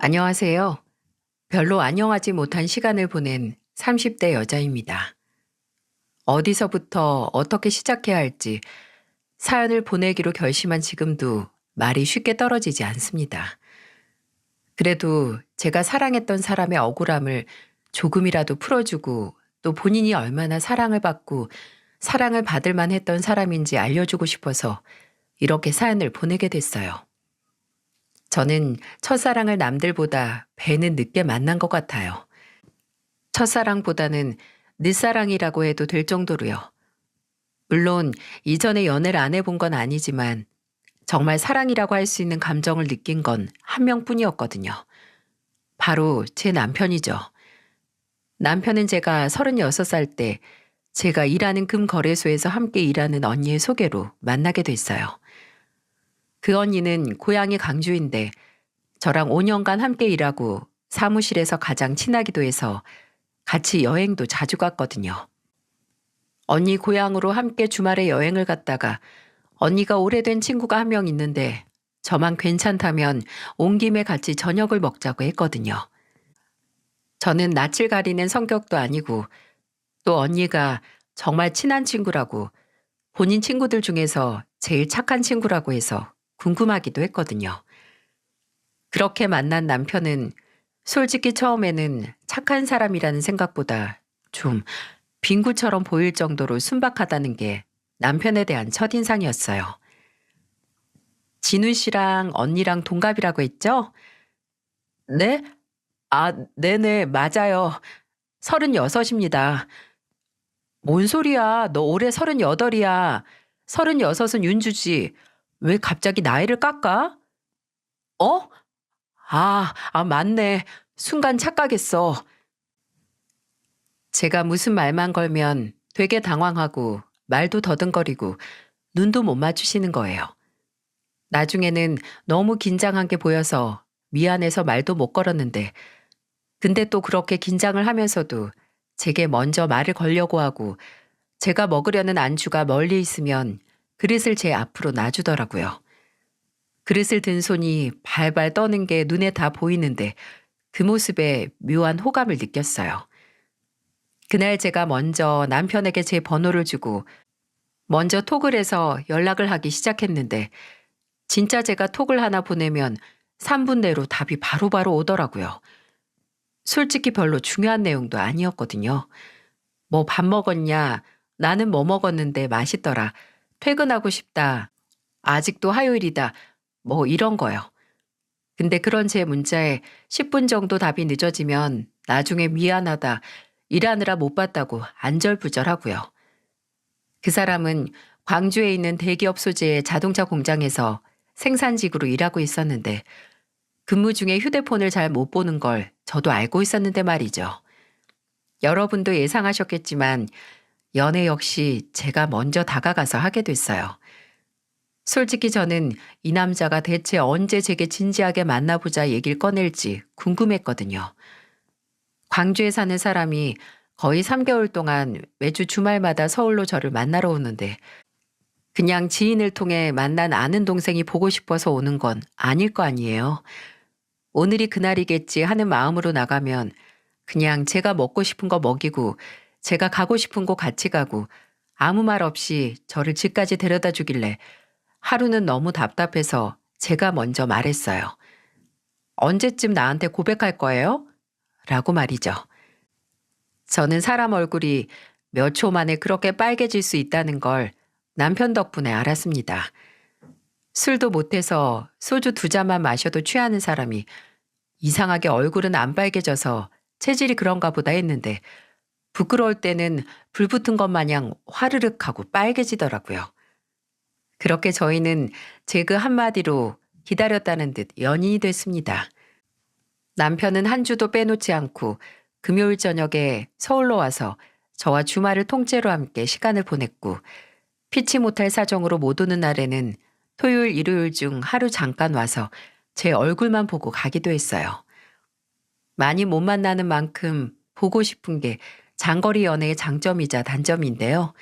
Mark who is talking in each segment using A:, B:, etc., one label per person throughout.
A: 안녕하세요. 별로 안녕하지 못한 시간을 보낸 30대 여자입니다. 어디서부터 어떻게 시작해야 할지 사연을 보내기로 결심한 지금도 말이 쉽게 떨어지지 않습니다. 그래도 제가 사랑했던 사람의 억울함을 조금이라도 풀어주고 또 본인이 얼마나 사랑을 받고 사랑을 받을 만했던 사람인지 알려주고 싶어서 이렇게 사연을 보내게 됐어요. 저는 첫사랑을 남들보다 배는 늦게 만난 것 같아요. 첫사랑보다는 늦사랑이라고 해도 될 정도로요. 물론 이전에 연애를 안 해본 건 아니지만 정말 사랑이라고 할 수 있는 감정을 느낀 건 한 명뿐이었거든요. 바로 제 남편이죠. 남편은 제가 36살 때 제가 일하는 금거래소에서 함께 일하는 언니의 소개로 만나게 됐어요. 그 언니는 고향이 강주인데 저랑 5년간 함께 일하고 사무실에서 가장 친하기도 해서 같이 여행도 자주 갔거든요. 언니 고향으로 함께 주말에 여행을 갔다가 언니가 오래된 친구가 한 명 있는데 저만 괜찮다면 온 김에 같이 저녁을 먹자고 했거든요. 저는 낯을 가리는 성격도 아니고 또 언니가 정말 친한 친구라고 본인 친구들 중에서 제일 착한 친구라고 해서 궁금하기도 했거든요. 그렇게 만난 남편은 솔직히 처음에는 착한 사람이라는 생각보다 좀 빙구처럼 보일 정도로 순박하다는 게 남편에 대한 첫인상이었어요. 진우 씨랑 언니랑 동갑이라고 했죠? 네? 아, 네네, 맞아요. 36입니다. 뭔 소리야? 너 올해 38이야. 36은 윤주지. 왜 갑자기 나이를 깎아? 어? 맞네. 순간 착각했어. 제가 무슨 말만 걸면 되게 당황하고 말도 더듬거리고 눈도 못 맞추시는 거예요. 나중에는 너무 긴장한 게 보여서 미안해서 말도 못 걸었는데 근데 또 그렇게 긴장을 하면서도 제게 먼저 말을 걸려고 하고 제가 먹으려는 안주가 멀리 있으면 그릇을 제 앞으로 놔주더라고요. 그릇을 든 손이 발발 떠는 게 눈에 다 보이는데 그 모습에 묘한 호감을 느꼈어요. 그날 제가 먼저 남편에게 제 번호를 주고 먼저 톡을 해서 연락을 하기 시작했는데 진짜 제가 톡을 하나 보내면 3분 내로 답이 바로바로 오더라고요. 솔직히 별로 중요한 내용도 아니었거든요. 뭐 밥 먹었냐? 나는 뭐 먹었는데 맛있더라. 퇴근하고 싶다. 아직도 화요일이다. 뭐 이런 거요. 근데 그런 제 문자에 10분 정도 답이 늦어지면 나중에 미안하다. 일하느라 못 봤다고 안절부절하고요. 그 사람은 광주에 있는 대기업 소재의 자동차 공장에서 생산직으로 일하고 있었는데 근무 중에 휴대폰을 잘 못 보는 걸 저도 알고 있었는데 말이죠. 여러분도 예상하셨겠지만 연애 역시 제가 먼저 다가가서 하게 됐어요. 솔직히 저는 이 남자가 대체 언제 제게 진지하게 만나보자 얘기를 꺼낼지 궁금했거든요. 광주에 사는 사람이 거의 3개월 동안 매주 주말마다 서울로 저를 만나러 오는데 그냥 지인을 통해 만난 아는 동생이 보고 싶어서 오는 건 아닐 거 아니에요. 오늘이 그날이겠지 하는 마음으로 나가면 그냥 제가 먹고 싶은 거 먹이고 제가 가고 싶은 곳 같이 가고 아무 말 없이 저를 집까지 데려다 주길래 하루는 너무 답답해서 제가 먼저 말했어요. 언제쯤 나한테 고백할 거예요? 라고 말이죠. 저는 사람 얼굴이 몇 초 만에 그렇게 빨개질 수 있다는 걸 남편 덕분에 알았습니다. 술도 못해서 소주 2잔만 마셔도 취하는 사람이 이상하게 얼굴은 안 빨개져서 체질이 그런가 보다 했는데 부끄러울 때는 불 붙은 것 마냥 화르륵 하고 빨개지더라고요. 그렇게 저희는 제 그 한마디로 기다렸다는 듯 연인이 됐습니다. 남편은 한 주도 빼놓지 않고 금요일 저녁에 서울로 와서 저와 주말을 통째로 함께 시간을 보냈고 피치 못할 사정으로 못 오는 날에는 토요일, 일요일 중 하루 잠깐 와서 제 얼굴만 보고 가기도 했어요. 많이 못 만나는 만큼 보고 싶은 게 장거리 연애의 장점이자 단점인데요.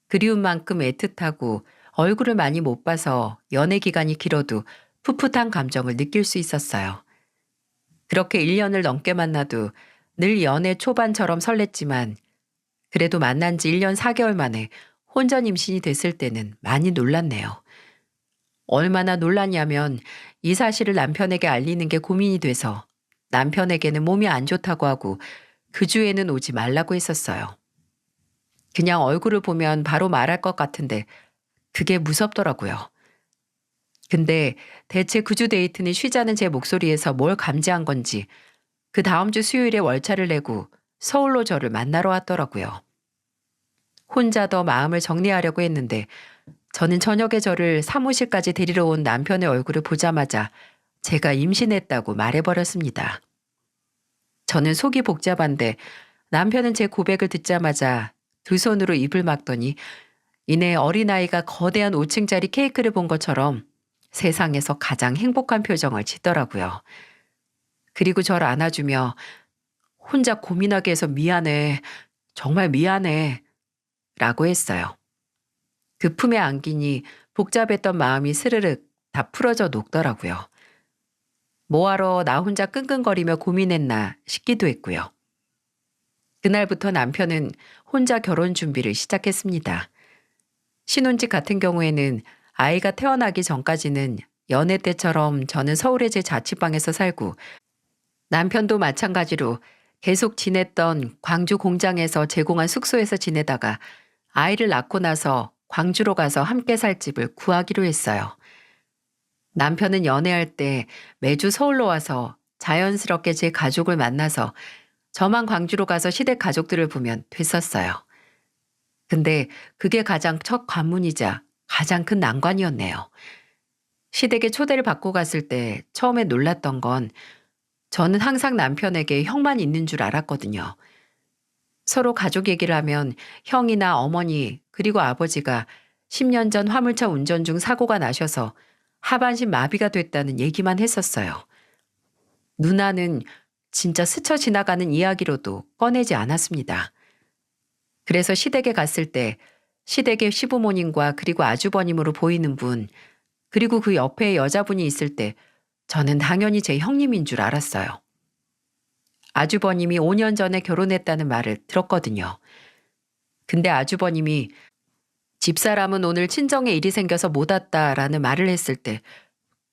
A: 그리운 만큼 애틋하고 얼굴을 많이 못 봐서 연애 기간이 길어도 풋풋한 감정을 느낄 수 있었어요. 그렇게 1년을 넘게 만나도 늘 연애 초반처럼 설렜지만 그래도 만난 지 1년 4개월 만에 혼전 임신이 됐을 때는 많이 놀랐네요. 얼마나 놀랐냐면 이 사실을 남편에게 알리는 게 고민이 돼서 남편에게는 몸이 안 좋다고 하고 그 주에는 오지 말라고 했었어요. 그냥 얼굴을 보면 바로 말할 것 같은데 그게 무섭더라고요. 근데 대체 그 주 데이트는 쉬자는 제 목소리에서 뭘 감지한 건지 그 다음 주 수요일에 월차를 내고 서울로 저를 만나러 왔더라고요. 혼자 더 마음을 정리하려고 했는데 저는 저녁에 저를 사무실까지 데리러 온 남편의 얼굴을 보자마자 제가 임신했다고 말해버렸습니다. 저는 속이 복잡한데 남편은 제 고백을 듣자마자 두 손으로 입을 막더니 이내 어린아이가 거대한 5층짜리 케이크를 본 것처럼 세상에서 가장 행복한 표정을 짓더라고요. 그리고 저를 안아주며 혼자 고민하게 해서 미안해. 정말 미안해. 라고 했어요. 그 품에 안기니 복잡했던 마음이 스르륵 다 풀어져 녹더라고요. 뭐하러 나 혼자 끙끙거리며 고민했나 싶기도 했고요. 그날부터 남편은 혼자 결혼 준비를 시작했습니다. 신혼집 같은 경우에는 아이가 태어나기 전까지는 연애 때처럼 저는 서울의 제 자취방에서 살고 남편도 마찬가지로 계속 지냈던 광주 공장에서 제공한 숙소에서 지내다가 아이를 낳고 나서 광주로 가서 함께 살 집을 구하기로 했어요. 남편은 연애할 때 매주 서울로 와서 자연스럽게 제 가족을 만나서 저만 광주로 가서 시댁 가족들을 보면 됐었어요. 근데 그게 가장 첫 관문이자 가장 큰 난관이었네요. 시댁에 초대를 받고 갔을 때 처음에 놀랐던 건 저는 항상 남편에게 형만 있는 줄 알았거든요. 서로 가족 얘기를 하면 형이나 어머니 그리고 아버지가 10년 전 화물차 운전 중 사고가 나셔서 하반신 마비가 됐다는 얘기만 했었어요. 누나는 진짜 스쳐 지나가는 이야기로도 꺼내지 않았습니다. 그래서 시댁에 갔을 때 시댁의 시부모님과 그리고 아주버님으로 보이는 분 그리고 그 옆에 여자분이 있을 때 저는 당연히 제 형님인 줄 알았어요. 아주버님이 5년 전에 결혼했다는 말을 들었거든요. 근데 아주버님이 집사람은 오늘 친정에 일이 생겨서 못 왔다라는 말을 했을 때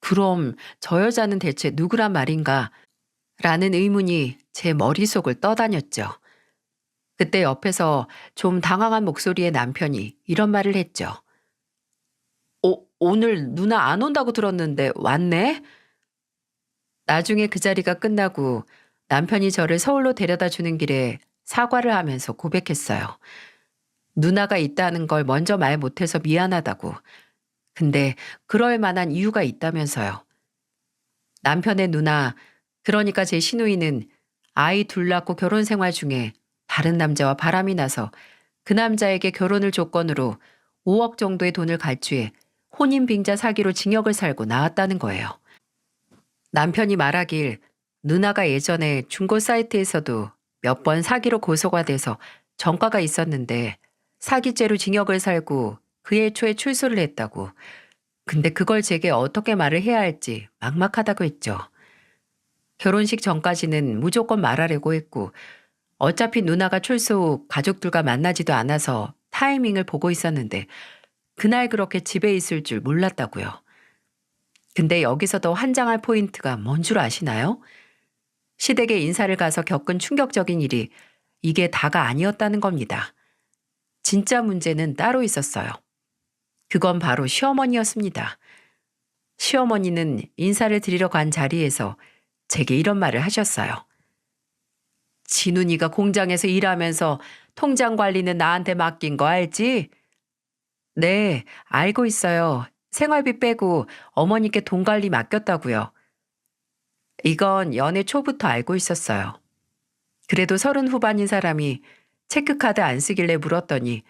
A: 그럼 저 여자는 대체 누구란 말인가? 라는 의문이 제 머릿속을 떠다녔죠. 그때 옆에서 좀 당황한 목소리의 남편이 이런 말을 했죠. 오늘 누나 안 온다고 들었는데 왔네? 나중에 그 자리가 끝나고 남편이 저를 서울로 데려다 주는 길에 사과를 하면서 고백했어요. 누나가 있다는 걸 먼저 말 못해서 미안하다고. 근데 그럴 만한 이유가 있다면서요. 남편의 누나, 그러니까 제 시누이는 아이 둘 낳고 결혼 생활 중에 다른 남자와 바람이 나서 그 남자에게 결혼을 조건으로 5억 정도의 돈을 갈취해 혼인빙자 사기로 징역을 살고 나왔다는 거예요. 남편이 말하길 누나가 예전에 중고 사이트에서도 몇 번 사기로 고소가 돼서 전과가 있었는데 사기죄로 징역을 살고 그해 초에 출소를 했다고. 근데 그걸 제게 어떻게 말을 해야 할지 막막하다고 했죠. 결혼식 전까지는 무조건 말하려고 했고 어차피 누나가 출소 후 가족들과 만나지도 않아서 타이밍을 보고 있었는데 그날 그렇게 집에 있을 줄 몰랐다고요. 근데 여기서 더 환장할 포인트가 뭔 줄 아시나요? 시댁에 인사를 가서 겪은 충격적인 일이 이게 다가 아니었다는 겁니다. 진짜 문제는 따로 있었어요. 그건 바로 시어머니였습니다. 시어머니는 인사를 드리러 간 자리에서 제게 이런 말을 하셨어요. 진훈이가 공장에서 일하면서 통장 관리는 나한테 맡긴 거 알지? 네, 알고 있어요. 생활비 빼고 어머니께 돈 관리 맡겼다고요. 이건 연애 초부터 알고 있었어요. 그래도 30 후반인 사람이 체크카드 안 쓰길래 물었더니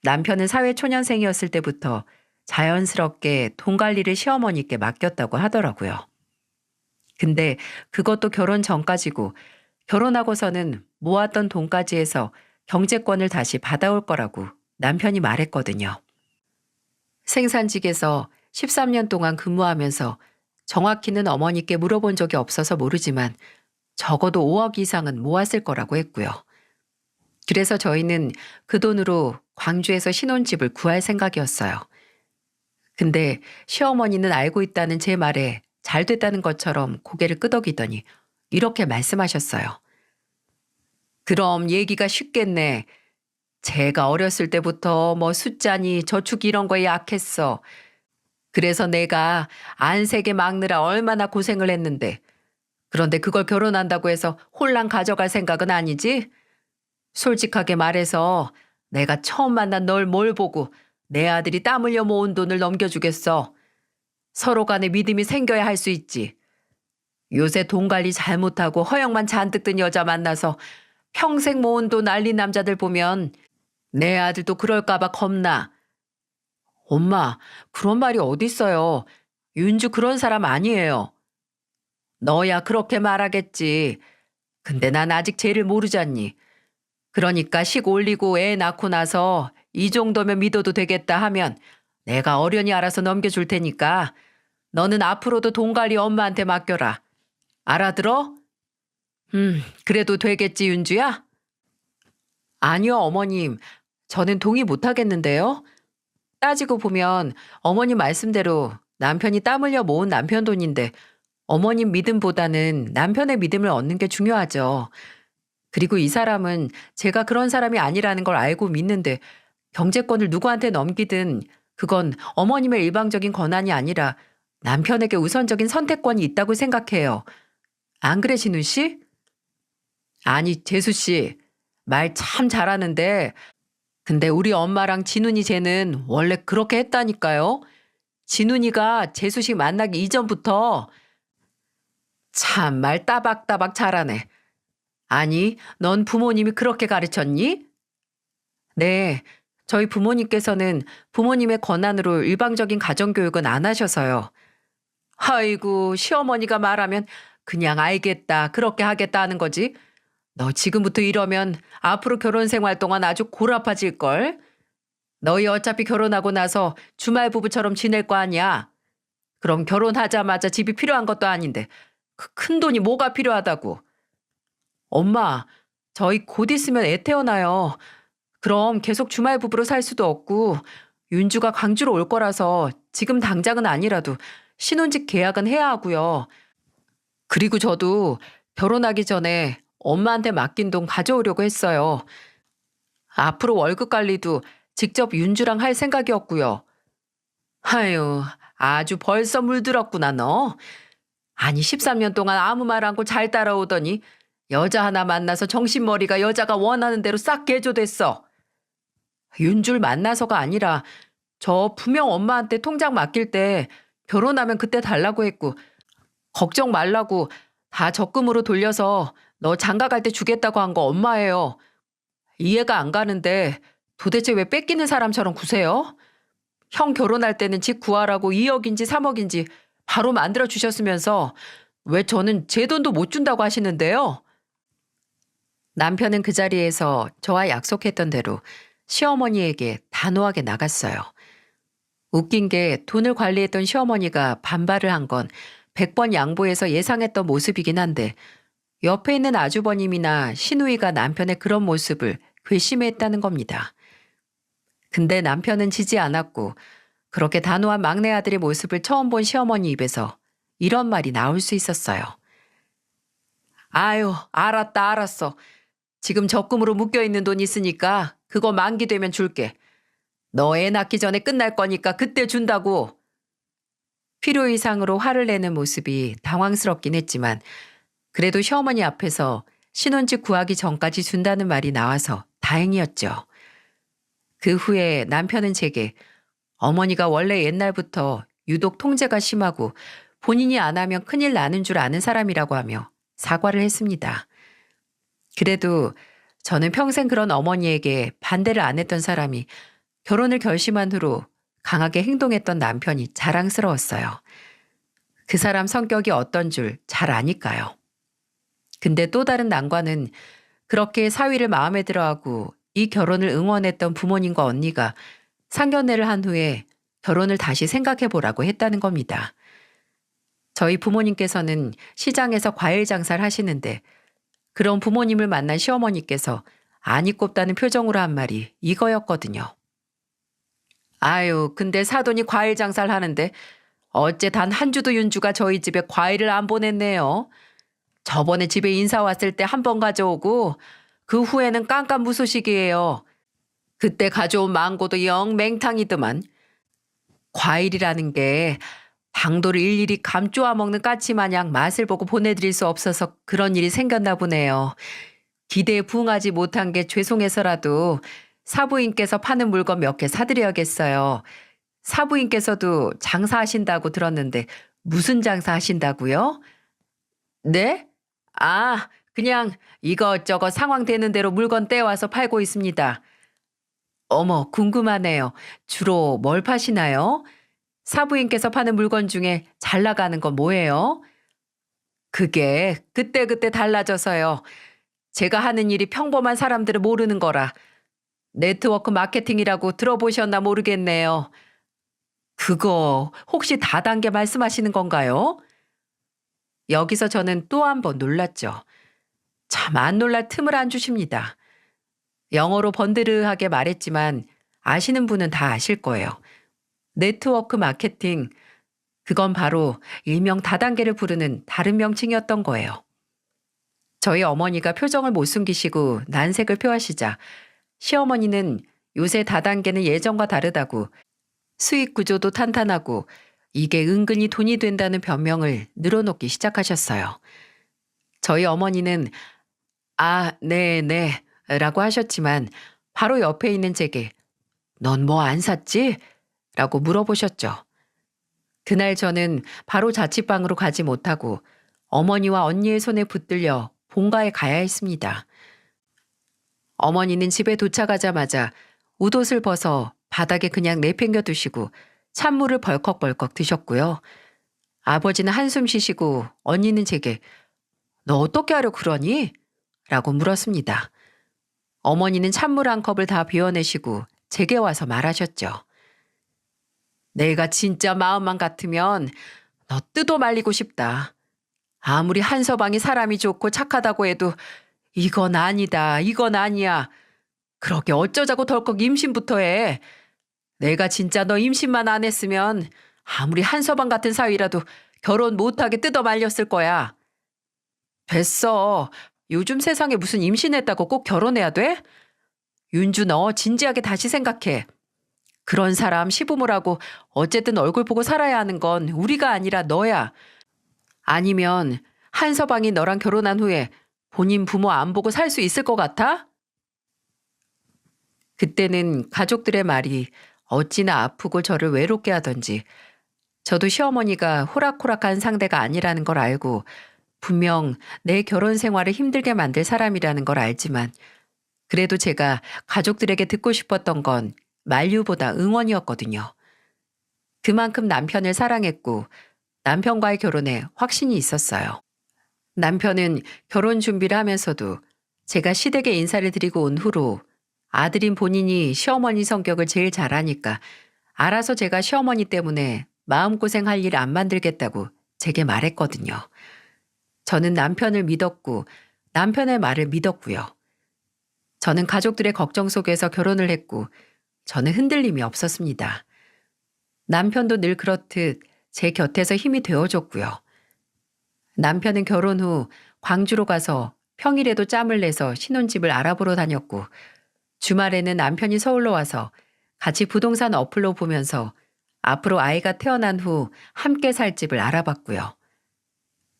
A: 남편은 사회초년생이었을 때부터 자연스럽게 돈 관리를 시어머니께 맡겼다고 하더라고요. 근데 그것도 결혼 전까지고 결혼하고서는 모았던 돈까지 해서 경제권을 다시 받아올 거라고 남편이 말했거든요. 생산직에서 13년 동안 근무하면서 정확히는 어머니께 물어본 적이 없어서 모르지만 적어도 5억 이상은 모았을 거라고 했고요. 그래서 저희는 그 돈으로 광주에서 신혼집을 구할 생각이었어요. 근데 시어머니는 알고 있다는 제 말에 잘 됐다는 것처럼 고개를 끄덕이더니 이렇게 말씀하셨어요. 그럼 얘기가 쉽겠네. 제가 어렸을 때부터 뭐 숫자니 저축 이런 거에 약했어. 그래서 내가 안색에 막느라 얼마나 고생을 했는데. 그런데 그걸 결혼한다고 해서 홀랑 가져갈 생각은 아니지? 솔직하게 말해서 내가 처음 만난 널 뭘 보고 내 아들이 땀 흘려 모은 돈을 넘겨주겠어. 서로 간에 믿음이 생겨야 할 수 있지. 요새 돈 관리 잘못하고 허영만 잔뜩 든 여자 만나서 평생 모은 돈 날린 남자들 보면 내 아들도 그럴까봐 겁나. 엄마, 그런 말이 어딨어요. 윤주 그런 사람 아니에요. 너야 그렇게 말하겠지. 근데 난 아직 쟤를 모르잖니. 그러니까 식 올리고 애 낳고 나서 이 정도면 믿어도 되겠다 하면 내가 어련히 알아서 넘겨줄 테니까 너는 앞으로도 돈 관리 엄마한테 맡겨라. 알아들어? 그래도 되겠지, 윤주야? 아니요, 어머님. 저는 동의 못 하겠는데요. 따지고 보면 어머님 말씀대로 남편이 땀 흘려 모은 남편 돈인데 어머님 믿음보다는 남편의 믿음을 얻는 게 중요하죠. 그리고 이 사람은 제가 그런 사람이 아니라는 걸 알고 믿는데 경제권을 누구한테 넘기든 그건 어머님의 일방적인 권한이 아니라 남편에게 우선적인 선택권이 있다고 생각해요. 안 그래, 진우 씨? 아니, 재수 씨. 말 참 잘하는데 근데 우리 엄마랑 진훈이 쟤는 원래 그렇게 했다니까요. 진훈이가 재수 씨 만나기 이전부터 참 말 따박따박 잘하네. 아니, 넌 부모님이 그렇게 가르쳤니? 네, 저희 부모님께서는 부모님의 권한으로 일방적인 가정교육은 안 하셔서요. 아이고, 시어머니가 말하면 그냥 알겠다, 그렇게 하겠다 하는 거지. 너 지금부터 이러면 앞으로 결혼 생활 동안 아주 골아파질걸? 너희 어차피 결혼하고 나서 주말 부부처럼 지낼 거 아니야. 그럼 결혼하자마자 집이 필요한 것도 아닌데 그 큰 돈이 뭐가 필요하다고. 엄마, 저희 곧 있으면 애 태어나요. 그럼 계속 주말 부부로 살 수도 없고 윤주가 광주로 올 거라서 지금 당장은 아니라도 신혼집 계약은 해야 하고요. 그리고 저도 결혼하기 전에 엄마한테 맡긴 돈 가져오려고 했어요. 앞으로 월급 관리도 직접 윤주랑 할 생각이었고요. 아유, 아주 벌써 물들었구나, 너. 아니, 13년 동안 아무 말 않고 잘 따라오더니 여자 하나 만나서 정신머리가 여자가 원하는 대로 싹 개조됐어. 윤줄 만나서가 아니라 저 분명 엄마한테 통장 맡길 때 결혼하면 그때 달라고 했고 걱정 말라고 다 적금으로 돌려서 너 장가 갈 때 주겠다고 한 거 엄마예요. 이해가 안 가는데 도대체 왜 뺏기는 사람처럼 구세요? 형 결혼할 때는 집 구하라고 2억인지 3억인지 바로 만들어 주셨으면서 왜 저는 제 돈도 못 준다고 하시는데요? 남편은 그 자리에서 저와 약속했던 대로 시어머니에게 단호하게 나갔어요. 웃긴 게 돈을 관리했던 시어머니가 반발을 한 건 100번 양보해서 예상했던 모습이긴 한데 옆에 있는 아주버님이나 시누이가 남편의 그런 모습을 괘씸했다는 겁니다. 근데 남편은 지지 않았고 그렇게 단호한 막내 아들의 모습을 처음 본 시어머니 입에서 이런 말이 나올 수 있었어요. 아유, 알았다, 알았어. 지금 적금으로 묶여있는 돈 있으니까 그거 만기되면 줄게. 너 애 낳기 전에 끝날 거니까 그때 준다고. 필요 이상으로 화를 내는 모습이 당황스럽긴 했지만 그래도 시어머니 앞에서 신혼집 구하기 전까지 준다는 말이 나와서 다행이었죠. 그 후에 남편은 제게 어머니가 원래 옛날부터 유독 통제가 심하고 본인이 안 하면 큰일 나는 줄 아는 사람이라고 하며 사과를 했습니다. 그래도 저는 평생 그런 어머니에게 반대를 안 했던 사람이 결혼을 결심한 후로 강하게 행동했던 남편이 자랑스러웠어요. 그 사람 성격이 어떤 줄 잘 아니까요. 근데 또 다른 난관은 그렇게 사위를 마음에 들어하고 이 결혼을 응원했던 부모님과 언니가 상견례를 한 후에 결혼을 다시 생각해 보라고 했다는 겁니다. 저희 부모님께서는 시장에서 과일 장사를 하시는데 그런 부모님을 만난 시어머니께서 안이 꼽다는 표정으로 한 말이 이거였거든요. 아유, 근데 사돈이 과일 장사를 하는데 어째 단 한 주도 윤주가 저희 집에 과일을 안 보냈네요. 저번에 집에 인사 왔을 때 한 번 가져오고 그 후에는 깜깜무소식이에요. 그때 가져온 망고도 영 맹탕이더만. 과일이라는 게 당도를 일일이 감쪼아 먹는 까치 마냥 맛을 보고 보내드릴 수 없어서 그런 일이 생겼나 보네요. 기대에 부응하지 못한 게 죄송해서라도 사부인께서 파는 물건 몇 개 사드려야겠어요. 사부인께서도 장사하신다고 들었는데 무슨 장사하신다고요? 네? 아, 그냥 이것저것 상황 되는 대로 물건 떼와서 팔고 있습니다. 어머, 궁금하네요. 주로 뭘 파시나요? 사부인께서 파는 물건 중에 잘 나가는 건 뭐예요? 그게 그때그때 달라져서요. 제가 하는 일이 평범한 사람들은 모르는 거라 네트워크 마케팅이라고 들어보셨나 모르겠네요. 그거 혹시 다단계 말씀하시는 건가요? 여기서 저는 또 한 번 놀랐죠. 참 안 놀랄 틈을 안 주십니다. 영어로 번드르하게 말했지만 아시는 분은 다 아실 거예요. 네트워크 마케팅, 그건 바로 일명 다단계를 부르는 다른 명칭이었던 거예요. 저희 어머니가 표정을 못 숨기시고 난색을 표하시자 시어머니는 요새 다단계는 예전과 다르다고 수익 구조도 탄탄하고 이게 은근히 돈이 된다는 변명을 늘어놓기 시작하셨어요. 저희 어머니는 아, 네, 라고 하셨지만 바로 옆에 있는 제게 넌 뭐 안 샀지? 라고 물어보셨죠. 그날 저는 바로 자취방으로 가지 못하고 어머니와 언니의 손에 붙들려 본가에 가야 했습니다. 어머니는 집에 도착하자마자 웃옷을 벗어 바닥에 그냥 내팽겨 두시고 찬물을 벌컥벌컥 드셨고요. 아버지는 한숨 쉬시고 언니는 제게 너 어떻게 하려 그러니? 라고 물었습니다. 어머니는 찬물 한 컵을 다 비워내시고 제게 와서 말하셨죠. 내가 진짜 마음만 같으면 너 뜯어 말리고 싶다. 아무리 한서방이 사람이 좋고 착하다고 해도 이건 아니다, 이건 아니야. 그렇게 어쩌자고 덜컥 임신부터 해. 내가 진짜 너 임신만 안 했으면 아무리 한서방 같은 사위라도 결혼 못하게 뜯어 말렸을 거야. 됐어. 요즘 세상에 무슨 임신했다고 꼭 결혼해야 돼? 윤주 너 진지하게 다시 생각해. 그런 사람 시부모라고 어쨌든 얼굴 보고 살아야 하는 건 우리가 아니라 너야. 아니면 한서방이 너랑 결혼한 후에 본인 부모 안 보고 살 수 있을 것 같아? 그때는 가족들의 말이 어찌나 아프고 저를 외롭게 하던지 저도 시어머니가 호락호락한 상대가 아니라는 걸 알고 분명 내 결혼 생활을 힘들게 만들 사람이라는 걸 알지만 그래도 제가 가족들에게 듣고 싶었던 건 만류보다 응원이었거든요. 그만큼 남편을 사랑했고 남편과의 결혼에 확신이 있었어요. 남편은 결혼 준비를 하면서도 제가 시댁에 인사를 드리고 온 후로 아들인 본인이 시어머니 성격을 제일 잘 아니까 알아서 제가 시어머니 때문에 마음고생할 일 안 만들겠다고 제게 말했거든요. 저는 남편을 믿었고 남편의 말을 믿었고요. 저는 가족들의 걱정 속에서 결혼을 했고 저는 흔들림이 없었습니다. 남편도 늘 그렇듯 제 곁에서 힘이 되어줬고요. 남편은 결혼 후 광주로 가서 평일에도 짬을 내서 신혼집을 알아보러 다녔고 주말에는 남편이 서울로 와서 같이 부동산 어플로 보면서 앞으로 아이가 태어난 후 함께 살 집을 알아봤고요.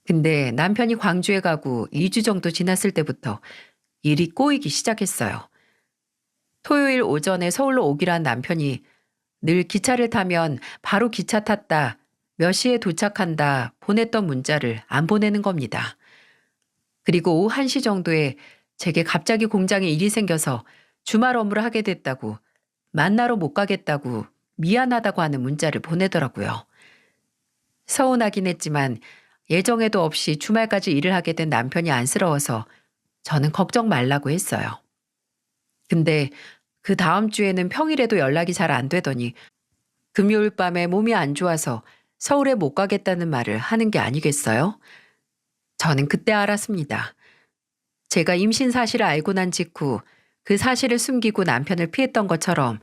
A: 근데 남편이 광주에 가고 2주 정도 지났을 때부터 일이 꼬이기 시작했어요. 토요일 오전에 서울로 오기로 한 남편이 늘 기차를 타면 바로 기차 탔다, 몇 시에 도착한다 보냈던 문자를 안 보내는 겁니다. 그리고 오후 1시 정도에 제게 갑자기 공장에 일이 생겨서 주말 업무를 하게 됐다고 만나러 못 가겠다고 미안하다고 하는 문자를 보내더라고요. 서운하긴 했지만 예정에도 없이 주말까지 일을 하게 된 남편이 안쓰러워서 저는 걱정 말라고 했어요. 근데 그 다음 주에는 평일에도 연락이 잘 안 되더니 금요일 밤에 몸이 안 좋아서 서울에 못 가겠다는 말을 하는 게 아니겠어요? 저는 그때 알았습니다. 제가 임신 사실을 알고 난 직후 그 사실을 숨기고 남편을 피했던 것처럼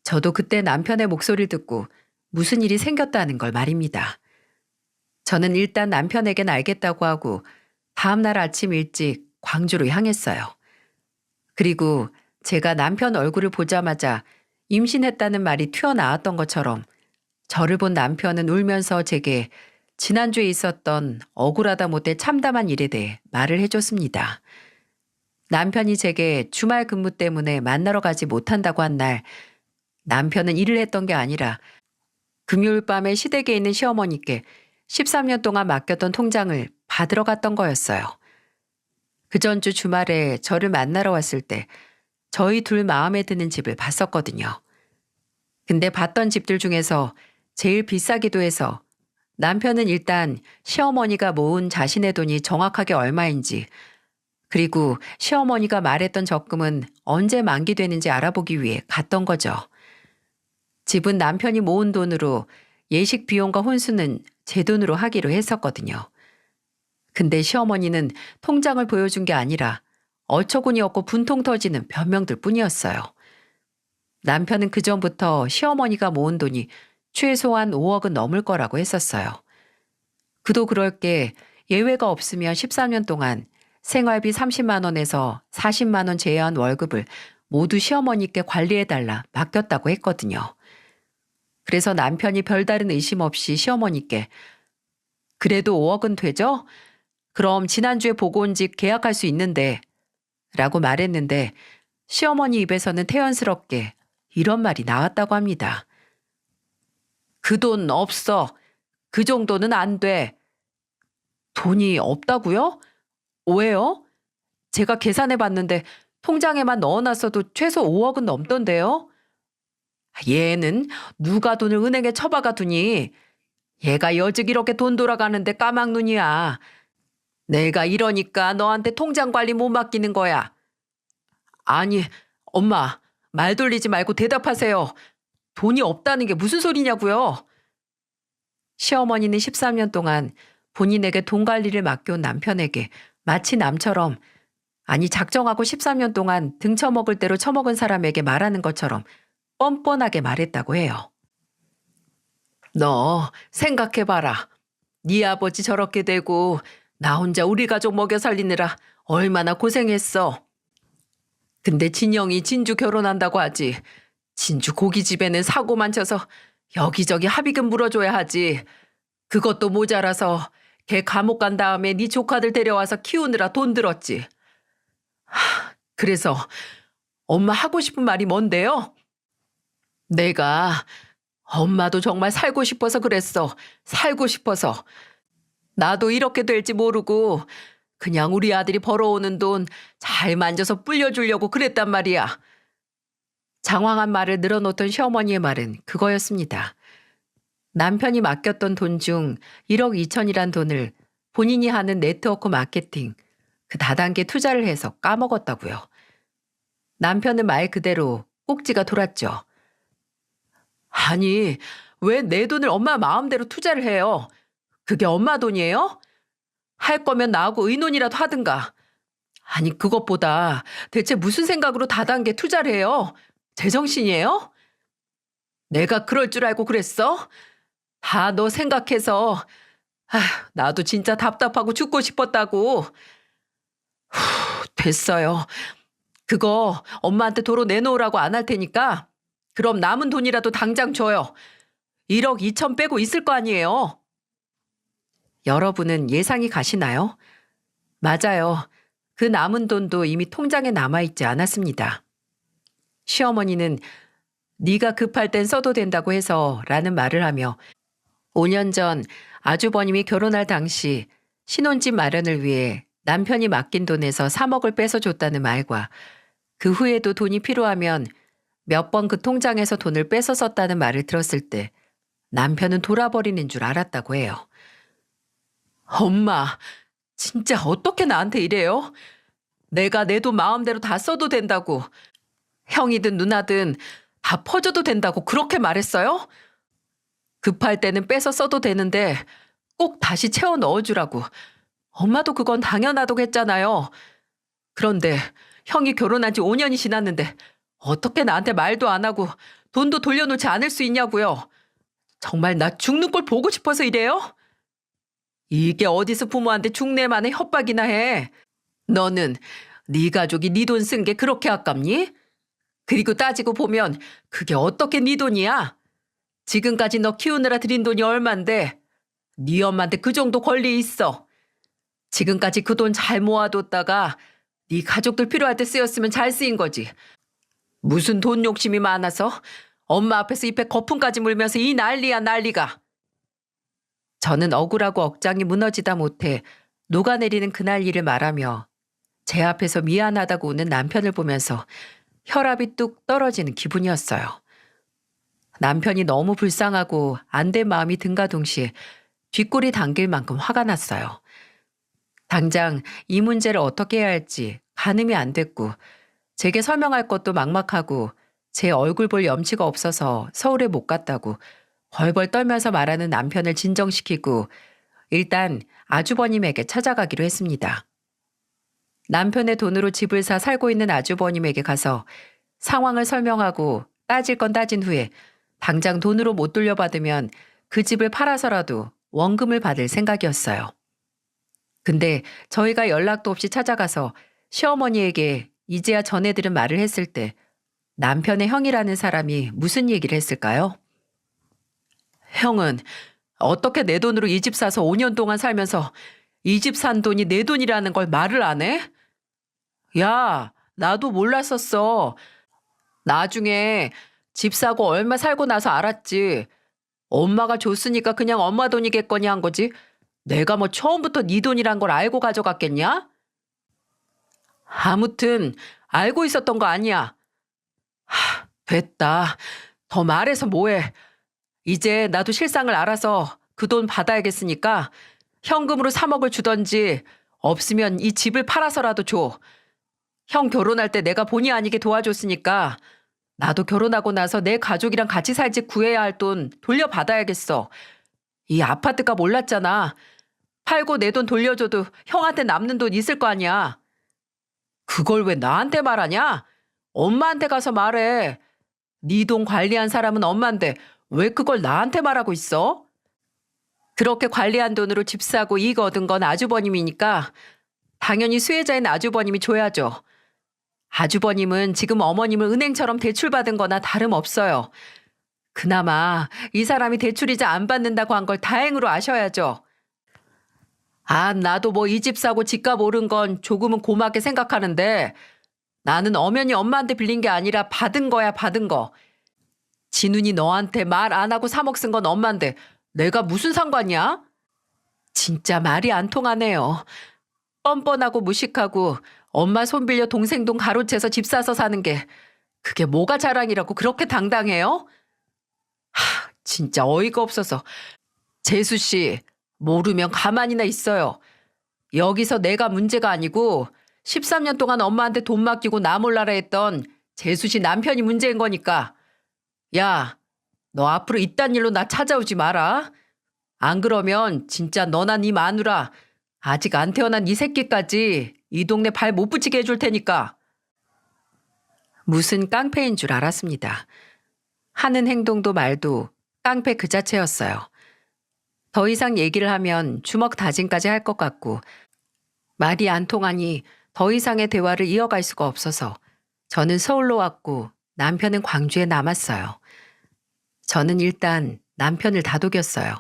A: 저도 그때 남편의 목소리를 듣고 무슨 일이 생겼다는 걸 말입니다. 저는 일단 남편에겐 알겠다고 하고 다음날 아침 일찍 광주로 향했어요. 그리고 제가 남편 얼굴을 보자마자 임신했다는 말이 튀어나왔던 것처럼 저를 본 남편은 울면서 제게 지난주에 있었던 억울하다 못해 참담한 일에 대해 말을 해줬습니다. 남편이 제게 주말 근무 때문에 만나러 가지 못한다고 한 날 남편은 일을 했던 게 아니라 금요일 밤에 시댁에 있는 시어머니께 13년 동안 맡겼던 통장을 받으러 갔던 거였어요. 그 전주 주말에 저를 만나러 왔을 때 저희 둘 마음에 드는 집을 봤었거든요. 근데 봤던 집들 중에서 제일 비싸기도 해서 남편은 일단 시어머니가 모은 자신의 돈이 정확하게 얼마인지 그리고 시어머니가 말했던 적금은 언제 만기되는지 알아보기 위해 갔던 거죠. 집은 남편이 모은 돈으로 예식 비용과 혼수는 제 돈으로 하기로 했었거든요. 근데 시어머니는 통장을 보여준 게 아니라 어처구니 없고 분통 터지는 변명들 뿐이었어요. 남편은 그전부터 시어머니가 모은 돈이 최소한 5억은 넘을 거라고 했었어요. 그도 그럴 게 예외가 없으면 13년 동안 생활비 30만 원에서 40만 원 제외한 월급을 모두 시어머니께 관리해달라 맡겼다고 했거든요. 그래서 남편이 별다른 의심 없이 시어머니께 그래도 5억은 되죠? 그럼 지난주에 보고 온 집 계약할 수 있는데 라고 말했는데 시어머니 입에서는 태연스럽게 이런 말이 나왔다고 합니다. 그 돈 없어. 그 정도는 안 돼. 돈이 없다고요? 왜요? 제가 계산해 봤는데 통장에만 넣어놨어도 최소 5억은 넘던데요? 얘는 누가 돈을 은행에 처박아 두니? 얘가 여직 이렇게 돈 돌아가는데 까막눈이야. 내가 이러니까 너한테 통장 관리 못 맡기는 거야. 아니, 엄마, 말 돌리지 말고 대답하세요. 돈이 없다는 게 무슨 소리냐고요? 시어머니는 13년 동안 본인에게 돈 관리를 맡겨온 남편에게 마치 남처럼 아니 작정하고 13년 동안 등쳐먹을 대로 처먹은 사람에게 말하는 것처럼 뻔뻔하게 말했다고 해요. 너 생각해봐라. 네 아버지 저렇게 되고 나 혼자 우리 가족 먹여 살리느라 얼마나 고생했어. 근데 진영이 진주 결혼한다고 하지. 진주 고깃집에는 사고만 쳐서 여기저기 합의금 물어줘야 하지. 그것도 모자라서 걔 감옥 간 다음에 네 조카들 데려와서 키우느라 돈 들었지. 그래서 엄마 하고 싶은 말이 뭔데요? 내가 엄마도 정말 살고 싶어서 그랬어. 살고 싶어서. 나도 이렇게 될지 모르고 그냥 우리 아들이 벌어오는 돈 잘 만져서 불려주려고 그랬단 말이야. 장황한 말을 늘어놓던 시어머니의 말은 그거였습니다. 남편이 맡겼던 돈 중 1억 2천이란 돈을 본인이 하는 네트워크 마케팅, 그 다단계 투자를 해서 까먹었다고요. 남편은 말 그대로 꼭지가 돌았죠. 아니, 왜 내 돈을 엄마 마음대로 투자를 해요? 그게 엄마 돈이에요? 할 거면 나하고 의논이라도 하든가. 아니, 그것보다 대체 무슨 생각으로 다단계 투자를 해요? 제정신이에요? 내가 그럴 줄 알고 그랬어? 다 너 생각해서 나도 진짜 답답하고 죽고 싶었다고. 됐어요. 그거 엄마한테 도로 내놓으라고 안 할 테니까 그럼 남은 돈이라도 당장 줘요. 1억 2천 빼고 있을 거 아니에요. 여러분은 예상이 가시나요? 맞아요. 그 남은 돈도 이미 통장에 남아있지 않았습니다. 시어머니는 네가 급할 땐 써도 된다고 해서 라는 말을 하며 5년 전 아주버님이 결혼할 당시 신혼집 마련을 위해 남편이 맡긴 돈에서 3억을 뺏어줬다는 말과 그 후에도 돈이 필요하면 몇 번 그 통장에서 돈을 뺏어 썼다는 말을 들었을 때 남편은 돌아버리는 줄 알았다고 해요. 엄마, 진짜 어떻게 나한테 이래요? 내가 내 돈 마음대로 다 써도 된다고, 형이든 누나든 다 퍼줘도 된다고 그렇게 말했어요? 급할 때는 빼서 써도 되는데 꼭 다시 채워 넣어주라고. 엄마도 그건 당연하다고 했잖아요. 그런데 형이 결혼한 지 5년이 지났는데 어떻게 나한테 말도 안 하고 돈도 돌려놓지 않을 수 있냐고요. 정말 나 죽는 꼴 보고 싶어서 이래요? 이게 어디서 부모한테 죽내만의 협박이나 해. 너는 네 가족이 네 돈 쓴 게 그렇게 아깝니? 그리고 따지고 보면 그게 어떻게 네 돈이야? 지금까지 너 키우느라 들인 돈이 얼만데 네 엄마한테 그 정도 권리 있어. 지금까지 그 돈 잘 모아뒀다가 네 가족들 필요할 때 쓰였으면 잘 쓰인 거지. 무슨 돈 욕심이 많아서 엄마 앞에서 입에 거품까지 물면서 이 난리야 난리가. 저는 억울하고 억장이 무너지다 못해 녹아내리는 그날 일을 말하며 제 앞에서 미안하다고 우는 남편을 보면서 혈압이 뚝 떨어지는 기분이었어요. 남편이 너무 불쌍하고 안 된 마음이 든가 동시에 뒷골이 당길 만큼 화가 났어요. 당장 이 문제를 어떻게 해야 할지 가늠이 안 됐고 제게 설명할 것도 막막하고 제 얼굴 볼 염치가 없어서 서울에 못 갔다고 벌벌 떨면서 말하는 남편을 진정시키고 일단 아주버님에게 찾아가기로 했습니다. 남편의 돈으로 집을 사 살고 있는 아주버님에게 가서 상황을 설명하고 따질 건 따진 후에 당장 돈으로 못 돌려받으면 그 집을 팔아서라도 원금을 받을 생각이었어요. 근데 저희가 연락도 없이 찾아가서 시어머니에게 이제야 전해들은 말을 했을 때 남편의 형이라는 사람이 무슨 얘기를 했을까요? 형은 어떻게 내 돈으로 이 집 사서 5년 동안 살면서 이 집 산 돈이 내 돈이라는 걸 말을 안 해? 야, 나도 몰랐었어. 나중에 집 사고 얼마 살고 나서 알았지. 엄마가 줬으니까 그냥 엄마 돈이겠거니 한 거지. 내가 뭐 처음부터 네 돈이란 걸 알고 가져갔겠냐? 아무튼 알고 있었던 거 아니야. 됐다. 더 말해서 뭐해. 이제 나도 실상을 알아서 그 돈 받아야겠으니까 현금으로 3억을 주던지 없으면 이 집을 팔아서라도 줘. 형 결혼할 때 내가 본의 아니게 도와줬으니까 나도 결혼하고 나서 내 가족이랑 같이 살 집 구해야 할 돈 돌려받아야겠어. 이 아파트가 몰랐잖아. 팔고 내 돈 돌려줘도 형한테 남는 돈 있을 거 아니야. 그걸 왜 나한테 말하냐? 엄마한테 가서 말해. 네 돈 관리한 사람은 엄마인데 왜 그걸 나한테 말하고 있어? 그렇게 관리한 돈으로 집 사고 이익 얻은 건 아주버님이니까 당연히 수혜자인 아주버님이 줘야죠. 아주버님은 지금 어머님을 은행처럼 대출받은 거나 다름없어요. 그나마 이 사람이 대출이자 안 받는다고 한 걸 다행으로 아셔야죠. 아, 나도 뭐 이 집 사고 집값 오른 건 조금은 고맙게 생각하는데 나는 엄연히 엄마한테 빌린 게 아니라 받은 거야, 받은 거. 진훈이 너한테 말 안 하고 3억 쓴 건 엄마인데 내가 무슨 상관이야? 진짜 말이 안 통하네요. 뻔뻔하고 무식하고 엄마 손 빌려 동생 돈 가로채서 집 사서 사는 게 그게 뭐가 자랑이라고 그렇게 당당해요? 진짜 어이가 없어서. 재수 씨, 모르면 가만히나 있어요. 여기서 내가 문제가 아니고 13년 동안 엄마한테 돈 맡기고 나 몰라라 했던 재수 씨 남편이 문제인 거니까. 야, 너 앞으로 이딴 일로 나 찾아오지 마라. 안 그러면 진짜 너나 네 마누라 아직 안 태어난 이 새끼까지 이 동네 발 못 붙이게 해줄 테니까. 무슨 깡패인 줄 알았습니다. 하는 행동도 말도 깡패 그 자체였어요. 더 이상 얘기를 하면 주먹 다짐까지 할 것 같고 말이 안 통하니 더 이상의 대화를 이어갈 수가 없어서 저는 서울로 왔고 남편은 광주에 남았어요. 저는 일단 남편을 다독였어요.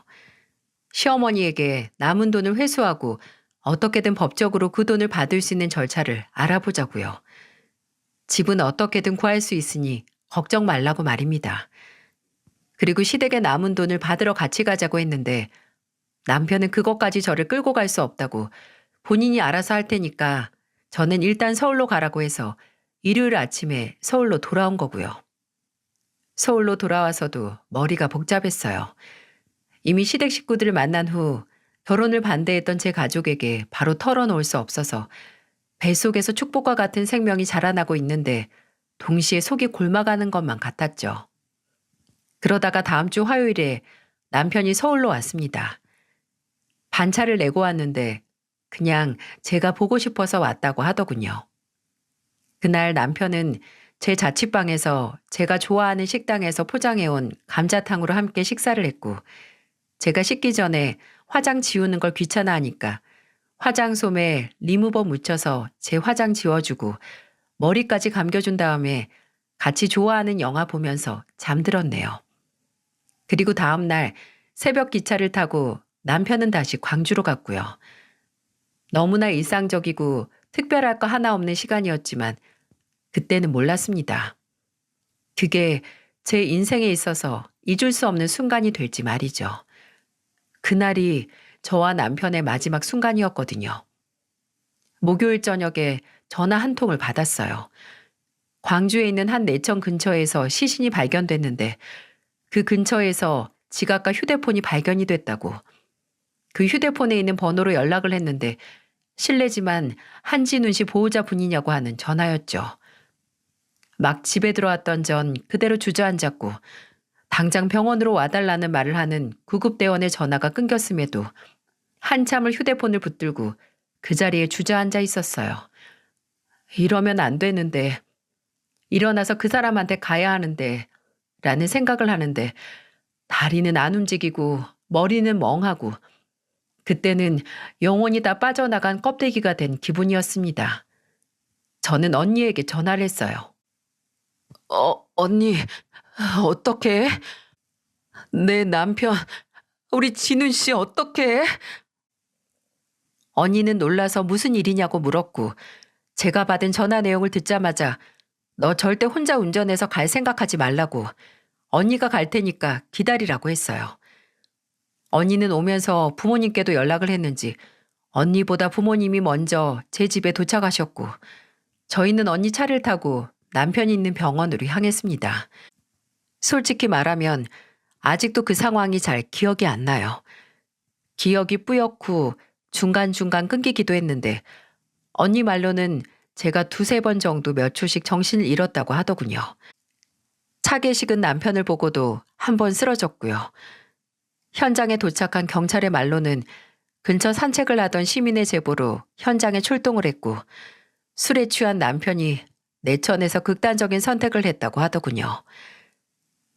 A: 시어머니에게 남은 돈을 회수하고 어떻게든 법적으로 그 돈을 받을 수 있는 절차를 알아보자고요. 집은 어떻게든 구할 수 있으니 걱정 말라고 말입니다. 그리고 시댁에 남은 돈을 받으러 같이 가자고 했는데 남편은 그것까지 저를 끌고 갈 수 없다고 본인이 알아서 할 테니까 저는 일단 서울로 가라고 해서 일요일 아침에 서울로 돌아온 거고요. 서울로 돌아와서도 머리가 복잡했어요. 이미 시댁 식구들을 만난 후 결혼을 반대했던 제 가족에게 바로 털어놓을 수 없어서 뱃속에서 축복과 같은 생명이 자라나고 있는데 동시에 속이 골마가는 것만 같았죠. 그러다가 다음 주 화요일에 남편이 서울로 왔습니다. 반차를 내고 왔는데 그냥 제가 보고 싶어서 왔다고 하더군요. 그날 남편은 제 자취방에서 제가 좋아하는 식당에서 포장해온 감자탕으로 함께 식사를 했고, 제가 씻기 전에 화장 지우는 걸 귀찮아하니까 화장솜에 리무버 묻혀서 제 화장 지워주고 머리까지 감겨준 다음에 같이 좋아하는 영화 보면서 잠들었네요. 그리고 다음날 새벽 기차를 타고 남편은 다시 광주로 갔고요. 너무나 일상적이고 특별할 거 하나 없는 시간이었지만 그때는 몰랐습니다. 그게 제 인생에 있어서 잊을 수 없는 순간이 될지 말이죠. 그날이 저와 남편의 마지막 순간이었거든요. 목요일 저녁에 전화 한 통을 받았어요. 광주에 있는 한 내천 근처에서 시신이 발견됐는데 그 근처에서 지갑과 휴대폰이 발견이 됐다고. 그 휴대폰에 있는 번호로 연락을 했는데 실례지만 한진훈 씨 보호자분이냐고 하는 전화였죠. 막 집에 들어왔던 전 그대로 주저앉았고 당장 병원으로 와달라는 말을 하는 구급대원의 전화가 끊겼음에도 한참을 휴대폰을 붙들고 그 자리에 주저앉아 있었어요. 이러면 안 되는데, 일어나서 그 사람한테 가야 하는데 라는 생각을 하는데 다리는 안 움직이고 머리는 멍하고 그때는 영혼이 다 빠져나간 껍데기가 된 기분이었습니다. 저는 언니에게 전화를 했어요. 언니, 어떡해? 내 남편, 우리 진훈 씨 어떡해? 언니는 놀라서 무슨 일이냐고 물었고 제가 받은 전화 내용을 듣자마자 너 절대 혼자 운전해서 갈 생각하지 말라고 언니가 갈 테니까 기다리라고 했어요. 언니는 오면서 부모님께도 연락을 했는지 언니보다 부모님이 먼저 제 집에 도착하셨고 저희는 언니 차를 타고 남편이 있는 병원으로 향했습니다. 솔직히 말하면 아직도 그 상황이 잘 기억이 안 나요. 기억이 뿌옇고 중간중간 끊기기도 했는데 언니 말로는 제가 두세 번 정도 몇 초씩 정신을 잃었다고 하더군요. 차게 식은 남편을 보고도 한 번 쓰러졌고요. 현장에 도착한 경찰의 말로는 근처 산책을 하던 시민의 제보로 현장에 출동을 했고 술에 취한 남편이 내천에서 극단적인 선택을 했다고 하더군요.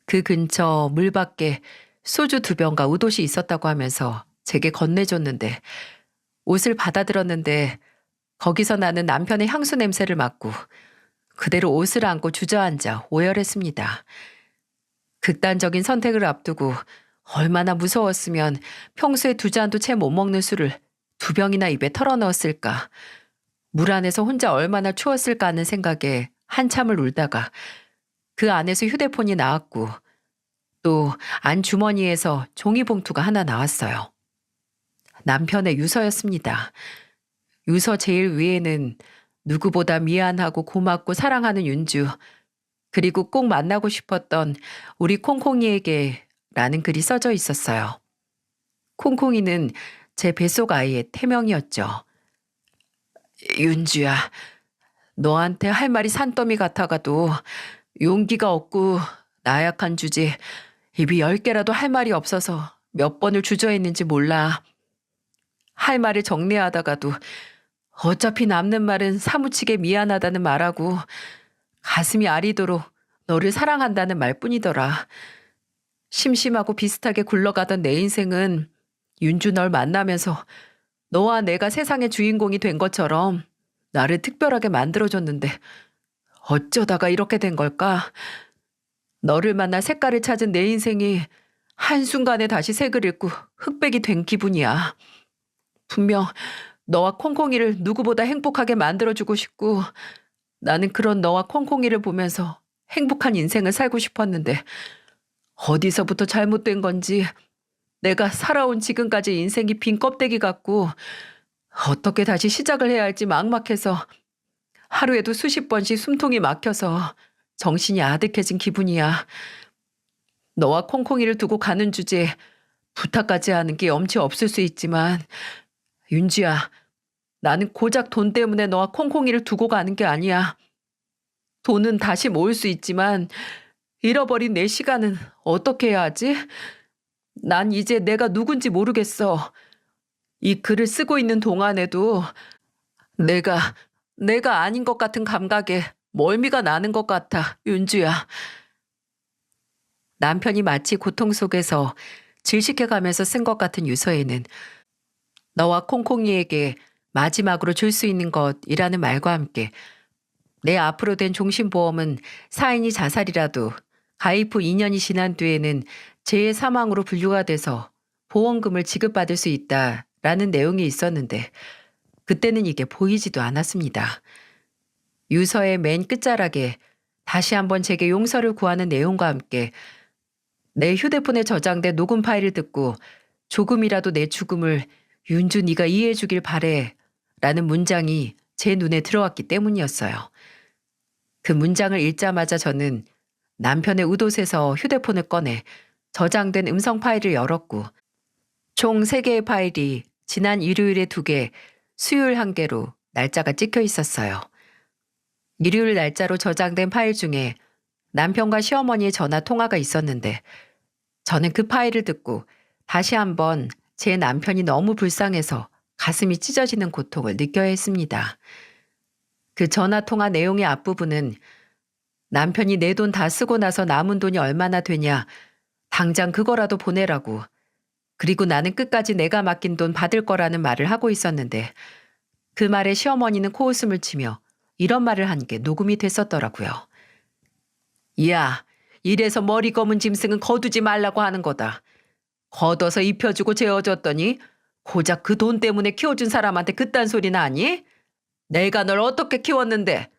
A: 그 근처 물 밖에 소주 2병과 우돛이 있었다고 하면서 제게 건네줬는데 옷을 받아들었는데 거기서 나는 남편의 향수 냄새를 맡고 그대로 옷을 안고 주저앉아 오열했습니다. 극단적인 선택을 앞두고 얼마나 무서웠으면 평소에 2잔도 채 못 먹는 술을 2병이나 입에 털어넣었을까. 물 안에서 혼자 얼마나 추웠을까 하는 생각에 한참을 울다가 그 안에서 휴대폰이 나왔고 또 안 주머니에서 종이봉투가 하나 나왔어요. 남편의 유서였습니다. 유서 제일 위에는 누구보다 미안하고 고맙고 사랑하는 윤주, 그리고 꼭 만나고 싶었던 우리 콩콩이에게 라는 글이 써져 있었어요. 콩콩이는 제 뱃속 아이의 태명이었죠. 윤주야, 너한테 할 말이 산더미 같아가도 용기가 없고 나약한 주제 입이 10개라도 할 말이 없어서 몇 번을 주저했는지 몰라. 할 말을 정리하다가도 어차피 남는 말은 사무치게 미안하다는 말하고 가슴이 아리도록 너를 사랑한다는 말뿐이더라. 심심하고 비슷하게 굴러가던 내 인생은 윤주 널 만나면서 너와 내가 세상의 주인공이 된 것처럼 나를 특별하게 만들어줬는데 어쩌다가 이렇게 된 걸까? 너를 만나 색깔을 찾은 내 인생이 한순간에 다시 색을 잃고 흑백이 된 기분이야. 분명 너와 콩콩이를 누구보다 행복하게 만들어주고 싶고 나는 그런 너와 콩콩이를 보면서 행복한 인생을 살고 싶었는데 어디서부터 잘못된 건지 내가 살아온 지금까지 인생이 빈 껍데기 같고 어떻게 다시 시작을 해야 할지 막막해서 하루에도 수십 번씩 숨통이 막혀서 정신이 아득해진 기분이야. 너와 콩콩이를 두고 가는 주제에 부탁까지 하는 게 염치 없을 수 있지만 윤주야, 나는 고작 돈 때문에 너와 콩콩이를 두고 가는 게 아니야. 돈은 다시 모을 수 있지만 잃어버린 내 시간은 어떻게 해야 하지? 난 이제 내가 누군지 모르겠어. 이 글을 쓰고 있는 동안에도 내가, 내가 아닌 것 같은 감각에 멀미가 나는 것 같아, 윤주야. 남편이 마치 고통 속에서 질식해가면서 쓴 것 같은 유서에는 너와 콩콩이에게 마지막으로 줄 수 있는 것이라는 말과 함께 내 앞으로 된 종신보험은 사인이 자살이라도 가입 후 2년이 지난 뒤에는 재해 사망으로 분류가 돼서 보험금을 지급받을 수 있다라는 내용이 있었는데 그때는 이게 보이지도 않았습니다. 유서의 맨 끝자락에 다시 한번 제게 용서를 구하는 내용과 함께 내 휴대폰에 저장된 녹음 파일을 듣고 조금이라도 내 죽음을 윤주 네가 이해해 주길 바래 라는 문장이 제 눈에 들어왔기 때문이었어요. 그 문장을 읽자마자 저는 남편의 의도새에서 휴대폰을 꺼내 저장된 음성 파일을 열었고 총 3개의 파일이 지난 일요일에 2개, 수요일 1개로 날짜가 찍혀 있었어요. 일요일 날짜로 저장된 파일 중에 남편과 시어머니의 전화 통화가 있었는데 저는 그 파일을 듣고 다시 한번 제 남편이 너무 불쌍해서 가슴이 찢어지는 고통을 느껴야 했습니다. 그 전화 통화 내용의 앞부분은 남편이 내 돈 다 쓰고 나서 남은 돈이 얼마나 되냐, 당장 그거라도 보내라고, 그리고 나는 끝까지 내가 맡긴 돈 받을 거라는 말을 하고 있었는데 그 말에 시어머니는 코웃음을 치며 이런 말을 한 게 녹음이 됐었더라고요. 야, 이래서 머리 검은 짐승은 거두지 말라고 하는 거다. 걷어서 입혀주고 재워줬더니 고작 그 돈 때문에 키워준 사람한테 그딴 소리나 하니? 내가 널 어떻게 키웠는데?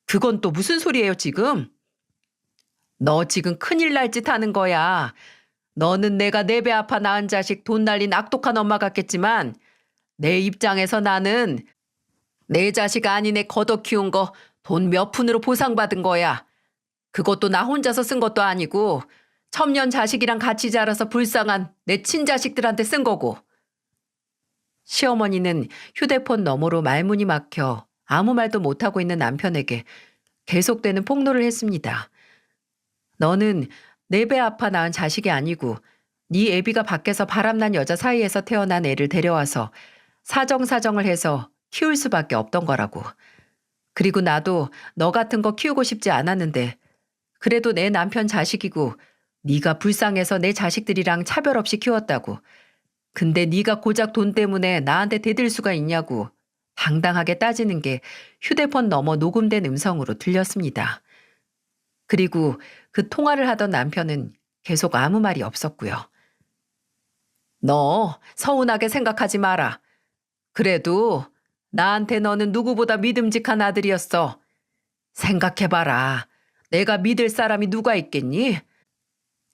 A: 그건 또 무슨 소리예요 지금? 너 지금 큰일 날 짓 하는 거야. 너는 내가 내 배 아파 낳은 자식 돈 날린 악독한 엄마 같겠지만 내 입장에서 나는 내 자식 아닌 애 걷어 키운 거 돈 몇 푼으로 보상받은 거야. 그것도 나 혼자서 쓴 것도 아니고 첨년 자식이랑 같이 자라서 불쌍한 내 친자식들한테 쓴 거고. 시어머니는 휴대폰 너머로 말문이 막혀 아무 말도 못하고 있는 남편에게 계속되는 폭로를 했습니다. 너는 내 배 아파 낳은 자식이 아니고 네 애비가 밖에서 바람난 여자 사이에서 태어난 애를 데려와서 사정사정을 해서 키울 수밖에 없던 거라고. 그리고 나도 너 같은 거 키우고 싶지 않았는데 그래도 내 남편 자식이고 네가 불쌍해서 내 자식들이랑 차별 없이 키웠다고. 근데 네가 고작 돈 때문에 나한테 대들 수가 있냐고 당당하게 따지는 게 휴대폰 너머 녹음된 음성으로 들렸습니다. 그리고 그 통화를 하던 남편은 계속 아무 말이 없었고요. 너 서운하게 생각하지 마라. 그래도 나한테 너는 누구보다 믿음직한 아들이었어. 생각해봐라. 내가 믿을 사람이 누가 있겠니?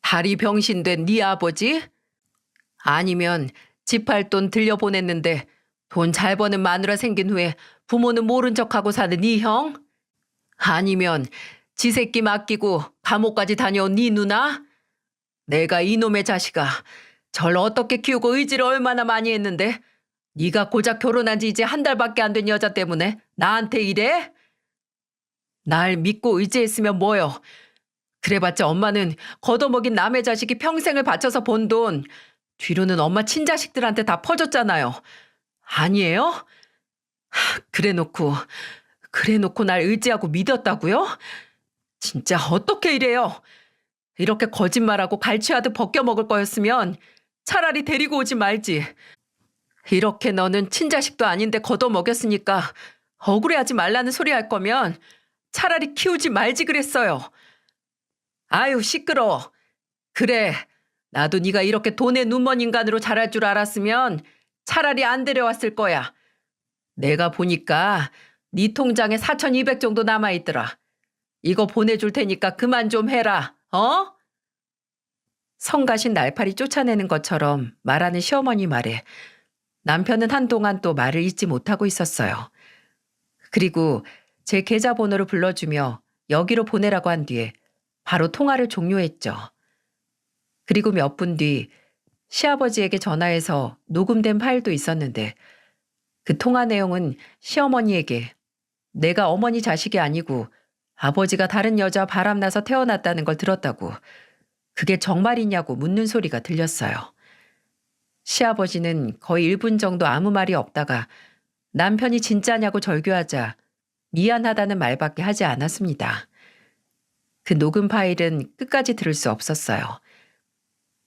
A: 다리 병신된 네 아버지? 아니면 집 할 돈 들려보냈는데 돈 잘 버는 마누라 생긴 후에 부모는 모른 척하고 사는 네 형? 아니면 지 새끼 맡기고 감옥까지 다녀온 네 누나? 내가 이놈의 자식아 절 어떻게 키우고 의지를 얼마나 많이 했는데 네가 고작 결혼한 지 이제 1달밖에 안 된 여자 때문에 나한테 이래? 날 믿고 의지했으면 뭐여. 그래봤자 엄마는 걷어먹인 남의 자식이 평생을 바쳐서 번 돈 뒤로는 엄마 친자식들한테 다 퍼줬잖아요. 아니에요? 그래놓고 날 의지하고 믿었다고요? 진짜 어떻게 이래요? 이렇게 거짓말하고 갈취하듯 벗겨먹을 거였으면 차라리 데리고 오지 말지. 이렇게 너는 친자식도 아닌데 걷어먹였으니까 억울해하지 말라는 소리 할 거면 차라리 키우지 말지 그랬어요. 아유 시끄러워. 그래 나도 네가 이렇게 돈의 눈먼 인간으로 자랄 줄 알았으면 차라리 안 데려왔을 거야. 내가 보니까 네 통장에 4,200 정도 남아있더라. 이거 보내줄 테니까 그만 좀 해라. 어? 성가신 날파리 쫓아내는 것처럼 말하는 시어머니 말에 남편은 한동안 또 말을 잇지 못하고 있었어요. 그리고 제 계좌번호를 불러주며 여기로 보내라고 한 뒤에 바로 통화를 종료했죠. 그리고 몇 분 뒤 시아버지에게 전화해서 녹음된 파일도 있었는데 그 통화 내용은 시어머니에게 내가 어머니 자식이 아니고 아버지가 다른 여자 바람나서 태어났다는 걸 들었다고. 그게 정말이냐고 묻는 소리가 들렸어요. 시아버지는 거의 1분 정도 아무 말이 없다가 남편이 진짜냐고 절규하자 미안하다는 말밖에 하지 않았습니다. 그 녹음 파일은 끝까지 들을 수 없었어요.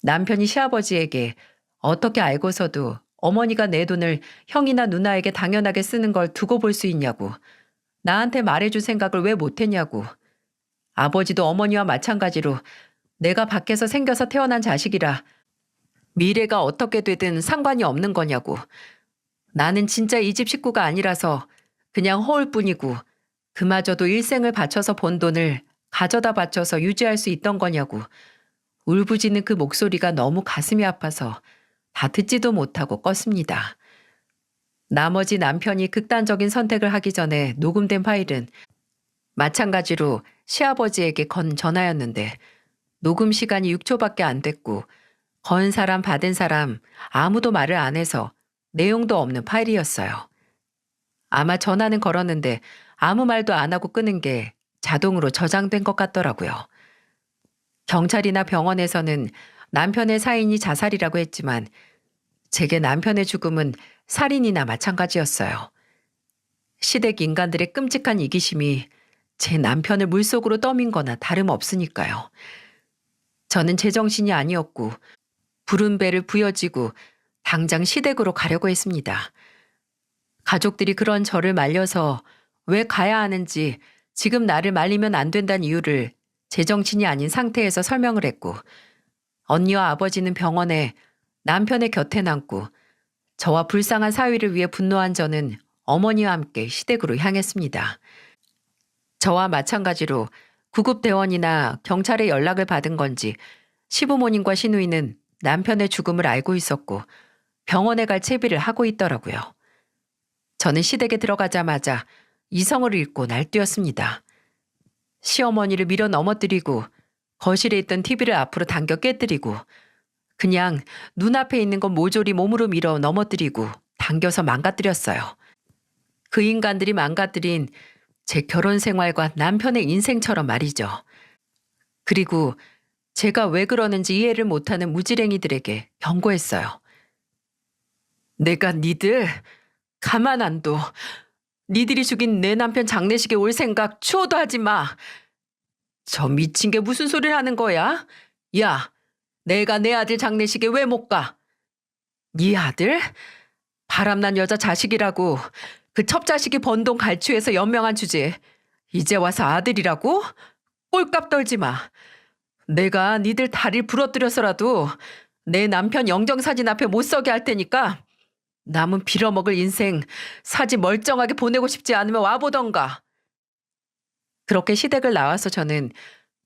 A: 남편이 시아버지에게 어떻게 알고서도 어머니가 내 돈을 형이나 누나에게 당연하게 쓰는 걸 두고 볼 수 있냐고, 나한테 말해줄 생각을 왜 못했냐고, 아버지도 어머니와 마찬가지로 내가 밖에서 생겨서 태어난 자식이라 미래가 어떻게 되든 상관이 없는 거냐고, 나는 진짜 이 집 식구가 아니라서 그냥 허울 뿐이고 그마저도 일생을 바쳐서 번 돈을 가져다 바쳐서 유지할 수 있던 거냐고, 울부짖는 그 목소리가 너무 가슴이 아파서 다 듣지도 못하고 껐습니다. 나머지 남편이 극단적인 선택을 하기 전에 녹음된 파일은 마찬가지로 시아버지에게 건 전화였는데 녹음 시간이 6초밖에 안 됐고 건 사람 받은 사람 아무도 말을 안 해서 내용도 없는 파일이었어요. 아마 전화는 걸었는데 아무 말도 안 하고 끄는 게 자동으로 저장된 것 같더라고요. 경찰이나 병원에서는 남편의 사인이 자살이라고 했지만 제게 남편의 죽음은 살인이나 마찬가지였어요. 시댁 인간들의 끔찍한 이기심이 제 남편을 물속으로 떠민 거나 다름없으니까요. 저는 제정신이 아니었고 부른 배를 부여지고 당장 시댁으로 가려고 했습니다. 가족들이 그런 저를 말려서 왜 가야 하는지 지금 나를 말리면 안 된다는 이유를 제정신이 아닌 상태에서 설명을 했고 언니와 아버지는 병원에 남편의 곁에 남고 저와 불쌍한 사위를 위해 분노한 저는 어머니와 함께 시댁으로 향했습니다. 저와 마찬가지로 구급대원이나 경찰에 연락을 받은 건지 시부모님과 시누이는 남편의 죽음을 알고 있었고 병원에 갈 채비를 하고 있더라고요. 저는 시댁에 들어가자마자 이성을 잃고 날뛰었습니다. 시어머니를 밀어 넘어뜨리고 거실에 있던 TV를 앞으로 당겨 깨뜨리고 그냥 눈앞에 있는 건 모조리 몸으로 밀어 넘어뜨리고 당겨서 망가뜨렸어요. 그 인간들이 망가뜨린 제 결혼 생활과 남편의 인생처럼 말이죠. 그리고 제가 왜 그러는지 이해를 못하는 무지랭이들에게 경고했어요. 내가 니들 가만 안 둬. 니들이 죽인 내 남편 장례식에 올 생각 추호도 하지 마. 저 미친 게 무슨 소리를 하는 거야? 야, 내가 내 아들 장례식에 왜 못 가? 네 아들? 바람난 여자 자식이라고 그 첩자식이 번 돈 갈취해서 연명한 주제. 이제 와서 아들이라고? 꼴값 떨지 마. 내가 니들 다리를 부러뜨려서라도 내 남편 영정사진 앞에 못 서게 할 테니까 남은 빌어먹을 인생 사지 멀쩡하게 보내고 싶지 않으면 와보던가. 그렇게 시댁을 나와서 저는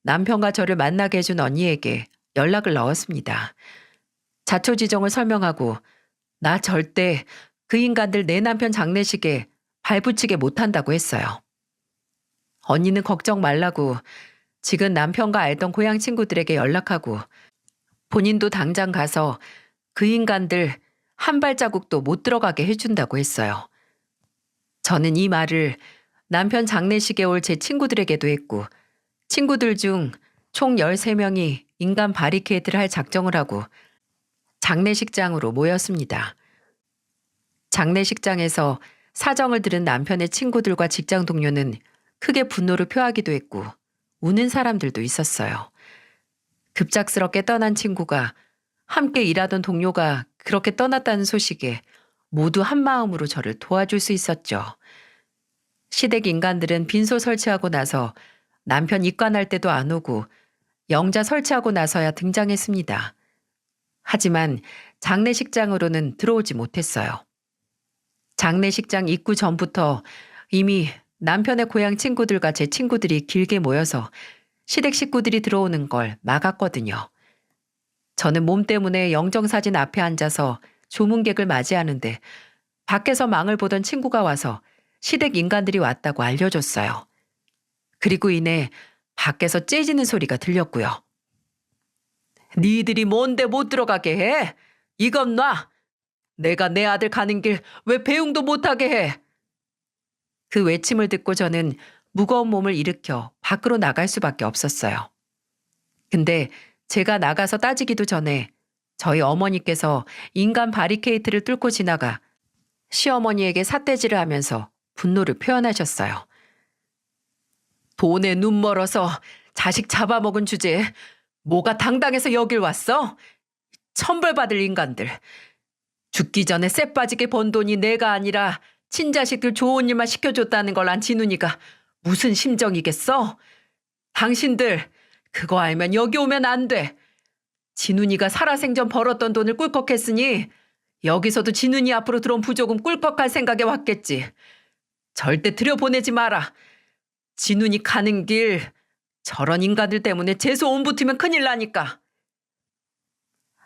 A: 남편과 저를 만나게 해준 언니에게 연락을 넣었습니다. 자초지종을 설명하고 나 절대 그 인간들 내 남편 장례식에 발붙이게 못한다고 했어요. 언니는 걱정 말라고 지금 남편과 알던 고향 친구들에게 연락하고 본인도 당장 가서 그 인간들 한 발자국도 못 들어가게 해준다고 했어요. 저는 이 말을 남편 장례식에 올 제 친구들에게도 했고 친구들 중 총 13명이 인간 바리케이드를 할 작정을 하고 장례식장으로 모였습니다. 장례식장에서 사정을 들은 남편의 친구들과 직장 동료는 크게 분노를 표하기도 했고 우는 사람들도 있었어요. 급작스럽게 떠난 친구가 함께 일하던 동료가 그렇게 떠났다는 소식에 모두 한마음으로 저를 도와줄 수 있었죠. 시댁 인간들은 빈소 설치하고 나서 남편 입관할 때도 안 오고 영자 설치하고 나서야 등장했습니다. 하지만 장례식장으로는 들어오지 못했어요. 장례식장 입구 전부터 이미 남편의 고향 친구들과 제 친구들이 길게 모여서 시댁 식구들이 들어오는 걸 막았거든요. 저는 몸 때문에 영정사진 앞에 앉아서 조문객을 맞이하는데 밖에서 망을 보던 친구가 와서 시댁 인간들이 왔다고 알려줬어요. 그리고 이내 밖에서 째지는 소리가 들렸고요. 니들이 뭔데 못 들어가게 해? 이건 놔! 내가 내 아들 가는 길 왜 배웅도 못하게 해? 그 외침을 듣고 저는 무거운 몸을 일으켜 밖으로 나갈 수밖에 없었어요. 근데 제가 나가서 따지기도 전에 저희 어머니께서 인간 바리케이트를 뚫고 지나가 시어머니에게 삿대질을 하면서 분노를 표현하셨어요. 돈에 눈 멀어서 자식 잡아먹은 주제에 뭐가 당당해서 여길 왔어? 천벌받을 인간들. 죽기 전에 쎄 빠지게 번 돈이 내가 아니라 친자식들 좋은 일만 시켜줬다는 걸 안 진훈이가 무슨 심정이겠어? 당신들 그거 알면 여기 오면 안 돼. 진훈이가 살아생전 벌었던 돈을 꿀꺽했으니 여기서도 진훈이 앞으로 들어온 부조금 꿀꺽할 생각에 왔겠지. 절대 들여보내지 마라. 진훈이 가는 길 저런 인간들 때문에 재수 온 붙으면 큰일 나니까.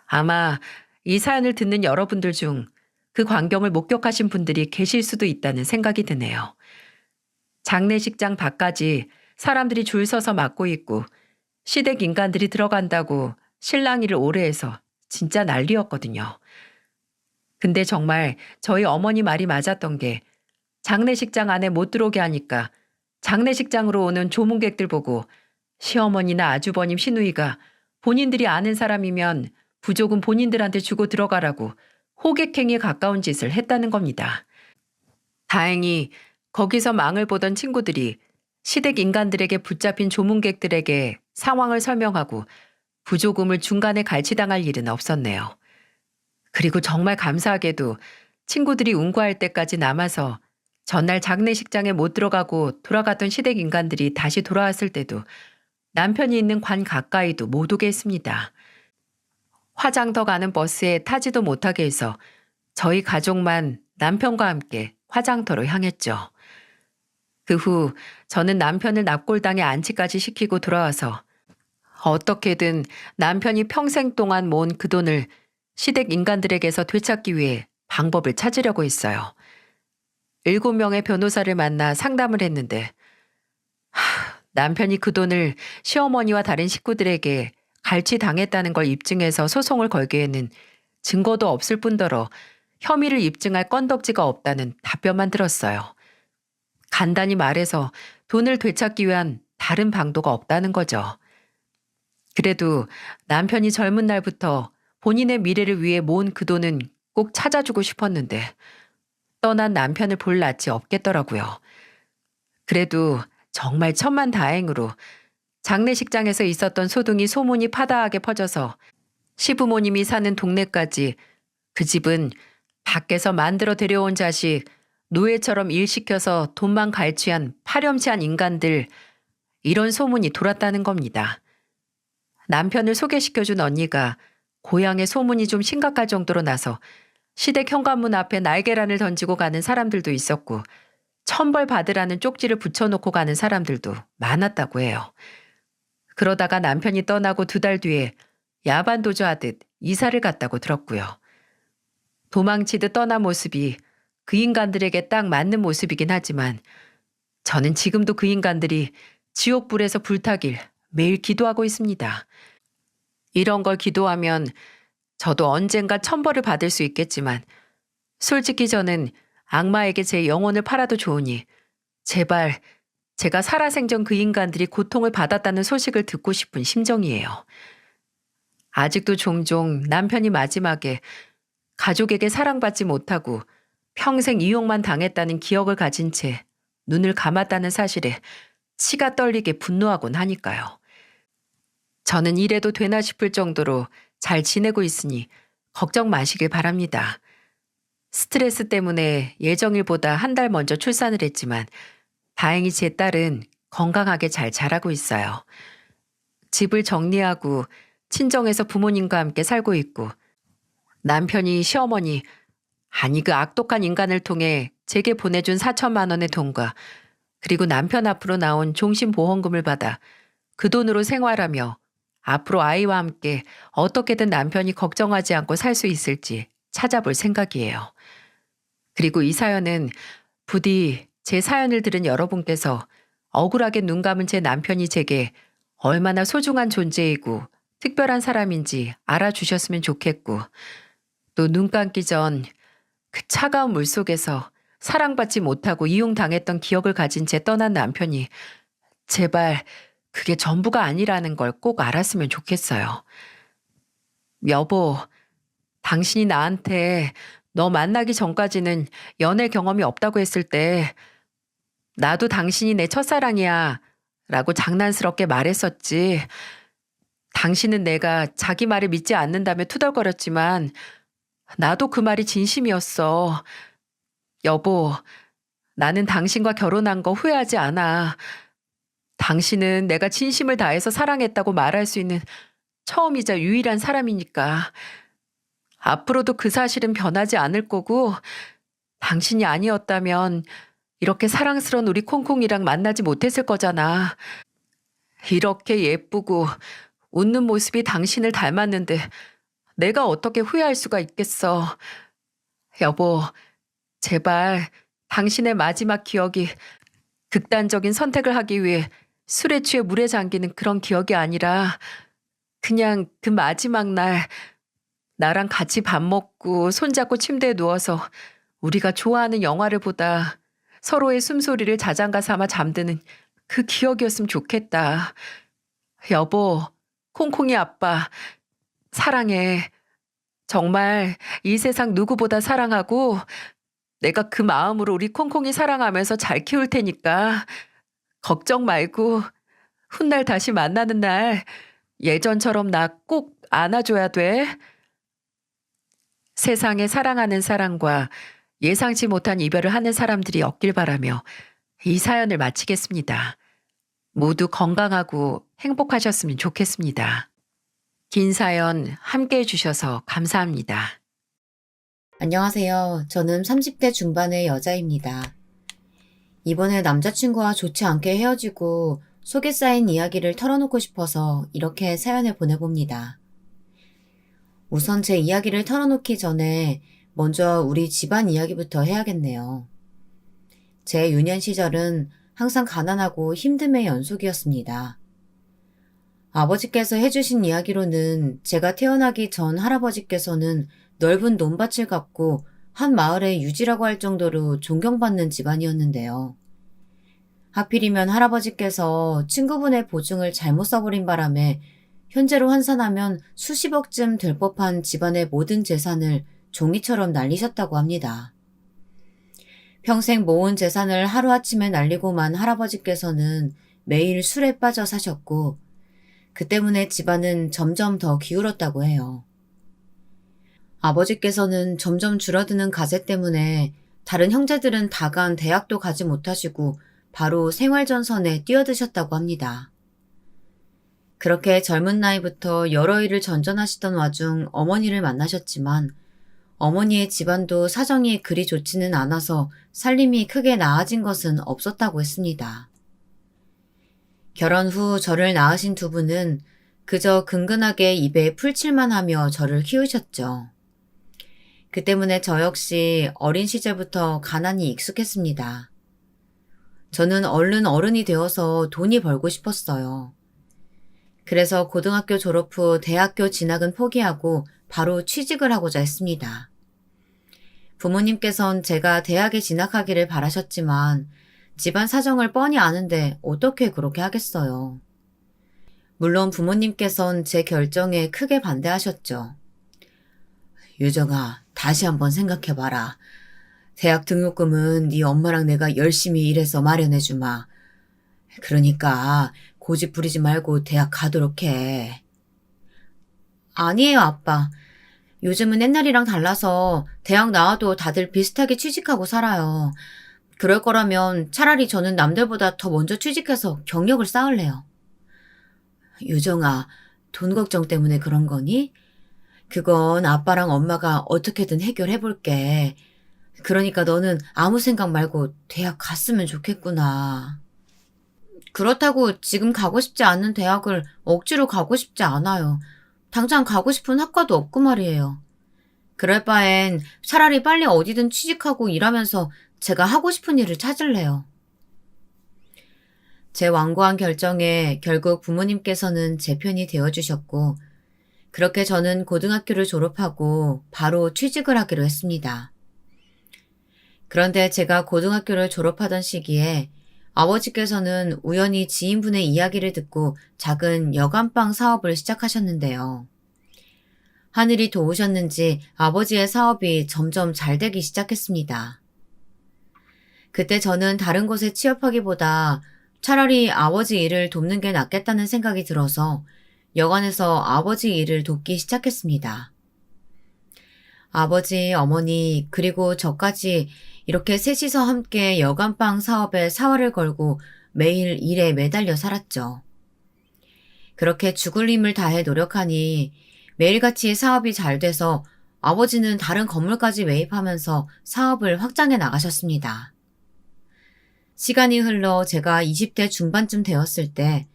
A: 아마 이 사연을 듣는 여러분들 중 그 광경을 목격하신 분들이 계실 수도 있다는 생각이 드네요. 장례식장 밖까지 사람들이 줄 서서 막고 있고 시댁 인간들이 들어간다고 실랑이를 오래 해서 진짜 난리였거든요. 근데 정말 저희 어머니 말이 맞았던 게 장례식장 안에 못 들어오게 하니까 장례식장으로 오는 조문객들 보고 시어머니나 아주버님 시누이가 본인들이 아는 사람이면 부족은 본인들한테 주고 들어가라고 호객행위에 가까운 짓을 했다는 겁니다. 다행히 거기서 망을 보던 친구들이 시댁 인간들에게 붙잡힌 조문객들에게 상황을 설명하고 부조금을 중간에 갈취당할 일은 없었네요. 그리고 정말 감사하게도 친구들이 운구할 때까지 남아서 전날 장례식장에 못 들어가고 돌아갔던 시댁 인간들이 다시 돌아왔을 때도 남편이 있는 관 가까이도 못 오게 했습니다. 화장터 가는 버스에 타지도 못하게 해서 저희 가족만 남편과 함께 화장터로 향했죠. 그 후 저는 남편을 납골당에 안치까지 시키고 돌아와서 어떻게든 남편이 평생 동안 모은 그 돈을 시댁 인간들에게서 되찾기 위해 방법을 찾으려고 했어요. 7명의 변호사를 만나 상담을 했는데 남편이 그 돈을 시어머니와 다른 식구들에게 갈취당했다는 걸 입증해서 소송을 걸기에는 증거도 없을 뿐더러 혐의를 입증할 건덕지가 없다는 답변만 들었어요. 간단히 말해서 돈을 되찾기 위한 다른 방도가 없다는 거죠. 그래도 남편이 젊은 날부터 본인의 미래를 위해 모은 그 돈은 꼭 찾아주고 싶었는데 떠난 남편을 볼 낯이 없겠더라고요. 그래도 정말 천만다행으로 장례식장에서 있었던 소동이 소문이 파다하게 퍼져서 시부모님이 사는 동네까지 그 집은 밖에서 만들어 데려온 자식 노예처럼 일 시켜서 돈만 갈취한 파렴치한 인간들 이런 소문이 돌았다는 겁니다. 남편을 소개시켜준 언니가 고향의 소문이 좀 심각할 정도로 나서 시댁 현관문 앞에 날계란을 던지고 가는 사람들도 있었고 천벌 받으라는 쪽지를 붙여놓고 가는 사람들도 많았다고 해요. 그러다가 남편이 떠나고 2달 뒤에 야반도주하듯 이사를 갔다고 들었고요. 도망치듯 떠난 모습이 그 인간들에게 딱 맞는 모습이긴 하지만 저는 지금도 그 인간들이 지옥불에서 불타길 매일 기도하고 있습니다. 이런 걸 기도하면 저도 언젠가 천벌을 받을 수 있겠지만 솔직히 저는 악마에게 제 영혼을 팔아도 좋으니 제발 제가 살아생전 그 인간들이 고통을 받았다는 소식을 듣고 싶은 심정이에요. 아직도 종종 남편이 마지막에 가족에게 사랑받지 못하고 평생 이용만 당했다는 기억을 가진 채 눈을 감았다는 사실에 치가 떨리게 분노하곤 하니까요. 저는 이래도 되나 싶을 정도로 잘 지내고 있으니 걱정 마시길 바랍니다. 스트레스 때문에 예정일보다 1달 먼저 출산을 했지만 다행히 제 딸은 건강하게 잘 자라고 있어요. 집을 정리하고 친정에서 부모님과 함께 살고 있고 남편이 시어머니 아니 그 악독한 인간을 통해 제게 보내준 4천만 원의 돈과 그리고 남편 앞으로 나온 종신보험금을 받아 그 돈으로 생활하며 앞으로 아이와 함께 어떻게든 남편이 걱정하지 않고 살 수 있을지 찾아볼 생각이에요. 그리고 이 사연은 부디 제 사연을 들은 여러분께서 억울하게 눈 감은 제 남편이 제게 얼마나 소중한 존재이고 특별한 사람인지 알아주셨으면 좋겠고 또 눈 감기 전 그 차가운 물속에서 사랑받지 못하고 이용당했던 기억을 가진 채 떠난 남편이 제발 그게 전부가 아니라는 걸 꼭 알았으면 좋겠어요. 여보, 당신이 나한테 너 만나기 전까지는 연애 경험이 없다고 했을 때 나도 당신이 내 첫사랑이야 라고 장난스럽게 말했었지. 당신은 내가 자기 말을 믿지 않는다며 투덜거렸지만 나도 그 말이 진심이었어. 여보, 나는 당신과 결혼한 거 후회하지 않아. 당신은 내가 진심을 다해서 사랑했다고 말할 수 있는 처음이자 유일한 사람이니까. 앞으로도 그 사실은 변하지 않을 거고, 당신이 아니었다면 이렇게 사랑스러운 우리 콩콩이랑 만나지 못했을 거잖아. 이렇게 예쁘고 웃는 모습이 당신을 닮았는데 내가 어떻게 후회할 수가 있겠어. 여보, 제발 당신의 마지막 기억이 극단적인 선택을 하기 위해 술에 취해 물에 잠기는 그런 기억이 아니라 그냥 그 마지막 날 나랑 같이 밥 먹고 손잡고 침대에 누워서 우리가 좋아하는 영화를 보다 서로의 숨소리를 자장가 삼아 잠드는 그 기억이었으면 좋겠다. 여보, 콩콩이 아빠, 사랑해. 정말 이 세상 누구보다 사랑하고 내가 그 마음으로 우리 콩콩이 사랑하면서 잘 키울 테니까 걱정 말고 훗날 다시 만나는 날 예전처럼 나 꼭 안아줘야 돼. 세상에 사랑하는 사람과 예상치 못한 이별을 하는 사람들이 없길 바라며 이 사연을 마치겠습니다. 모두 건강하고 행복하셨으면 좋겠습니다. 긴 사연 함께 해주셔서 감사합니다.
B: 안녕하세요. 저는 30대 중반의 여자입니다. 이번에 남자친구와 좋지 않게 헤어지고 속에 쌓인 이야기를 털어놓고 싶어서 이렇게 사연을 보내봅니다. 우선 제 이야기를 털어놓기 전에 먼저 우리 집안 이야기부터 해야겠네요. 제 유년 시절은 항상 가난하고 힘듦의 연속이었습니다. 아버지께서 해주신 이야기로는 제가 태어나기 전 할아버지께서는 넓은 논밭을 갖고 한 마을의 유지라고 할 정도로 존경받는 집안이었는데요. 하필이면 할아버지께서 친구분의 보증을 잘못 써버린 바람에 현재로 환산하면 수십억쯤 될 법한 집안의 모든 재산을 종이처럼 날리셨다고 합니다. 평생 모은 재산을 하루아침에 날리고만 할아버지께서는 매일 술에 빠져 사셨고 그 때문에 집안은 점점 더 기울었다고 해요. 아버지께서는 점점 줄어드는 가세 때문에 다른 형제들은 다간 대학도 가지 못하시고 바로 생활전선에 뛰어드셨다고 합니다. 그렇게 젊은 나이부터 여러 일을 전전하시던 와중 어머니를 만나셨지만 어머니의 집안도 사정이 그리 좋지는 않아서 살림이 크게 나아진 것은 없었다고 했습니다. 결혼 후 저를 낳으신 두 분은 그저 근근하게 입에 풀칠만 하며 저를 키우셨죠. 그 때문에 저 역시 어린 시절부터 가난이 익숙했습니다. 저는 얼른 어른이 되어서 돈이 벌고 싶었어요. 그래서 고등학교 졸업 후 대학교 진학은 포기하고 바로 취직을 하고자 했습니다. 부모님께선 제가 대학에 진학하기를 바라셨지만 집안 사정을 뻔히 아는데 어떻게 그렇게 하겠어요. 물론 부모님께선 제 결정에 크게 반대하셨죠. 유정아, 다시 한번 생각해봐라. 대학 등록금은 네 엄마랑 내가 열심히 일해서 마련해주마. 그러니까 고집 부리지 말고 대학 가도록 해. 아니에요, 아빠. 요즘은 옛날이랑 달라서 대학 나와도 다들 비슷하게 취직하고 살아요. 그럴 거라면 차라리 저는 남들보다 더 먼저 취직해서 경력을 쌓을래요. 유정아, 돈 걱정 때문에 그런 거니? 그건 아빠랑 엄마가 어떻게든 해결해 볼게. 그러니까 너는 아무 생각 말고 대학 갔으면 좋겠구나. 그렇다고 지금 가고 싶지 않은 대학을 억지로 가고 싶지 않아요. 당장 가고 싶은 학과도 없고 말이에요. 그럴 바엔 차라리 빨리 어디든 취직하고 일하면서 제가 하고 싶은 일을 찾을래요. 제 완고한 결정에 결국 부모님께서는 제 편이 되어주셨고 그렇게 저는 고등학교를 졸업하고 바로 취직을 하기로 했습니다. 그런데 제가 고등학교를 졸업하던 시기에 아버지께서는 우연히 지인분의 이야기를 듣고 작은 여간빵 사업을 시작하셨는데요. 하늘이 도우셨는지 아버지의 사업이 점점 잘 되기 시작했습니다. 그때 저는 다른 곳에 취업하기보다 차라리 아버지 일을 돕는 게 낫겠다는 생각이 들어서 여관에서 아버지 일을 돕기 시작했습니다. 아버지, 어머니, 그리고 저까지 이렇게 셋이서 함께 여간빵 사업에 사활을 걸고 매일 일에 매달려 살았죠. 그렇게 죽을 힘을 다해 노력하니 매일같이 사업이 잘 돼서 아버지는 다른 건물까지 매입하면서 사업을 확장해 나가셨습니다. 시간이 흘러 제가 20대 중반쯤 되었을 때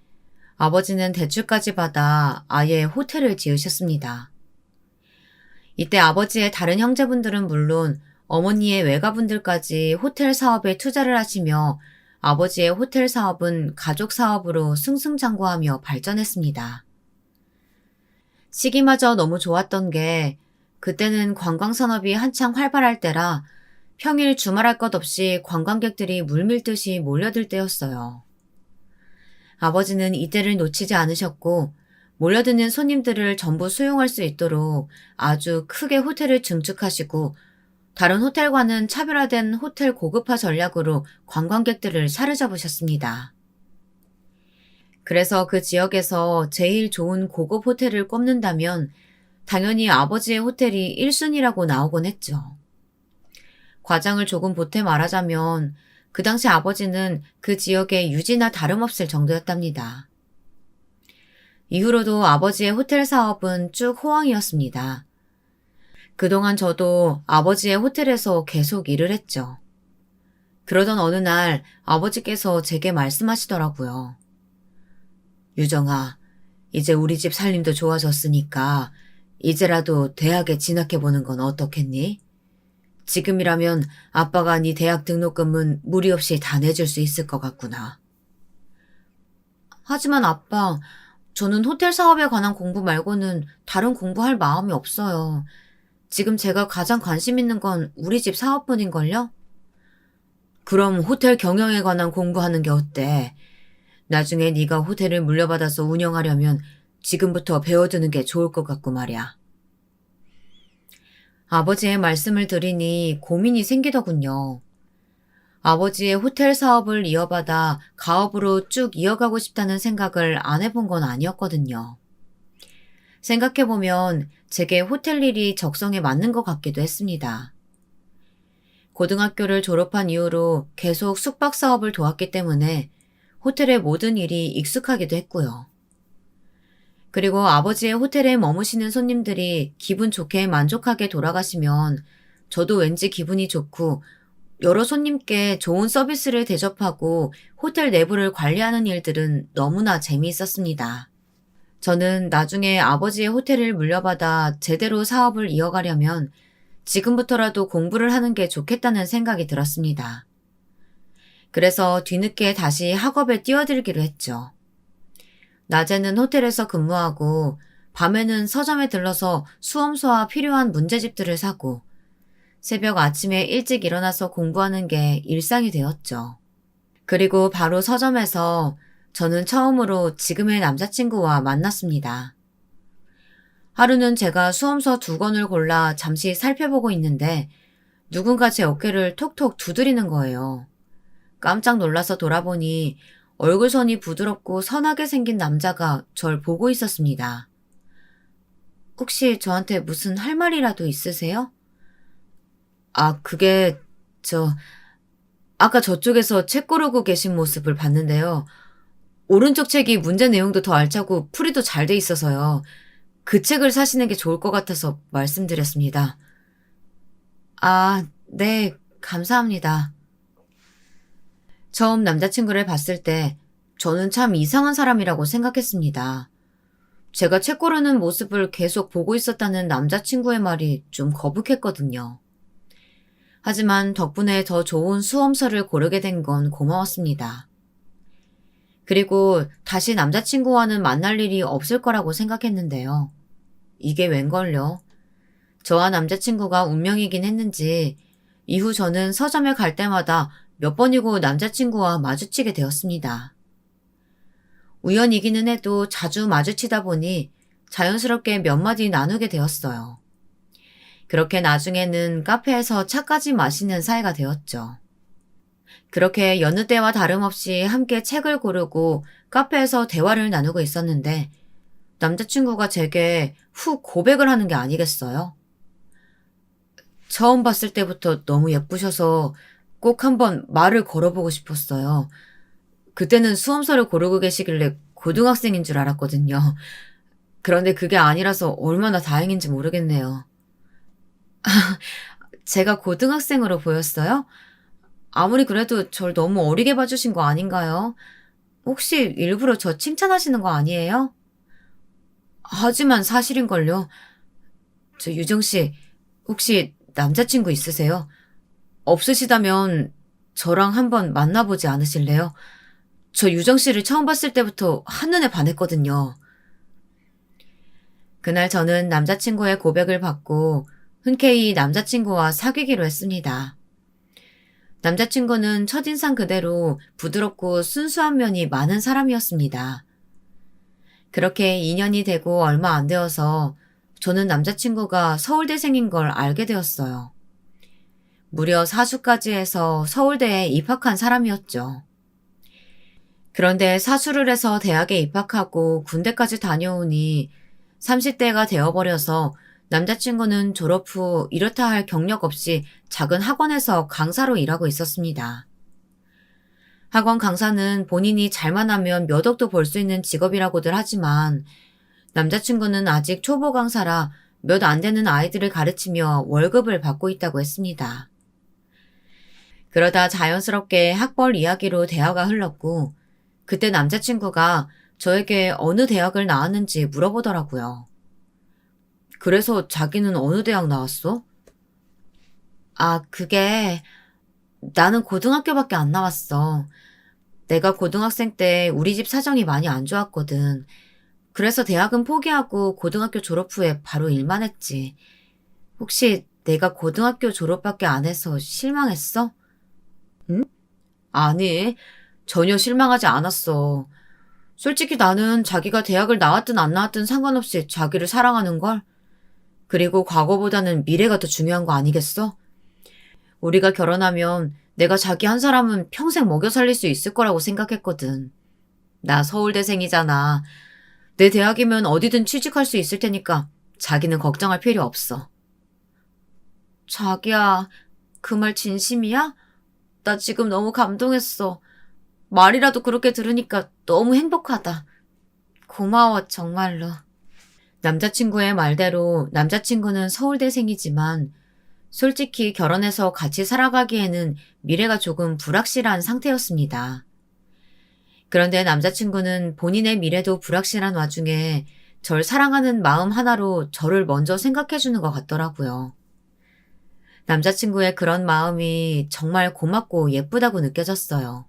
B: 아버지는 대출까지 받아 아예 호텔을 지으셨습니다. 이때 아버지의 다른 형제분들은 물론 어머니의 외가분들까지 호텔 사업에 투자를 하시며 아버지의 호텔 사업은 가족 사업으로 승승장구하며 발전했습니다. 시기마저 너무 좋았던 게 그때는 관광산업이 한창 활발할 때라 평일 주말할 것 없이 관광객들이 물밀듯이 몰려들 때였어요. 아버지는 이때를 놓치지 않으셨고 몰려드는 손님들을 전부 수용할 수 있도록 아주 크게 호텔을 증축하시고 다른 호텔과는 차별화된 호텔 고급화 전략으로 관광객들을 사로잡으셨습니다. 그래서 그 지역에서 제일 좋은 고급 호텔을 꼽는다면 당연히 아버지의 호텔이 1순위라고 나오곤 했죠. 과장을 조금 보태 말하자면 그 당시 아버지는 그 지역의 유지나 다름없을 정도였답니다. 이후로도 아버지의 호텔 사업은 쭉 호황이었습니다. 그동안 저도 아버지의 호텔에서 계속 일을 했죠. 그러던 어느 날 아버지께서 제게 말씀하시더라고요. 유정아, 이제 우리 집 살림도 좋아졌으니까 이제라도 대학에 진학해보는 건 어떻겠니? 지금이라면 아빠가 네 대학 등록금은 무리 없이 다 내줄 수 있을 것 같구나. 하지만 아빠, 저는 호텔 사업에 관한 공부 말고는 다른 공부할 마음이 없어요. 지금 제가 가장 관심 있는 건 우리 집 사업뿐인걸요? 그럼 호텔 경영에 관한 공부하는 게 어때? 나중에 네가 호텔을 물려받아서 운영하려면 지금부터 배워두는 게 좋을 것 같고 말이야. 아버지의 말씀을 들으니 고민이 생기더군요. 아버지의 호텔 사업을 이어받아 가업으로 쭉 이어가고 싶다는 생각을 안 해본 건 아니었거든요. 생각해보면 제게 호텔 일이 적성에 맞는 것 같기도 했습니다. 고등학교를 졸업한 이후로 계속 숙박 사업을 도왔기 때문에 호텔의 모든 일이 익숙하기도 했고요. 그리고 아버지의 호텔에 머무시는 손님들이 기분 좋게 만족하게 돌아가시면 저도 왠지 기분이 좋고 여러 손님께 좋은 서비스를 대접하고 호텔 내부를 관리하는 일들은 너무나 재미있었습니다. 저는 나중에 아버지의 호텔을 물려받아 제대로 사업을 이어가려면 지금부터라도 공부를 하는 게 좋겠다는 생각이 들었습니다. 그래서 뒤늦게 다시 학업에 뛰어들기로 했죠. 낮에는 호텔에서 근무하고 밤에는 서점에 들러서 수험서와 필요한 문제집들을 사고 새벽 아침에 일찍 일어나서 공부하는 게 일상이 되었죠. 그리고 바로 서점에서 저는 처음으로 지금의 남자친구와 만났습니다. 하루는 제가 수험서 2권을 골라 잠시 살펴보고 있는데 누군가 제 어깨를 톡톡 두드리는 거예요. 깜짝 놀라서 돌아보니 얼굴선이 부드럽고 선하게 생긴 남자가 절 보고 있었습니다. 혹시 저한테 무슨 할 말이라도 있으세요? 그게 아까 저쪽에서 책 고르고 계신 모습을 봤는데요. 오른쪽 책이 문제 내용도 더 알차고 풀이도 잘 돼 있어서요. 그 책을 사시는 게 좋을 것 같아서 말씀드렸습니다. 네, 감사합니다. 처음 남자친구를 봤을 때 저는 참 이상한 사람이라고 생각했습니다. 제가 책 고르는 모습을 계속 보고 있었다는 남자친구의 말이 좀 거북했거든요. 하지만 덕분에 더 좋은 수험서를 고르게 된 건 고마웠습니다. 그리고 다시 남자친구와는 만날 일이 없을 거라고 생각했는데요. 이게 웬걸요? 저와 남자친구가 운명이긴 했는지 이후 저는 서점에 갈 때마다 몇 번이고 남자친구와 마주치게 되었습니다. 우연이기는 해도 자주 마주치다 보니 자연스럽게 몇 마디 나누게 되었어요. 그렇게 나중에는 카페에서 차까지 마시는 사이가 되었죠. 그렇게 여느 때와 다름없이 함께 책을 고르고 카페에서 대화를 나누고 있었는데 남자친구가 제게 훅 고백을 하는 게 아니겠어요? 처음 봤을 때부터 너무 예쁘셔서 꼭 한번 말을 걸어보고 싶었어요. 그때는 수험서를 고르고 계시길래 고등학생인 줄 알았거든요. 그런데 그게 아니라서 얼마나 다행인지 모르겠네요. 제가 고등학생으로 보였어요? 아무리 그래도 절 너무 어리게 봐주신 거 아닌가요? 혹시 일부러 저 칭찬하시는 거 아니에요? 하지만 사실인걸요. 저 유정씨, 혹시 남자친구 있으세요? 없으시다면 저랑 한번 만나보지 않으실래요? 저 유정씨를 처음 봤을 때부터 한눈에 반했거든요. 그날 저는 남자친구의 고백을 받고 흔쾌히 남자친구와 사귀기로 했습니다. 남자친구는 첫인상 그대로 부드럽고 순수한 면이 많은 사람이었습니다. 그렇게 2년이 되고 얼마 안 되어서 저는 남자친구가 서울대생인 걸 알게 되었어요. 무려 사수까지 해서 서울대에 입학한 사람이었죠. 그런데 사수를 해서 대학에 입학하고 군대까지 다녀오니 30대가 되어버려서 남자친구는 졸업 후 이렇다 할 경력 없이 작은 학원에서 강사로 일하고 있었습니다. 학원 강사는 본인이 잘만 하면 몇 억도 벌 수 있는 직업이라고들 하지만 남자친구는 아직 초보 강사라 몇 안 되는 아이들을 가르치며 월급을 받고 있다고 했습니다. 그러다 자연스럽게 학벌 이야기로 대화가 흘렀고 그때 남자친구가 저에게 어느 대학을 나왔는지 물어보더라고요. 그래서 자기는 어느 대학 나왔어? 그게 나는 고등학교밖에 안 나왔어. 내가 고등학생 때 우리 집 사정이 많이 안 좋았거든. 그래서 대학은 포기하고 고등학교 졸업 후에 바로 일만 했지. 혹시 내가 고등학교 졸업밖에 안 해서 실망했어? 응? 아니, 전혀 실망하지 않았어. 솔직히 나는 자기가 대학을 나왔든 안 나왔든 상관없이 자기를 사랑하는걸? 그리고 과거보다는 미래가 더 중요한 거 아니겠어? 우리가 결혼하면 내가 자기 한 사람은 평생 먹여 살릴 수 있을 거라고 생각했거든. 나 서울대생이잖아. 내 대학이면 어디든 취직할 수 있을 테니까 자기는 걱정할 필요 없어. 자기야, 그 말 진심이야? 나 지금 너무 감동했어. 말이라도 그렇게 들으니까 너무 행복하다. 고마워, 정말로. 남자친구의 말대로 남자친구는 서울대생이지만 솔직히 결혼해서 같이 살아가기에는 미래가 조금 불확실한 상태였습니다. 그런데 남자친구는 본인의 미래도 불확실한 와중에 절 사랑하는 마음 하나로 저를 먼저 생각해주는 것 같더라고요. 남자친구의 그런 마음이 정말 고맙고 예쁘다고 느껴졌어요.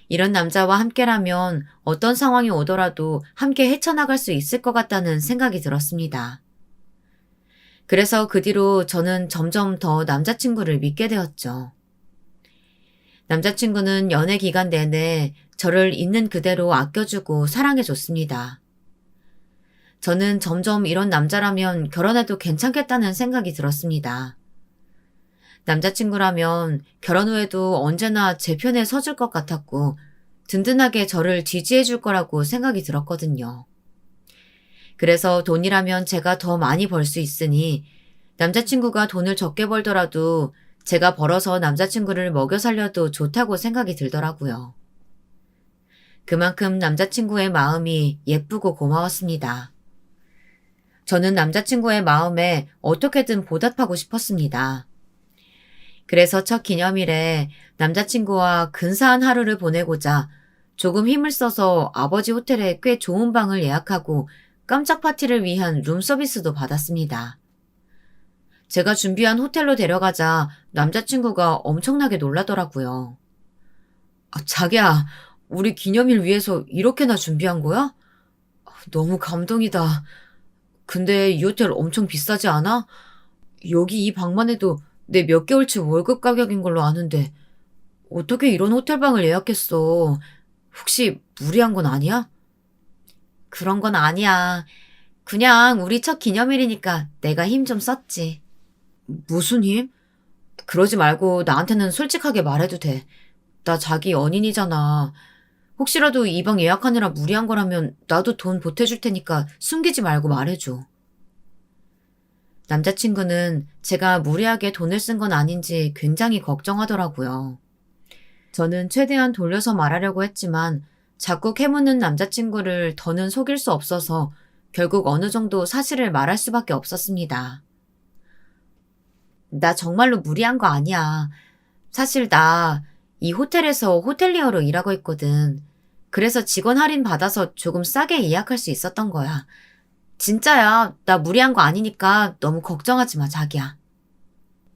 B: 이런 남자와 함께라면 어떤 상황이 오더라도 함께 헤쳐나갈 수 있을 것 같다는 생각이 들었습니다. 그래서 그 뒤로 저는 점점 더 남자친구를 믿게 되었죠. 남자친구는 연애 기간 내내 저를 있는 그대로 아껴주고 사랑해줬습니다. 저는 점점 이런 남자라면 결혼해도 괜찮겠다는 생각이 들었습니다. 남자친구라면 결혼 후에도 언제나 제 편에 서줄 것 같았고 든든하게 저를 지지해줄 거라고 생각이 들었거든요. 그래서 돈이라면 제가 더 많이 벌 수 있으니 남자친구가 돈을 적게 벌더라도 제가 벌어서 남자친구를 먹여 살려도 좋다고 생각이 들더라고요. 그만큼 남자친구의 마음이 예쁘고 고마웠습니다. 저는 남자친구의 마음에 어떻게든 보답하고 싶었습니다. 그래서 첫 기념일에 남자친구와 근사한 하루를 보내고자 조금 힘을 써서 아버지 호텔에 꽤 좋은 방을 예약하고 깜짝 파티를 위한 룸서비스도 받았습니다. 제가 준비한 호텔로 데려가자 남자친구가 엄청나게 놀라더라고요. 자기야, 우리 기념일 위해서 이렇게나 준비한 거야? 너무 감동이다. 근데 이 호텔 엄청 비싸지 않아? 여기 이 방만 해도 내 몇 개월치 월급 가격인 걸로 아는데 어떻게 이런 호텔방을 예약했어? 혹시 무리한 건 아니야? 그런 건 아니야. 그냥 우리 첫 기념일이니까 내가 힘 좀 썼지. 무슨 힘? 그러지 말고 나한테는 솔직하게 말해도 돼. 나 자기 연인이잖아. 혹시라도 이 방 예약하느라 무리한 거라면 나도 돈 보태줄 테니까 숨기지 말고 말해줘. 남자친구는 제가 무리하게 돈을 쓴 건 아닌지 굉장히 걱정하더라고요. 저는 최대한 돌려서 말하려고 했지만 자꾸 캐묻는 남자친구를 더는 속일 수 없어서 결국 어느 정도 사실을 말할 수밖에 없었습니다. 나 정말로 무리한 거 아니야. 사실 나 이 호텔에서 호텔리어로 일하고 있거든. 그래서 직원 할인 받아서 조금 싸게 예약할 수 있었던 거야. 진짜야. 나 무리한 거 아니니까 너무 걱정하지 마, 자기야.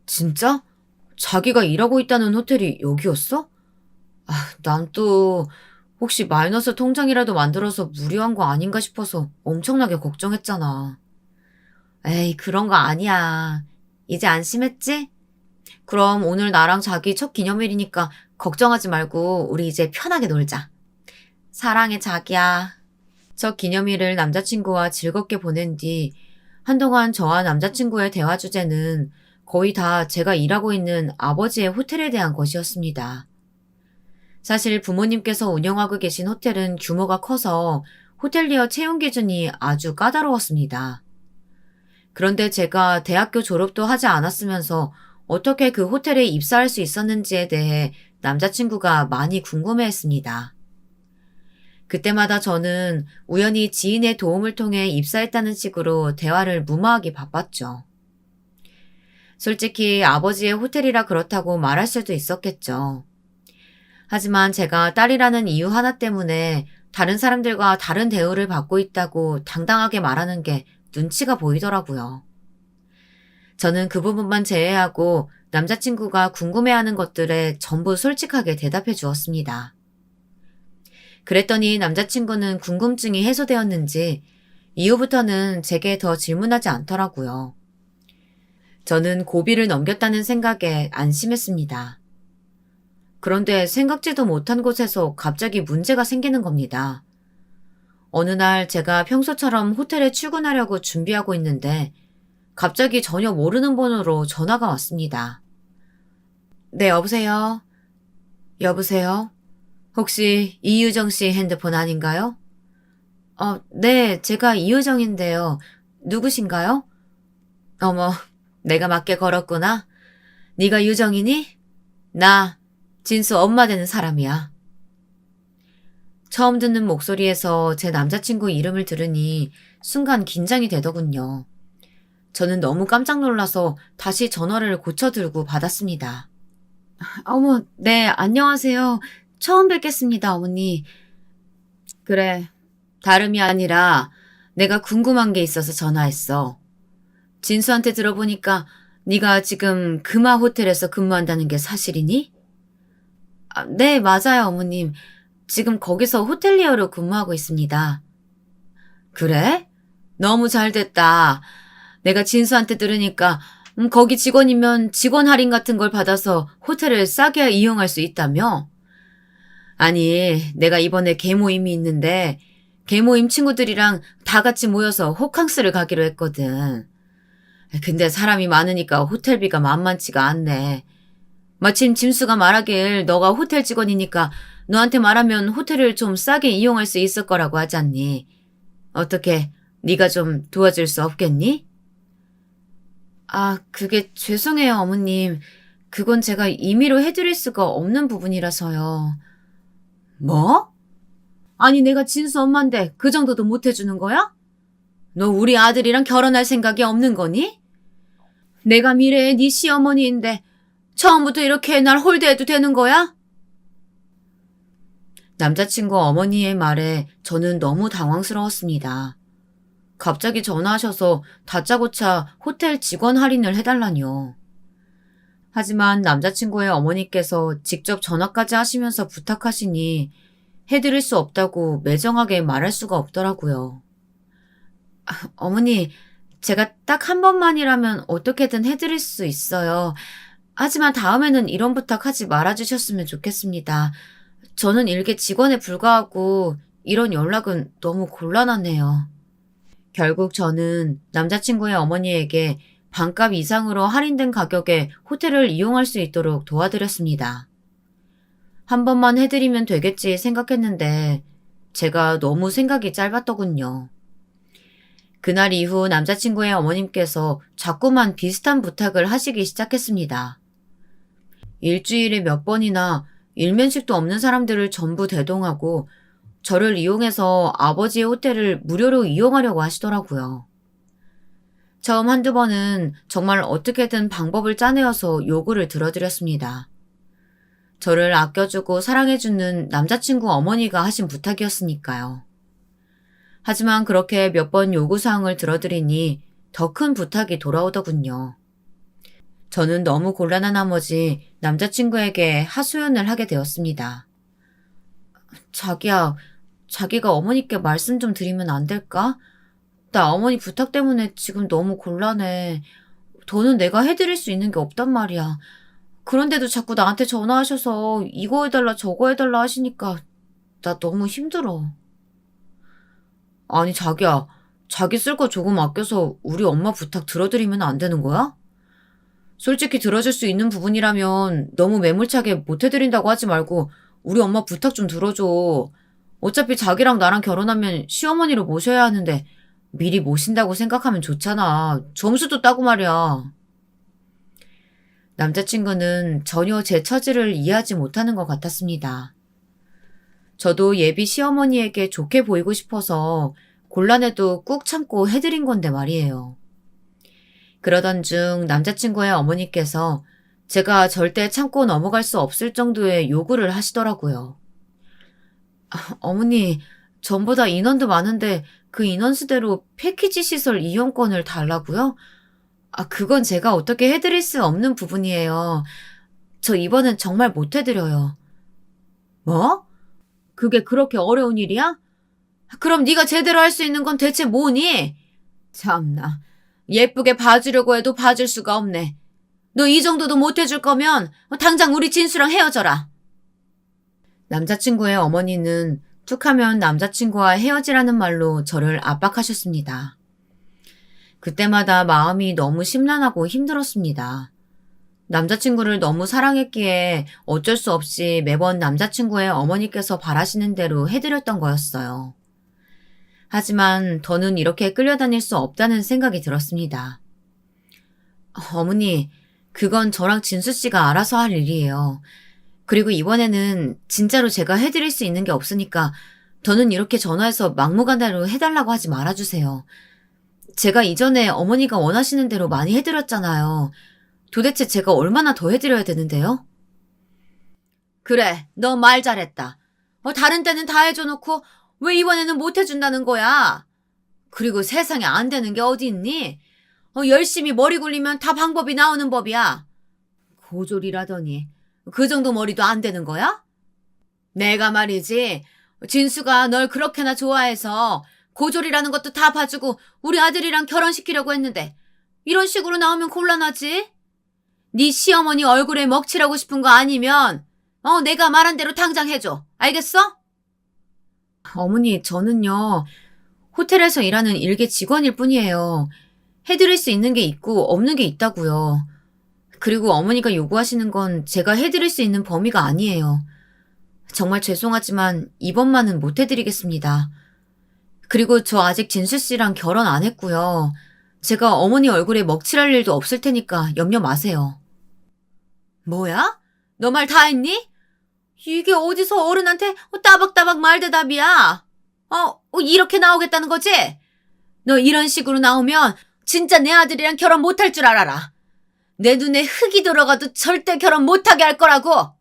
B: 진짜? 자기가 일하고 있다는 호텔이 여기였어? 아, 난 또 혹시 마이너스 통장이라도 만들어서 무리한 거 아닌가 싶어서 엄청나게 걱정했잖아. 에이, 그런 거 아니야. 이제 안심했지? 그럼 오늘 나랑 자기 첫 기념일이니까 걱정하지 말고 우리 이제 편하게 놀자. 사랑해, 자기야. 첫 기념일을 남자친구와 즐겁게 보낸 뒤 한동안 저와 남자친구의 대화 주제는 거의 다 제가 일하고 있는 아버지의 호텔에 대한 것이었습니다. 사실 부모님께서 운영하고 계신 호텔은 규모가 커서 호텔리어 채용 기준이 아주 까다로웠습니다. 그런데 제가 대학교 졸업도 하지 않았으면서 어떻게 그 호텔에 입사할 수 있었는지에 대해 남자친구가 많이 궁금해했습니다. 그때마다 저는 우연히 지인의 도움을 통해 입사했다는 식으로 대화를 무마하기 바빴죠. 솔직히 아버지의 호텔이라 그렇다고 말할 수도 있었겠죠. 하지만 제가 딸이라는 이유 하나 때문에 다른 사람들과 다른 대우를 받고 있다고 당당하게 말하는 게 눈치가 보이더라고요. 저는 그 부분만 제외하고 남자친구가 궁금해하는 것들에 전부 솔직하게 대답해 주었습니다. 그랬더니 남자친구는 궁금증이 해소되었는지 이후부터는 제게 더 질문하지 않더라고요. 저는 고비를 넘겼다는 생각에 안심했습니다. 그런데 생각지도 못한 곳에서 갑자기 문제가 생기는 겁니다. 어느 날 제가 평소처럼 호텔에 출근하려고 준비하고 있는데 갑자기 전혀 모르는 번호로 전화가 왔습니다. 네, 여보세요? 여보세요? 혹시 이유정 씨 핸드폰 아닌가요? 네, 제가 이유정인데요. 누구신가요? 어머, 내가 맞게 걸었구나. 네가 유정이니? 나 진수 엄마 되는 사람이야. 처음 듣는 목소리에서 제 남자친구 이름을 들으니 순간 긴장이 되더군요. 저는 너무 깜짝 놀라서 다시 전화를 고쳐들고 받았습니다. 어머, 네, 안녕하세요. 처음 뵙겠습니다, 어머니. 그래, 다름이 아니라 내가 궁금한 게 있어서 전화했어. 진수한테 들어보니까 네가 지금 금화 호텔에서 근무한다는 게 사실이니? 네, 맞아요, 어머님. 지금 거기서 호텔리어로 근무하고 있습니다. 그래? 너무 잘 됐다. 내가 진수한테 들으니까 거기 직원이면 직원 할인 같은 걸 받아서 호텔을 싸게 이용할 수 있다며? 아니, 내가 이번에 개모임이 있는데 개모임 친구들이랑 다 같이 모여서 호캉스를 가기로 했거든. 근데 사람이 많으니까 호텔비가 만만치가 않네. 마침 짐수가 말하길 너가 호텔 직원이니까 너한테 말하면 호텔을 좀 싸게 이용할 수 있을 거라고 하잖니. 어떻게 네가 좀 도와줄 수 없겠니? 그게 죄송해요, 어머님. 그건 제가 임의로 해드릴 수가 없는 부분이라서요. 뭐? 아니, 내가 진수 엄마인데 그 정도도 못 해주는 거야? 너 우리 아들이랑 결혼할 생각이 없는 거니? 내가 미래의 네 시어머니인데 처음부터 이렇게 날 홀대해도 되는 거야? 남자친구 어머니의 말에 저는 너무 당황스러웠습니다. 갑자기 전화하셔서 다짜고짜 호텔 직원 할인을 해달라니요. 하지만 남자친구의 어머니께서 직접 전화까지 하시면서 부탁하시니 해드릴 수 없다고 매정하게 말할 수가 없더라고요. 어머니, 제가 딱 한 번만이라면 어떻게든 해드릴 수 있어요. 하지만 다음에는 이런 부탁하지 말아주셨으면 좋겠습니다. 저는 일개 직원에 불과하고 이런 연락은 너무 곤란하네요. 결국 저는 남자친구의 어머니에게 반값 이상으로 할인된 가격에 호텔을 이용할 수 있도록 도와드렸습니다. 한 번만 해드리면 되겠지 생각했는데 제가 너무 생각이 짧았더군요. 그날 이후 남자친구의 어머님께서 자꾸만 비슷한 부탁을 하시기 시작했습니다. 일주일에 몇 번이나 일면식도 없는 사람들을 전부 대동하고 저를 이용해서 아버지의 호텔을 무료로 이용하려고 하시더라고요. 처음 한두 번은 정말 어떻게든 방법을 짜내어서 요구를 들어드렸습니다. 저를 아껴주고 사랑해주는 남자친구 어머니가 하신 부탁이었으니까요. 하지만 그렇게 몇 번 요구사항을 들어드리니 더 큰 부탁이 돌아오더군요. 저는 너무 곤란한 나머지 남자친구에게 하소연을 하게 되었습니다. 자기야, 자기가 어머니께 말씀 좀 드리면 안 될까? 나 어머니 부탁 때문에 지금 너무 곤란해. 더는 내가 해드릴 수 있는 게 없단 말이야. 그런데도 자꾸 나한테 전화하셔서 이거 해달라 저거 해달라 하시니까 나 너무 힘들어. 아니 자기야, 자기 쓸 거 조금 아껴서 우리 엄마 부탁 들어드리면 안 되는 거야? 솔직히 들어줄 수 있는 부분이라면 너무 매몰차게 못 해드린다고 하지 말고 우리 엄마 부탁 좀 들어줘. 어차피 자기랑 나랑 결혼하면 시어머니로 모셔야 하는데 미리 모신다고 생각하면 좋잖아. 점수도 따고 말이야. 남자친구는 전혀 제 처지를 이해하지 못하는 것 같았습니다. 저도 예비 시어머니에게 좋게 보이고 싶어서 곤란해도 꾹 참고 해드린 건데 말이에요. 그러던 중 남자친구의 어머니께서 제가 절대 참고 넘어갈 수 없을 정도의 요구를 하시더라고요. 어머니, 전보다 인원도 많은데 그 인원수대로 패키지 시설 이용권을 달라고요? 그건 제가 어떻게 해드릴 수 없는 부분이에요. 저 이번엔 정말 못 해드려요. 뭐? 그게 그렇게 어려운 일이야? 그럼 네가 제대로 할 수 있는 건 대체 뭐니? 참나, 예쁘게 봐주려고 해도 봐줄 수가 없네. 너 이 정도도 못 해줄 거면 당장 우리 진수랑 헤어져라. 남자친구의 어머니는 툭하면 남자친구와 헤어지라는 말로 저를 압박하셨습니다. 그때마다 마음이 너무 심란하고 힘들었습니다. 남자친구를 너무 사랑했기에 어쩔 수 없이 매번 남자친구의 어머니께서 바라시는 대로 해드렸던 거였어요. 하지만 더는 이렇게 끌려다닐 수 없다는 생각이 들었습니다. 어머니, 그건 저랑 진수 씨가 알아서 할 일이에요. 그리고 이번에는 진짜로 제가 해드릴 수 있는 게 없으니까 더는 이렇게 전화해서 막무가내로 해달라고 하지 말아주세요. 제가 이전에 어머니가 원하시는 대로 많이 해드렸잖아요. 도대체 제가 얼마나 더 해드려야 되는데요? 그래, 너 말 잘했다. 다른 때는 다 해줘놓고 왜 이번에는 못 해준다는 거야? 그리고 세상에 안 되는 게 어디 있니? 열심히 머리 굴리면 다 방법이 나오는 법이야. 고졸이라더니 그 정도 머리도 안 되는 거야? 내가 말이지, 진수가 널 그렇게나 좋아해서 고졸이라는 것도 다 봐주고 우리 아들이랑 결혼시키려고 했는데 이런 식으로 나오면 곤란하지? 네 시어머니 얼굴에 먹칠하고 싶은 거 아니면 내가 말한 대로 당장 해줘. 알겠어? 어머니, 저는요, 호텔에서 일하는 일개 직원일 뿐이에요. 해드릴 수 있는 게 있고 없는 게 있다고요. 그리고 어머니가 요구하시는 건 제가 해드릴 수 있는 범위가 아니에요. 정말 죄송하지만 이번만은 못 해드리겠습니다. 그리고 저 아직 진수 씨랑 결혼 안 했고요. 제가 어머니 얼굴에 먹칠할 일도 없을 테니까 염려 마세요. 뭐야? 너 말 다 했니? 이게 어디서 어른한테 따박따박 말대답이야? 이렇게 나오겠다는 거지? 너 이런 식으로 나오면 진짜 내 아들이랑 결혼 못할 줄 알아라. 내 눈에 흙이 들어가도 절대 결혼 못하게 할 거라고.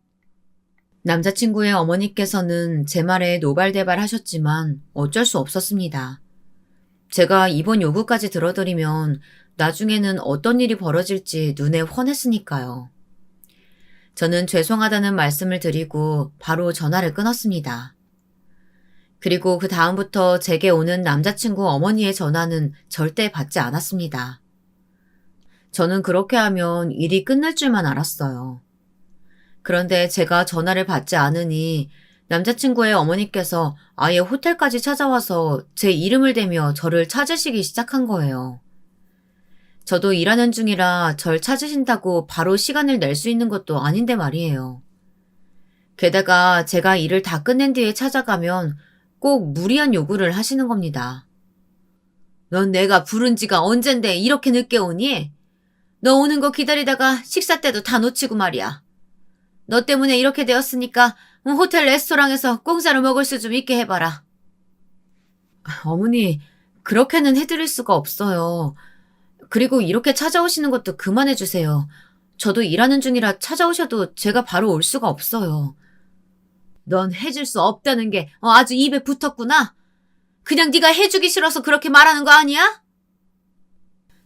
B: 남자친구의 어머니께서는 제 말에 노발대발 하셨지만 어쩔 수 없었습니다. 제가 이번 요구까지 들어드리면 나중에는 어떤 일이 벌어질지 눈에 훤했으니까요. 저는 죄송하다는 말씀을 드리고 바로 전화를 끊었습니다. 그리고 그 다음부터 제게 오는 남자친구 어머니의 전화는 절대 받지 않았습니다. 저는 그렇게 하면 일이 끝날 줄만 알았어요. 그런데 제가 전화를 받지 않으니 남자친구의 어머니께서 아예 호텔까지 찾아와서 제 이름을 대며 저를 찾으시기 시작한 거예요. 저도 일하는 중이라 절 찾으신다고 바로 시간을 낼 수 있는 것도 아닌데 말이에요. 게다가 제가 일을 다 끝낸 뒤에 찾아가면 꼭 무리한 요구를 하시는 겁니다. 넌 내가 부른 지가 언젠데 이렇게 늦게 오니? 너 오는 거 기다리다가 식사 때도 다 놓치고 말이야. 너 때문에 이렇게 되었으니까 호텔 레스토랑에서 공짜로 먹을 수 좀 있게 해봐라. 어머니, 그렇게는 해드릴 수가 없어요. 그리고 이렇게 찾아오시는 것도 그만해주세요. 저도 일하는 중이라 찾아오셔도 제가 바로 올 수가 없어요. 넌 해줄 수 없다는 게 아주 입에 붙었구나. 그냥 네가 해주기 싫어서 그렇게 말하는 거 아니야?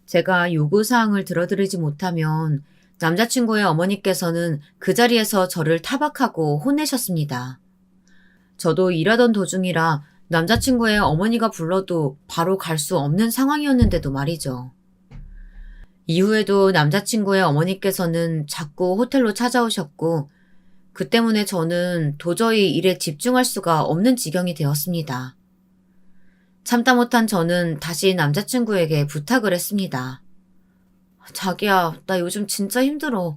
B: 제가 요구사항을 들어드리지 못하면 남자친구의 어머니께서는 그 자리에서 저를 타박하고 혼내셨습니다. 저도 일하던 도중이라 남자친구의 어머니가 불러도 바로 갈 수 없는 상황이었는데도 말이죠. 이후에도 남자친구의 어머니께서는 자꾸 호텔로 찾아오셨고 그 때문에 저는 도저히 일에 집중할 수가 없는 지경이 되었습니다. 참다 못한 저는 다시 남자친구에게 부탁을 했습니다. 자기야, 나 요즘 진짜 힘들어.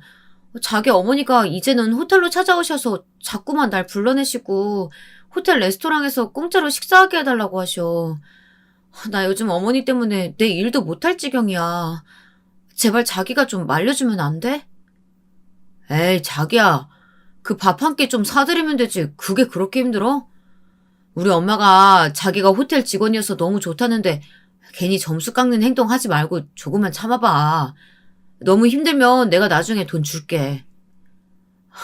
B: 자기 어머니가 이제는 호텔로 찾아오셔서 자꾸만 날 불러내시고 호텔 레스토랑에서 공짜로 식사하게 해달라고 하셔. 나 요즘 어머니 때문에 내 일도 못할 지경이야. 제발 자기가 좀 말려주면 안 돼? 에이, 자기야. 그 밥 한 끼 좀 사드리면 되지. 그게 그렇게 힘들어? 우리 엄마가 자기가 호텔 직원이어서 너무 좋다는데 괜히 점수 깎는 행동 하지 말고 조금만 참아봐. 너무 힘들면 내가 나중에 돈 줄게.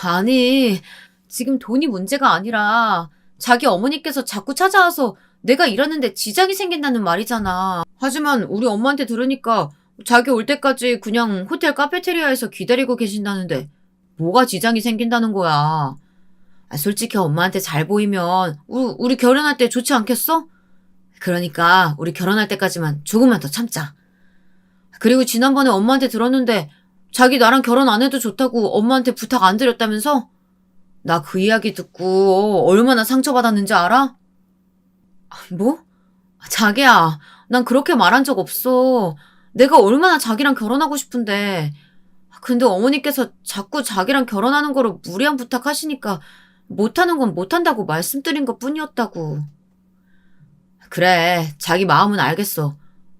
B: 아니, 지금 돈이 문제가 아니라 자기 어머니께서 자꾸 찾아와서 내가 일하는데 지장이 생긴다는 말이잖아. 하지만 우리 엄마한테 들으니까 자기 올 때까지 그냥 호텔 카페테리아에서 기다리고 계신다는데 뭐가 지장이 생긴다는 거야. 솔직히 엄마한테 잘 보이면 우리 결혼할 때 좋지 않겠어? 그러니까 우리 결혼할 때까지만 조금만 더 참자. 그리고 지난번에 엄마한테 들었는데 자기 나랑 결혼 안 해도 좋다고 엄마한테 부탁 안 드렸다면서? 나 그 이야기 듣고 얼마나 상처받았는지 알아? 뭐? 자기야, 난 그렇게 말한 적 없어. 내가 얼마나 자기랑 결혼하고 싶은데. 근데 어머니께서 자꾸 자기랑 결혼하는 거로 무리한 부탁하시니까 못하는 건 못한다고 말씀드린 것 뿐이었다고. 그래, 자기 마음은 알겠어.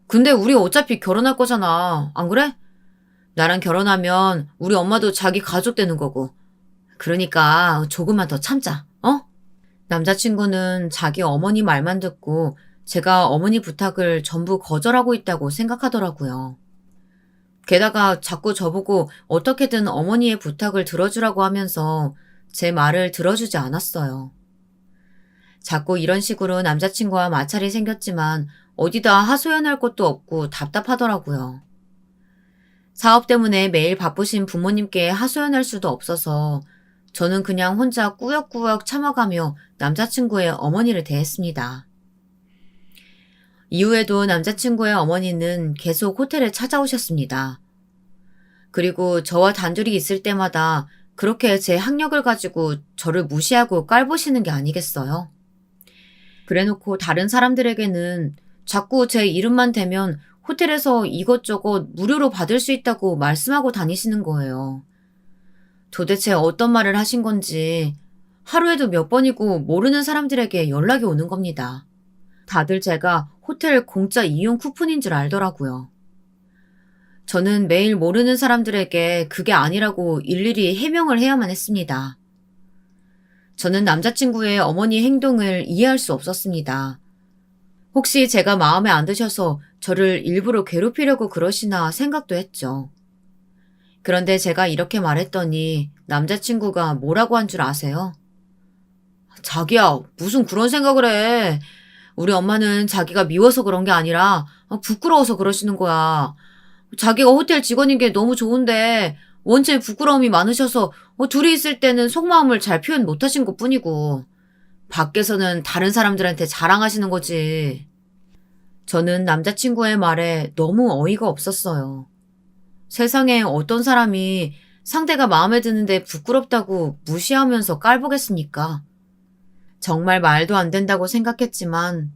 B: 근데 우리 어차피 결혼할 거잖아. 안 그래? 나랑 결혼하면 우리 엄마도 자기 가족 되는 거고. 그러니까 조금만 더 참자, 어? 남자친구는 자기 어머니 말만 듣고 제가 어머니 부탁을 전부 거절하고 있다고 생각하더라고요. 게다가 자꾸 저보고 어떻게든 어머니의 부탁을 들어주라고 하면서 제 말을 들어주지 않았어요. 자꾸 이런 식으로 남자친구와 마찰이 생겼지만 어디다 하소연할 것도 없고 답답하더라고요. 사업 때문에 매일 바쁘신 부모님께 하소연할 수도 없어서 저는 그냥 혼자 꾸역꾸역 참아가며 남자친구의 어머니를 대했습니다. 이후에도 남자친구의 어머니는 계속 호텔에 찾아오셨습니다. 그리고 저와 단둘이 있을 때마다 그렇게 제 학력을 가지고 저를 무시하고 깔보시는 게 아니겠어요? 그래놓고 다른 사람들에게는 자꾸 제 이름만 대면 호텔에서 이것저것 무료로 받을 수 있다고 말씀하고 다니시는 거예요. 도대체 어떤 말을 하신 건지 하루에도 몇 번이고 모르는 사람들에게 연락이 오는 겁니다. 다들 제가 호텔 공짜 이용 쿠폰인 줄 알더라고요. 저는 매일 모르는 사람들에게 그게 아니라고 일일이 해명을 해야만 했습니다. 저는 남자친구의 어머니 행동을 이해할 수 없었습니다. 혹시 제가 마음에 안 드셔서 저를 일부러 괴롭히려고 그러시나 생각도 했죠. 그런데 제가 이렇게 말했더니 남자친구가 뭐라고 한 줄 아세요? 자기야, 무슨 그런 생각을 해. 우리 엄마는 자기가 미워서 그런 게 아니라 부끄러워서 그러시는 거야. 자기가 호텔 직원인 게 너무 좋은데 원체 부끄러움이 많으셔서 둘이 있을 때는 속마음을 잘 표현 못하신 것뿐이고 밖에서는 다른 사람들한테 자랑하시는 거지. 저는 남자친구의 말에 너무 어이가 없었어요. 세상에 어떤 사람이 상대가 마음에 드는데 부끄럽다고 무시하면서 깔보겠습니까? 정말 말도 안 된다고 생각했지만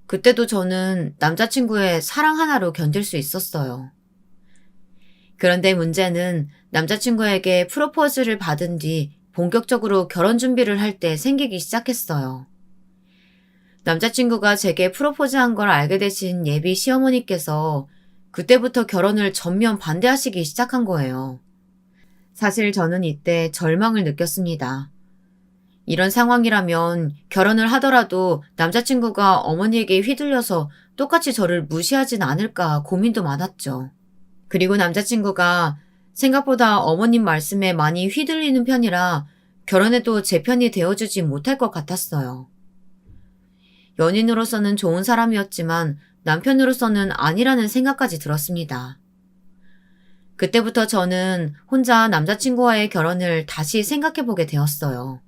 B: 그때도 저는 남자친구의 사랑 하나로 견딜 수 있었어요. 그런데 문제는 남자친구에게 프로포즈를 받은 뒤 본격적으로 결혼 준비를 할 때 생기기 시작했어요. 남자친구가 제게 프로포즈한 걸 알게 되신 예비 시어머니께서 그때부터 결혼을 전면 반대하시기 시작한 거예요. 사실 저는 이때 절망을 느꼈습니다. 이런 상황이라면 결혼을 하더라도 남자친구가 어머니에게 휘둘려서 똑같이 저를 무시하진 않을까 고민도 많았죠. 그리고 남자친구가 생각보다 어머님 말씀에 많이 휘둘리는 편이라 결혼에도 제 편이 되어주지 못할 것 같았어요. 연인으로서는 좋은 사람이었지만 남편으로서는 아니라는 생각까지 들었습니다. 그때부터 저는 혼자 남자친구와의 결혼을 다시 생각해보게 되었어요.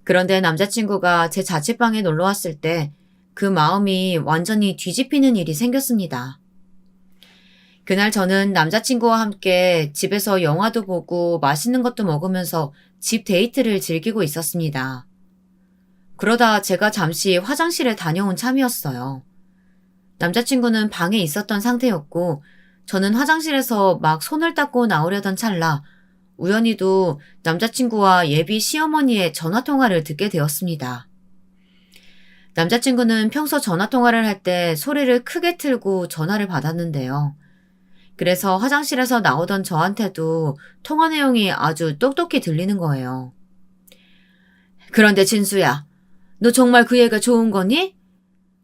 B: 그런데 남자친구가 제 자취방에 놀러 왔을 때 그 마음이 완전히 뒤집히는 일이 생겼습니다. 그날 저는 남자친구와 함께 집에서 영화도 보고 맛있는 것도 먹으면서 집 데이트를 즐기고 있었습니다. 그러다 제가 잠시 화장실에 다녀온 참이었어요. 남자친구는 방에 있었던 상태였고 저는 화장실에서 막 손을 닦고 나오려던 찰나 우연히도 남자친구와 예비 시어머니의 전화통화를 듣게 되었습니다. 남자친구는 평소 전화통화를 할 때 소리를 크게 틀고 전화를 받았는데요. 그래서 화장실에서 나오던 저한테도 통화 내용이 아주 똑똑히 들리는 거예요. 그런데 진수야, 너 정말 그 애가 좋은 거니?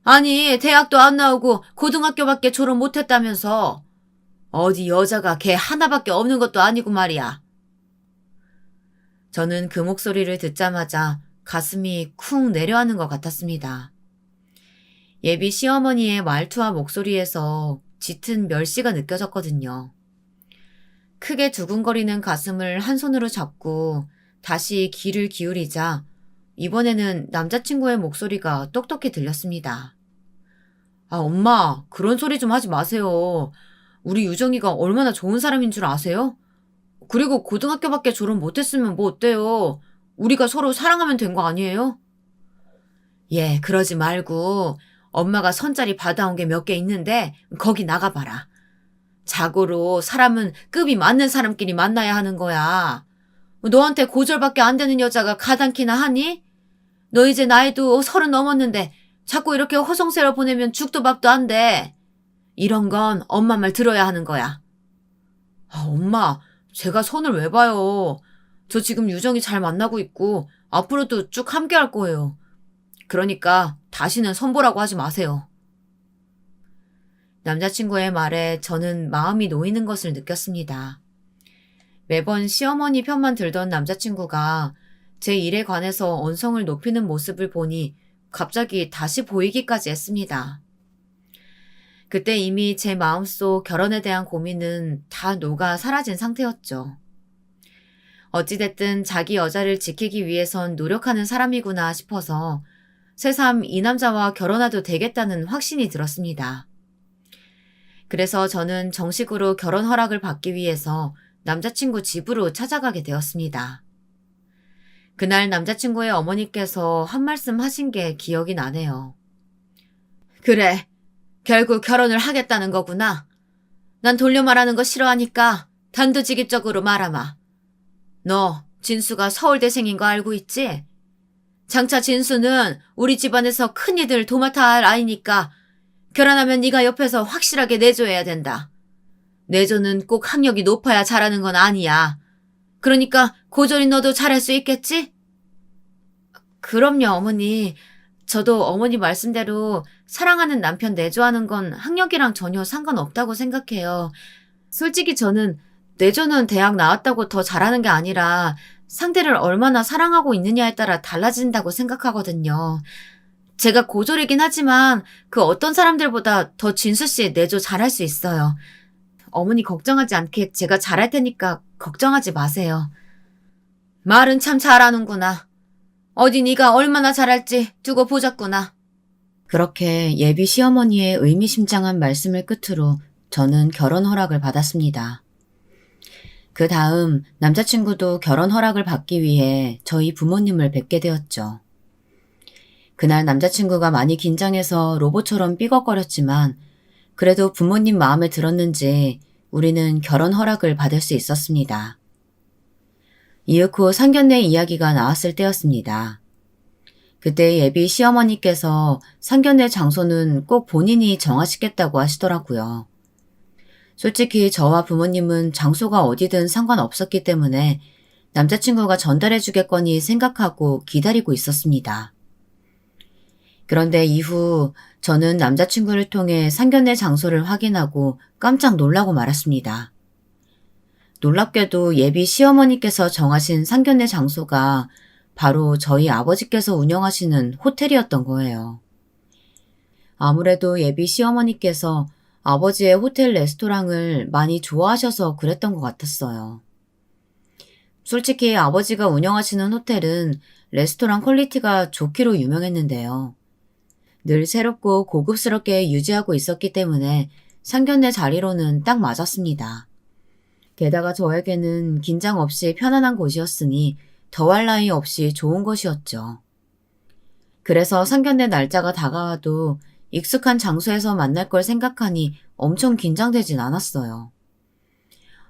B: 아니, 대학도 안 나오고 고등학교밖에 졸업 못했다면서. 어디 여자가 걔 하나밖에 없는 것도 아니고 말이야. 저는 그 목소리를 듣자마자 가슴이 쿵 내려앉는 것 같았습니다. 예비 시어머니의 말투와 목소리에서 짙은 멸시가 느껴졌거든요. 크게 두근거리는 가슴을 한 손으로 잡고 다시 귀를 기울이자 이번에는 남자친구의 목소리가 똑똑히 들렸습니다. 아, 엄마, 그런 소리 좀 하지 마세요. 우리 유정이가 얼마나 좋은 사람인 줄 아세요? 그리고 고등학교밖에 졸업 못했으면 뭐 어때요? 우리가 서로 사랑하면 된 거 아니에요? 예, 그러지 말고 엄마가 선자리 받아온 게 몇 개 있는데 거기 나가봐라. 자고로 사람은 급이 맞는 사람끼리 만나야 하는 거야. 너한테 고절밖에 안 되는 여자가 가당키나 하니? 너 이제 나이도 30 넘었는데 자꾸 이렇게 허송세월 보내면 죽도 밥도 안 돼. 이런 건 엄마 말 들어야 하는 거야. 아, 엄마, 제가 손을 왜 봐요? 저 지금 유정이 잘 만나고 있고 앞으로도 쭉 함께 할 거예요. 그러니까 다시는 선보라고 하지 마세요. 남자친구의 말에 저는 마음이 놓이는 것을 느꼈습니다. 매번 시어머니 편만 들던 남자친구가 제 일에 관해서 언성을 높이는 모습을 보니 갑자기 다시 보이기까지 했습니다. 그때 이미 제 마음속 결혼에 대한 고민은 다 녹아 사라진 상태였죠. 어찌됐든 자기 여자를 지키기 위해선 노력하는 사람이구나 싶어서 새삼 이 남자와 결혼해도 되겠다는 확신이 들었습니다. 그래서 저는 정식으로 결혼 허락을 받기 위해서 남자친구 집으로 찾아가게 되었습니다. 그날 남자친구의 어머니께서 한 말씀 하신 게 기억이 나네요. 그래, 결국 결혼을 하겠다는 거구나. 난 돌려 말하는 거 싫어하니까 단도직입적으로 말하마. 너 진수가 서울대생인 거 알고 있지? 장차 진수는 우리 집안에서 큰이들 도맡아 할 아이니까 결혼하면 네가 옆에서 확실하게 내줘야 된다. 내조는 꼭 학력이 높아야 잘하는 건 아니야. 그러니까 고졸인 너도 잘할 수 있겠지? 그럼요, 어머니. 저도 어머니 말씀대로 사랑하는 남편 내조하는 건 학력이랑 전혀 상관없다고 생각해요. 솔직히 저는 내조는 대학 나왔다고 더 잘하는 게 아니라 상대를 얼마나 사랑하고 있느냐에 따라 달라진다고 생각하거든요. 제가 고졸이긴 하지만 그 어떤 사람들보다 더 진수 씨 내조 잘할 수 있어요. 어머니 걱정하지 않게 제가 잘할 테니까 걱정하지 마세요. 말은 참 잘하는구나. 어디 네가 얼마나 잘할지 두고 보자꾸나. 그렇게 예비 시어머니의 의미심장한 말씀을 끝으로 저는 결혼 허락을 받았습니다. 그 다음 남자친구도 결혼 허락을 받기 위해 저희 부모님을 뵙게 되었죠. 그날 남자친구가 많이 긴장해서 로봇처럼 삐걱거렸지만 그래도 부모님 마음에 들었는지 우리는 결혼 허락을 받을 수 있었습니다. 이윽고 상견례 이야기가 나왔을 때였습니다. 그때 예비 시어머니께서 상견례 장소는 꼭 본인이 정하시겠다고 하시더라고요. 솔직히 저와 부모님은 장소가 어디든 상관없었기 때문에 남자친구가 전달해 주겠거니 생각하고 기다리고 있었습니다. 그런데 이후 저는 남자친구를 통해 상견례 장소를 확인하고 깜짝 놀라고 말았습니다. 놀랍게도 예비 시어머니께서 정하신 상견례 장소가 바로 저희 아버지께서 운영하시는 호텔이었던 거예요. 아무래도 예비 시어머니께서 아버지의 호텔 레스토랑을 많이 좋아하셔서 그랬던 것 같았어요. 솔직히 아버지가 운영하시는 호텔은 레스토랑 퀄리티가 좋기로 유명했는데요. 늘 새롭고 고급스럽게 유지하고 있었기 때문에 상견례 자리로는 딱 맞았습니다. 게다가 저에게는 긴장 없이 편안한 곳이었으니 더할 나위 없이 좋은 것이었죠. 그래서 상견례 날짜가 다가와도 익숙한 장소에서 만날 걸 생각하니 엄청 긴장되진 않았어요.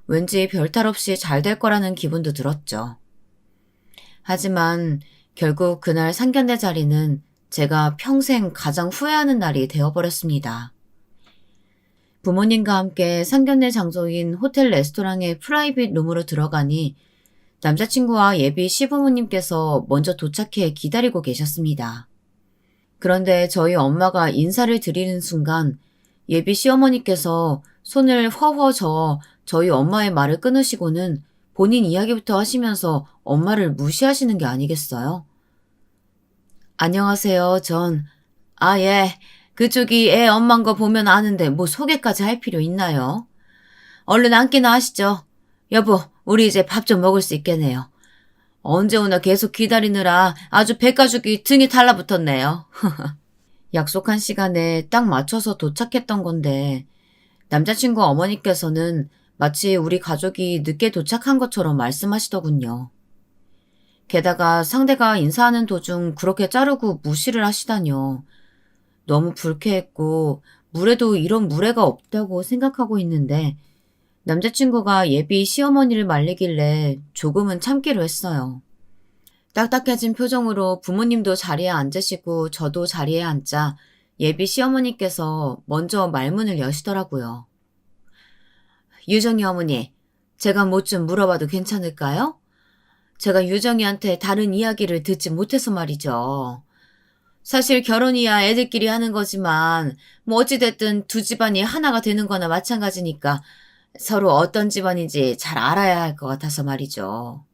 B: 왠지 별탈 없이 잘 될 거라는 기분도 들었죠. 하지만 결국 그날 상견례 자리는 제가 평생 가장 후회하는 날이 되어버렸습니다. 부모님과 함께 상견례 장소인 호텔 레스토랑의 프라이빗 룸으로 들어가니 남자친구와 예비 시부모님께서 먼저 도착해 기다리고 계셨습니다. 그런데 저희 엄마가 인사를 드리는 순간 예비 시어머니께서 손을 허허 저어 저희 엄마의 말을 끊으시고는 본인 이야기부터 하시면서 엄마를 무시하시는 게 아니겠어요? 안녕하세요, 예, 그쪽이 애 엄만 거 보면 아는데 뭐 소개까지 할 필요 있나요? 얼른 앉기나 하시죠. 여보, 우리 이제 밥 좀 먹을 수 있겠네요. 언제 오나 계속 기다리느라 아주 백가죽이 등에 달라붙었네요. 약속한 시간에 딱 맞춰서 도착했던 건데 남자친구 어머니께서는 마치 우리 가족이 늦게 도착한 것처럼 말씀하시더군요. 게다가 상대가 인사하는 도중 그렇게 자르고 무시를 하시다뇨. 너무 불쾌했고 물에도 이런 무례가 없다고 생각하고 있는데 남자친구가 예비 시어머니를 말리길래 조금은 참기로 했어요. 딱딱해진 표정으로 부모님도 자리에 앉으시고 저도 자리에 앉자 예비 시어머니께서 먼저 말문을 여시더라고요. 유정이 어머니, 제가 뭐 좀 물어봐도 괜찮을까요? 제가 유정이한테 다른 이야기를 듣지 못해서 말이죠. 사실 결혼이야 애들끼리 하는 거지만 뭐 어찌됐든 두 집안이 하나가 되는 거나 마찬가지니까 서로 어떤 집안인지 잘 알아야 할 것 같아서 말이죠.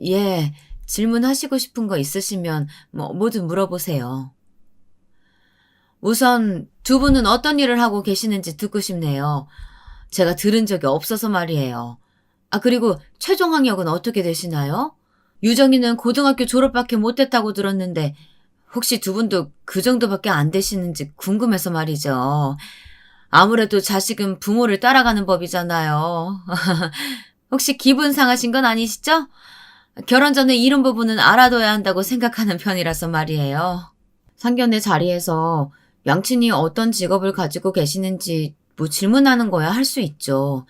B: 예, 질문하시고 싶은 거 있으시면 뭐든 물어보세요. 우선 두 분은 어떤 일을 하고 계시는지 듣고 싶네요. 제가 들은 적이 없어서 말이에요. 그리고 최종 학력은 어떻게 되시나요? 유정이는 고등학교 졸업밖에 못했다고 들었는데 혹시 두 분도 그 정도밖에 안 되시는지 궁금해서 말이죠. 아무래도 자식은 부모를 따라가는 법이잖아요. 혹시 기분 상하신 건 아니시죠? 결혼 전에 이런 부분은 알아둬야 한다고 생각하는 편이라서 말이에요. 상견례 자리에서 양친이 어떤 직업을 가지고 계시는지 질문하는 거야 할 수 있죠.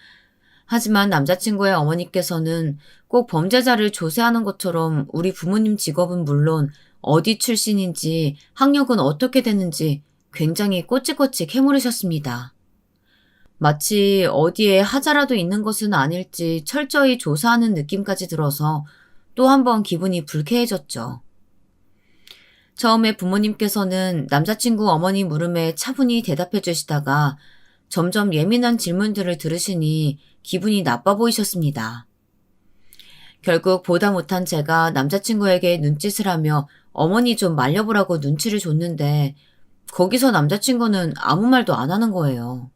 B: 하지만 남자친구의 어머니께서는 꼭 범죄자를 조사하는 것처럼 우리 부모님 직업은 물론 어디 출신인지 학력은 어떻게 되는지 굉장히 꼬치꼬치 캐물으셨습니다. 마치 어디에 하자라도 있는 것은 아닐지 철저히 조사하는 느낌까지 들어서 또 한 번 기분이 불쾌해졌죠. 처음에 부모님께서는 남자친구 어머니 물음에 차분히 대답해 주시다가 점점 예민한 질문들을 들으시니 기분이 나빠 보이셨습니다. 결국 보다 못한 제가 남자친구에게 눈짓을 하며 어머니 좀 말려보라고 눈치를 줬는데 거기서 남자친구는 아무 말도 안 하는 거예요.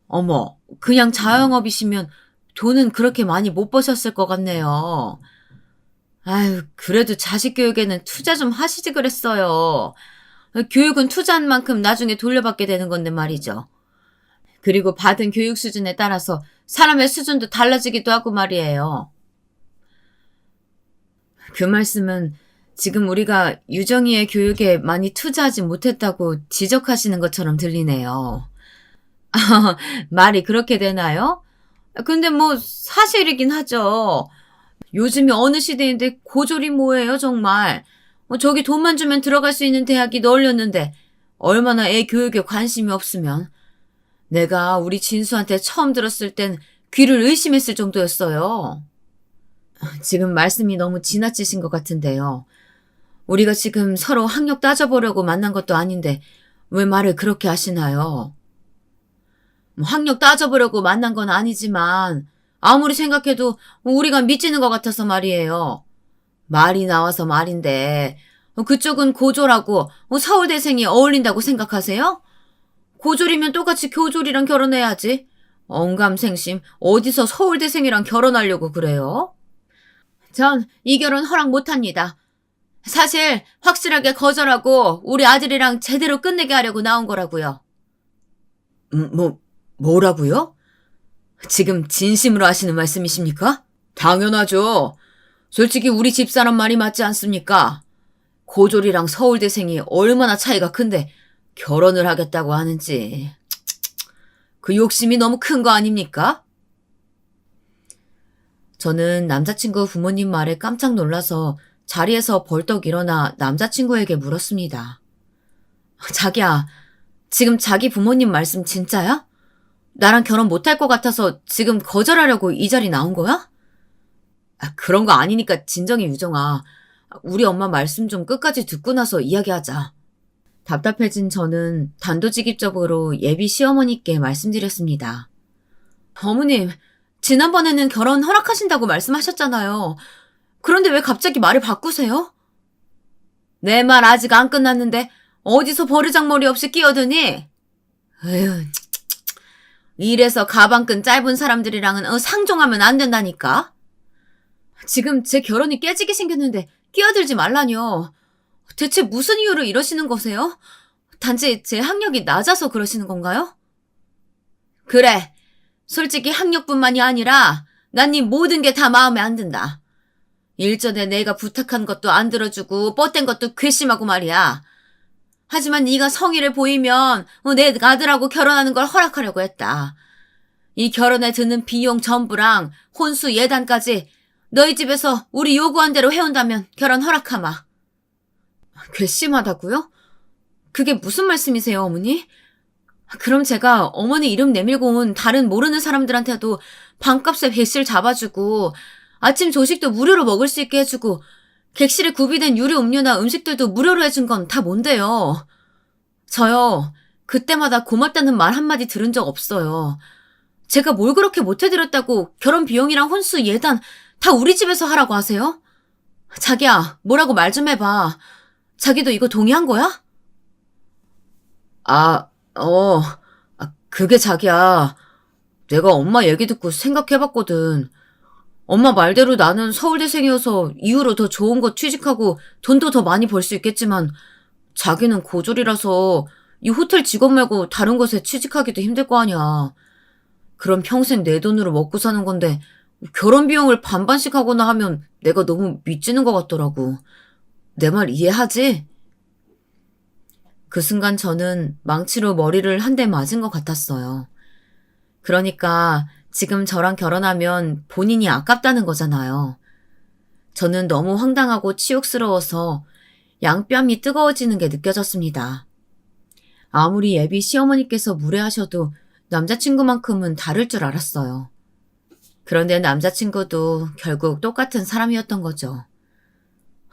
B: 어머, 그냥 자영업이시면 돈은 그렇게 많이 못 버셨을 것 같네요. 아유, 그래도 자식 교육에는 투자 좀 하시지 그랬어요. 교육은 투자한 만큼 나중에 돌려받게 되는 건데 말이죠. 그리고 받은 교육 수준에 따라서 사람의 수준도 달라지기도 하고 말이에요. 그 말씀은 지금 우리가 유정이의 교육에 많이 투자하지 못했다고 지적하시는 것처럼 들리네요. 말이 그렇게 되나요? 근데 뭐 사실이긴 하죠. 요즘이 어느 시대인데 고졸이 뭐예요, 정말. 저기 돈만 주면 들어갈 수 있는 대학이 널렸는데 얼마나 애 교육에 관심이 없으면. 내가 우리 진수한테 처음 들었을 땐 귀를 의심했을 정도였어요. 지금 말씀이 너무 지나치신 것 같은데요. 우리가 지금 서로 학력 따져보려고 만난 것도 아닌데 왜 말을 그렇게 하시나요? 뭐 학력 따져보려고 만난 건 아니지만 아무리 생각해도 우리가 미치는 것 같아서 말이에요. 말이 나와서 말인데 그쪽은 고졸하고 서울대생이 어울린다고 생각하세요? 고졸이면 똑같이 교졸이랑 결혼해야지. 언감생심 어디서 서울대생이랑 결혼하려고 그래요? 전 이 결혼 허락 못합니다. 사실 확실하게 거절하고 우리 아들이랑 제대로 끝내게 하려고 나온 거라고요. 뭐라고요? 지금 진심으로 하시는 말씀이십니까? 당연하죠. 솔직히 우리 집사람 말이 맞지 않습니까? 고졸이랑 서울대생이 얼마나 차이가 큰데 결혼을 하겠다고 하는지. 그 욕심이 너무 큰 거 아닙니까? 저는 남자친구 부모님 말에 깜짝 놀라서 자리에서 벌떡 일어나 남자친구에게 물었습니다. 자기야, 지금 자기 부모님 말씀 진짜야? 나랑 결혼 못할 것 같아서 지금 거절하려고 이 자리 나온 거야? 그런 거 아니니까 진정해, 유정아. 우리 엄마 말씀 좀 끝까지 듣고 나서 이야기하자. 답답해진 저는 단도직입적으로 예비 시어머니께 말씀드렸습니다. 어머님, 지난번에는 결혼 허락하신다고 말씀하셨잖아요. 그런데 왜 갑자기 말을 바꾸세요? 내 말 아직 안 끝났는데 어디서 버르장머리 없이 끼어드니? 에휴, 이래서 가방끈 짧은 사람들이랑은 상종하면 안 된다니까? 지금 제 결혼이 깨지게 생겼는데 끼어들지 말라뇨. 대체 무슨 이유로 이러시는 거세요? 단지 제 학력이 낮아서 그러시는 건가요? 그래. 솔직히 학력뿐만이 아니라 난 네 모든 게 다 마음에 안 든다. 일전에 내가 부탁한 것도 안 들어주고 뻗댄 것도 괘씸하고 말이야. 하지만 네가 성의를 보이면 내 아들하고 결혼하는 걸 허락하려고 했다. 이 결혼에 드는 비용 전부랑 혼수 예단까지 너희 집에서 우리 요구한 대로 해온다면 결혼 허락하마. 괘씸하다고요? 그게 무슨 말씀이세요, 어머니? 그럼 제가 어머니 이름 내밀고 온 다른 모르는 사람들한테도 방값에 백실 잡아주고 아침 조식도 무료로 먹을 수 있게 해주고 객실에 구비된 유료 음료나 음식들도 무료로 해준 건 다 뭔데요? 저요, 그때마다 고맙다는 말 한마디 들은 적 없어요. 제가 뭘 그렇게 못해드렸다고 결혼 비용이랑 혼수 예단 다 우리 집에서 하라고 하세요? 자기야, 뭐라고 말 좀 해봐. 자기도 이거 동의한 거야? 그게 자기야. 내가 엄마 얘기 듣고 생각해봤거든. 엄마 말대로 나는 서울대생이어서 이후로 더 좋은 거 취직하고 돈도 더 많이 벌 수 있겠지만 자기는 고졸이라서 이 호텔 직원 말고 다른 곳에 취직하기도 힘들 거 아니야. 그럼 평생 내 돈으로 먹고 사는 건데 결혼 비용을 반반씩 하거나 하면 내가 너무 미치는 것 같더라고. 내 말 이해하지? 그 순간 저는 망치로 머리를 한 대 맞은 것 같았어요. 그러니까 지금 저랑 결혼하면 본인이 아깝다는 거잖아요. 저는 너무 황당하고 치욕스러워서 양뺨이 뜨거워지는 게 느껴졌습니다. 아무리 예비 시어머니께서 무례하셔도 남자친구만큼은 다를 줄 알았어요. 그런데 남자친구도 결국 똑같은 사람이었던 거죠.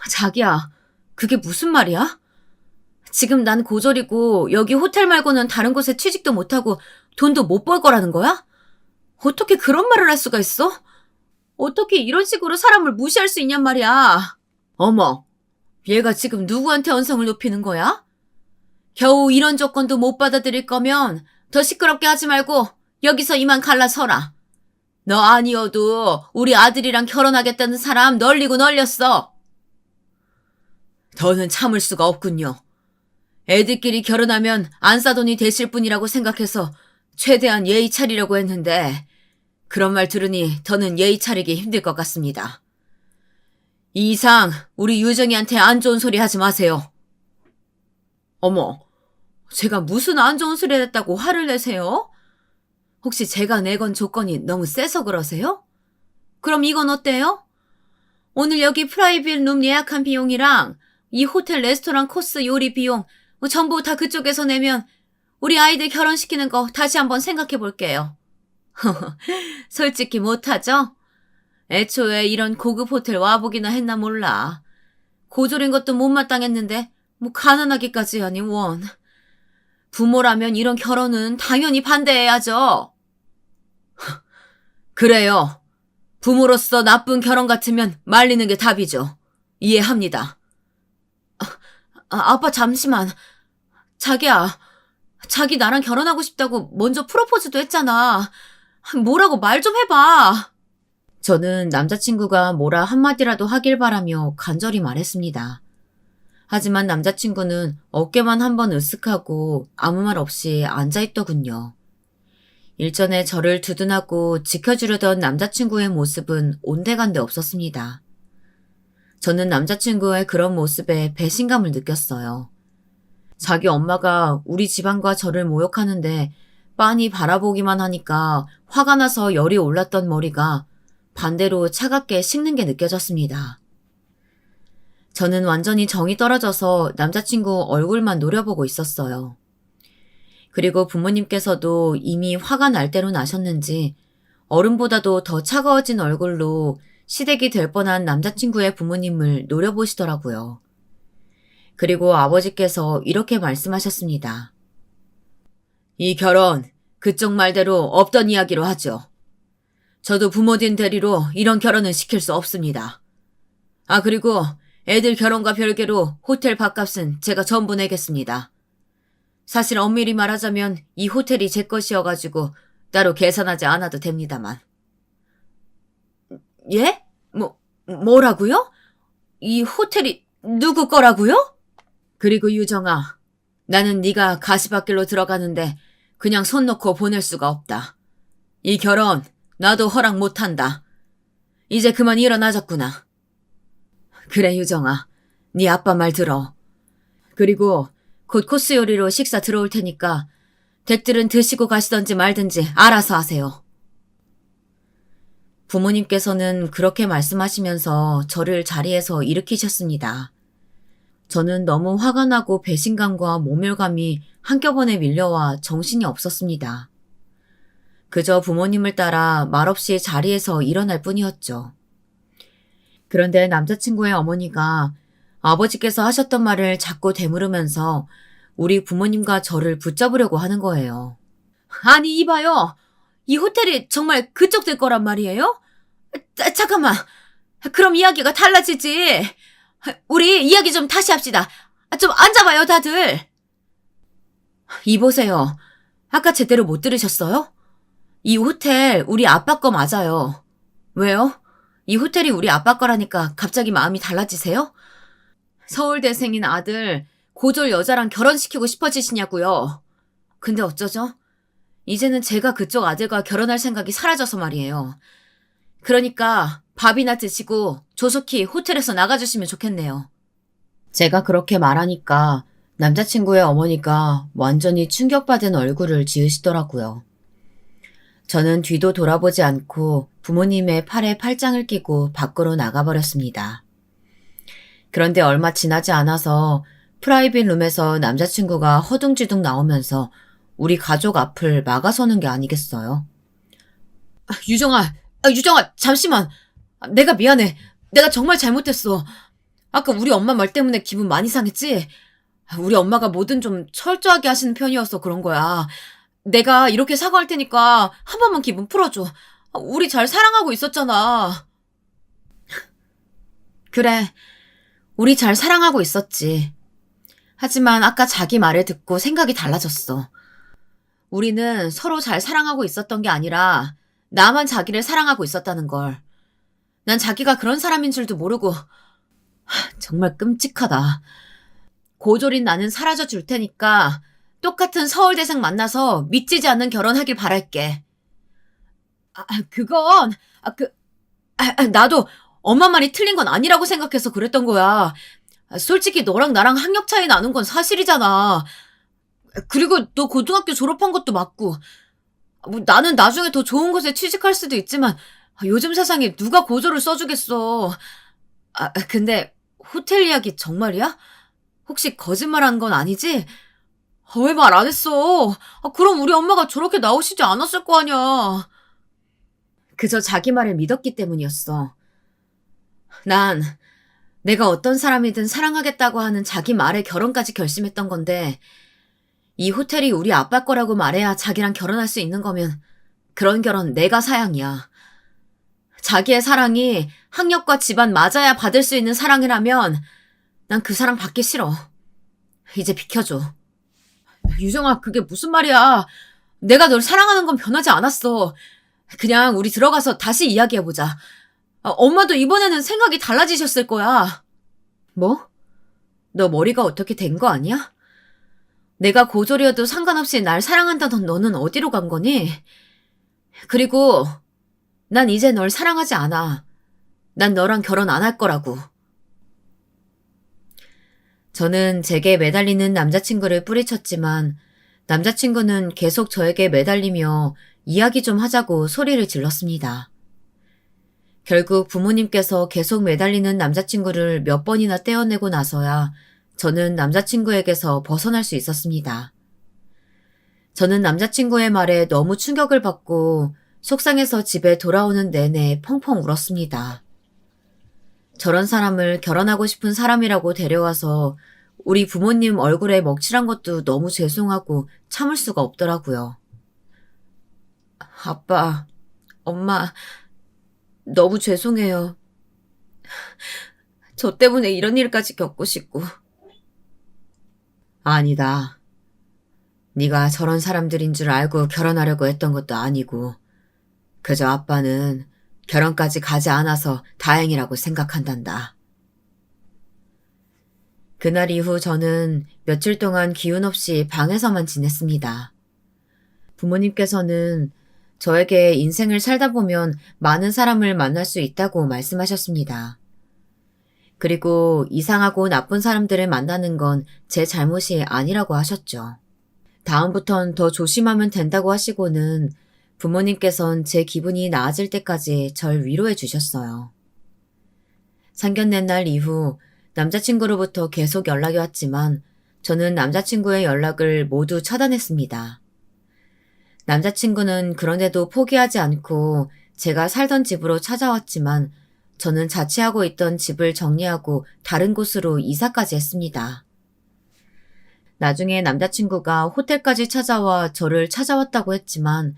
B: 자기야, 그게 무슨 말이야? 지금 난 고졸이고 여기 호텔 말고는 다른 곳에 취직도 못하고 돈도 못 벌 거라는 거야? 어떻게 그런 말을 할 수가 있어? 어떻게 이런 식으로 사람을 무시할 수 있냔 말이야. 어머, 얘가 지금 누구한테 언성을 높이는 거야? 겨우 이런 조건도 못 받아들일 거면 더 시끄럽게 하지 말고 여기서 이만 갈라서라. 너 아니어도 우리 아들이랑 결혼하겠다는 사람 널리고 널렸어. 더는 참을 수가 없군요. 애들끼리 결혼하면 안싸돈이 되실 분이라고 생각해서 최대한 예의 차리려고 했는데 그런 말 들으니 더는 예의 차리기 힘들 것 같습니다. 이 이상 우리 유정이한테 안 좋은 소리 하지 마세요. 어머, 제가 무슨 안 좋은 소리 했다고 화를 내세요? 혹시 제가 내건 조건이 너무 세서 그러세요? 그럼 이건 어때요? 오늘 여기 프라이빗 룸 예약한 비용이랑 이 호텔 레스토랑 코스 요리 비용 전부 다 그쪽에서 내면 우리 아이들 결혼시키는 거 다시 한번 생각해 볼게요. 솔직히 못하죠? 애초에 이런 고급 호텔 와보기나 했나 몰라. 고졸인 것도 못마땅했는데 뭐 가난하기까지 하니 원. 부모라면 이런 결혼은 당연히 반대해야죠. 그래요. 부모로서 나쁜 결혼 같으면 말리는 게 답이죠. 이해합니다. 아빠 잠시만. 자기야, 자기 나랑 결혼하고 싶다고 먼저 프로포즈도 했잖아. 뭐라고 말 좀 해봐. 저는 남자친구가 뭐라 한마디라도 하길 바라며 간절히 말했습니다. 하지만 남자친구는 어깨만 한번 으쓱하고 아무 말 없이 앉아있더군요. 일전에 저를 두둔하고 지켜주려던 남자친구의 모습은 온데간데 없었습니다. 저는 남자친구의 그런 모습에 배신감을 느꼈어요. 자기 엄마가 우리 집안과 저를 모욕하는데 빤히 바라보기만 하니까 화가 나서 열이 올랐던 머리가 반대로 차갑게 식는 게 느껴졌습니다. 저는 완전히 정이 떨어져서 남자친구 얼굴만 노려보고 있었어요. 그리고 부모님께서도 이미 화가 날 대로 나셨는지 얼음보다도 더 차가워진 얼굴로 시댁이 될 뻔한 남자친구의 부모님을 노려보시더라고요. 그리고 아버지께서 이렇게 말씀하셨습니다. 이 결혼 그쪽 말대로 없던 이야기로 하죠. 저도 부모님 대리로 이런 결혼은 시킬 수 없습니다. 그리고 애들 결혼과 별개로 호텔 밥값은 제가 전부 내겠습니다. 사실 엄밀히 말하자면 이 호텔이 제 것이어가지고 따로 계산하지 않아도 됩니다만. 예? 뭐라고요? 이 호텔이 누구 거라고요? 그리고 유정아, 나는 네가 가시밭길로 들어가는데 그냥 손 놓고 보낼 수가 없다. 이 결혼 나도 허락 못한다. 이제 그만 일어나자꾸나. 그래 유정아, 네 아빠 말 들어. 그리고 곧 코스 요리로 식사 들어올 테니까 댁들은 드시고 가시던지 말든지 알아서 하세요. 부모님께서는 그렇게 말씀하시면서 저를 자리에서 일으키셨습니다. 저는 너무 화가 나고 배신감과 모멸감이 한꺼번에 밀려와 정신이 없었습니다. 그저 부모님을 따라 말없이 자리에서 일어날 뿐이었죠. 그런데 남자친구의 어머니가 아버지께서 하셨던 말을 자꾸 되물으면서 우리 부모님과 저를 붙잡으려고 하는 거예요. 아니 이봐요. 이 호텔이 정말 그쪽들 거란 말이에요? 잠깐만. 그럼 이야기가 달라지지. 우리 이야기 좀 다시 합시다. 좀 앉아봐요 다들. 이보세요. 아까 제대로 못 들으셨어요? 이 호텔 우리 아빠 거 맞아요. 왜요? 이 호텔이 우리 아빠 거라니까 갑자기 마음이 달라지세요? 서울대생인 아들 고졸 여자랑 결혼시키고 싶어지시냐고요. 근데 어쩌죠? 이제는 제가 그쪽 아들과 결혼할 생각이 사라져서 말이에요. 그러니까 밥이나 드시고 조속히 호텔에서 나가주시면 좋겠네요. 제가 그렇게 말하니까 남자친구의 어머니가 완전히 충격받은 얼굴을 지으시더라고요. 저는 뒤도 돌아보지 않고 부모님의 팔에 팔짱을 끼고 밖으로 나가버렸습니다. 그런데 얼마 지나지 않아서 프라이빗 룸에서 남자친구가 허둥지둥 나오면서 우리 가족 앞을 막아서는 게 아니겠어요? 유정아, 잠시만. 내가 미안해. 내가 정말 잘못했어. 아까 우리 엄마 말 때문에 기분 많이 상했지? 우리 엄마가 뭐든 좀 철저하게 하시는 편이어서 그런 거야. 내가 이렇게 사과할 테니까 한 번만 기분 풀어줘. 우리 잘 사랑하고 있었잖아. 그래, 우리 잘 사랑하고 있었지. 하지만 아까 자기 말을 듣고 생각이 달라졌어. 우리는 서로 잘 사랑하고 있었던 게 아니라 나만 자기를 사랑하고 있었다는 걸. 난 자기가 그런 사람인 줄도 모르고 정말 끔찍하다. 고졸인 나는 사라져 줄 테니까 똑같은 서울대생 만나서 믿지지 않는 결혼하길 바랄게. 그건, 나도 엄마 말이 틀린 건 아니라고 생각해서 그랬던 거야. 솔직히 너랑 나랑 학력 차이 나는 건 사실이잖아. 그리고 너 고등학교 졸업한 것도 맞고, 뭐 나는 나중에 더 좋은 곳에 취직할 수도 있지만, 요즘 세상에 누가 고졸을 써주겠어. 근데 호텔 이야기 정말이야? 혹시 거짓말한 건 아니지? 왜 말 안 했어? 그럼 우리 엄마가 저렇게 나오시지 않았을 거 아니야. 그저 자기 말을 믿었기 때문이었어. 난 내가 어떤 사람이든 사랑하겠다고 하는 자기 말에 결혼까지 결심했던 건데, 이 호텔이 우리 아빠 거라고 말해야 자기랑 결혼할 수 있는 거면 그런 결혼 내가 사양이야. 자기의 사랑이 학력과 집안 맞아야 받을 수 있는 사랑이라면 난 그 사랑 받기 싫어. 이제 비켜줘. 유정아, 그게 무슨 말이야. 내가 널 사랑하는 건 변하지 않았어. 그냥 우리 들어가서 다시 이야기해보자. 엄마도 이번에는 생각이 달라지셨을 거야. 뭐? 너 머리가 어떻게 된 거 아니야? 내가 고졸이어도 상관없이 날 사랑한다던 너는 어디로 간 거니? 그리고 난 이제 널 사랑하지 않아. 난 너랑 결혼 안 할 거라고. 저는 제게 매달리는 남자친구를 뿌리쳤지만 남자친구는 계속 저에게 매달리며 이야기 좀 하자고 소리를 질렀습니다. 결국 부모님께서 계속 매달리는 남자친구를 몇 번이나 떼어내고 나서야 저는 남자친구에게서 벗어날 수 있었습니다. 저는 남자친구의 말에 너무 충격을 받고 속상해서 집에 돌아오는 내내 펑펑 울었습니다. 저런 사람을 결혼하고 싶은 사람이라고 데려와서 우리 부모님 얼굴에 먹칠한 것도 너무 죄송하고 참을 수가 없더라고요. 아빠, 엄마, 너무 죄송해요. 저 때문에 이런 일까지 겪고 싶고. 아니다. 네가 저런 사람들인 줄 알고 결혼하려고 했던 것도 아니고 그저 아빠는 결혼까지 가지 않아서 다행이라고 생각한단다. 그날 이후 저는 며칠 동안 기운 없이 방에서만 지냈습니다. 부모님께서는 저에게 인생을 살다 보면 많은 사람을 만날 수 있다고 말씀하셨습니다. 그리고 이상하고 나쁜 사람들을 만나는 건 제 잘못이 아니라고 하셨죠. 다음부턴 더 조심하면 된다고 하시고는 부모님께선 제 기분이 나아질 때까지 절 위로해 주셨어요. 상견례 날 이후 남자친구로부터 계속 연락이 왔지만 저는 남자친구의 연락을 모두 차단했습니다. 남자친구는 그런데도 포기하지 않고 제가 살던 집으로 찾아왔지만 저는 자취하고 있던 집을 정리하고 다른 곳으로 이사까지 했습니다. 나중에 남자친구가 호텔까지 찾아와 저를 찾아왔다고 했지만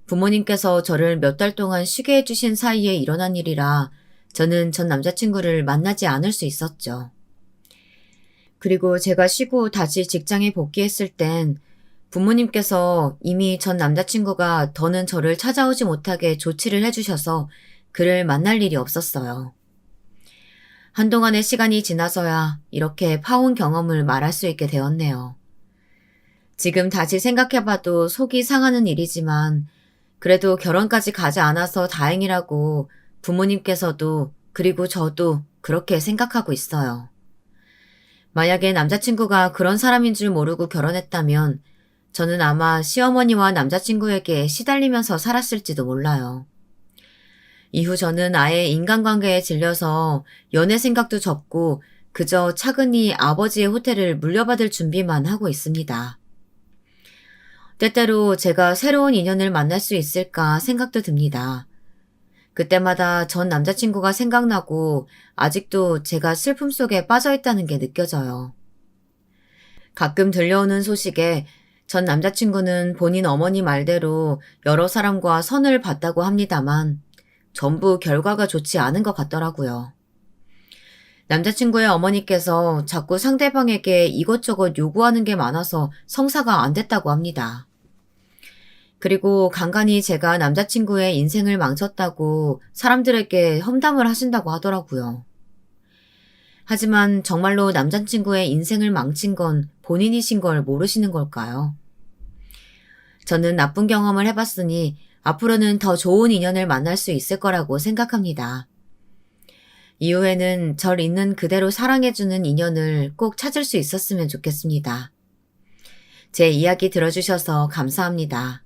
B: 부모님께서 저를 몇 달 동안 쉬게 해주신 사이에 일어난 일이라 저는 전 남자친구를 만나지 않을 수 있었죠. 그리고 제가 쉬고 다시 직장에 복귀했을 땐 부모님께서 이미 전 남자친구가 더는 저를 찾아오지 못하게 조치를 해주셔서 그를 만날 일이 없었어요. 한동안의 시간이 지나서야 이렇게 파혼 경험을 말할 수 있게 되었네요. 지금 다시 생각해봐도 속이 상하는 일이지만 그래도 결혼까지 가지 않아서 다행이라고 부모님께서도 그리고 저도 그렇게 생각하고 있어요. 만약에 남자친구가 그런 사람인 줄 모르고 결혼했다면 저는 아마 시어머니와 남자친구에게 시달리면서 살았을지도 몰라요. 이후 저는 아예 인간관계에 질려서 연애 생각도 접고 그저 차근히 아버지의 호텔을 물려받을 준비만 하고 있습니다. 때때로 제가 새로운 인연을 만날 수 있을까 생각도 듭니다. 그때마다 전 남자친구가 생각나고 아직도 제가 슬픔 속에 빠져있다는 게 느껴져요. 가끔 들려오는 소식에 전 남자친구는 본인 어머니 말대로 여러 사람과 선을 봤다고 합니다만 전부 결과가 좋지 않은 것 같더라고요. 남자친구의 어머니께서 자꾸 상대방에게 이것저것 요구하는 게 많아서 성사가 안 됐다고 합니다. 그리고 간간히 제가 남자친구의 인생을 망쳤다고 사람들에게 험담을 하신다고 하더라고요. 하지만 정말로 남자친구의 인생을 망친 건 본인이신 걸 모르시는 걸까요? 저는 나쁜 경험을 해봤으니 앞으로는 더 좋은 인연을 만날 수 있을 거라고 생각합니다. 이후에는 절 있는 그대로 사랑해주는 인연을 꼭 찾을 수 있었으면 좋겠습니다. 제 이야기 들어주셔서 감사합니다.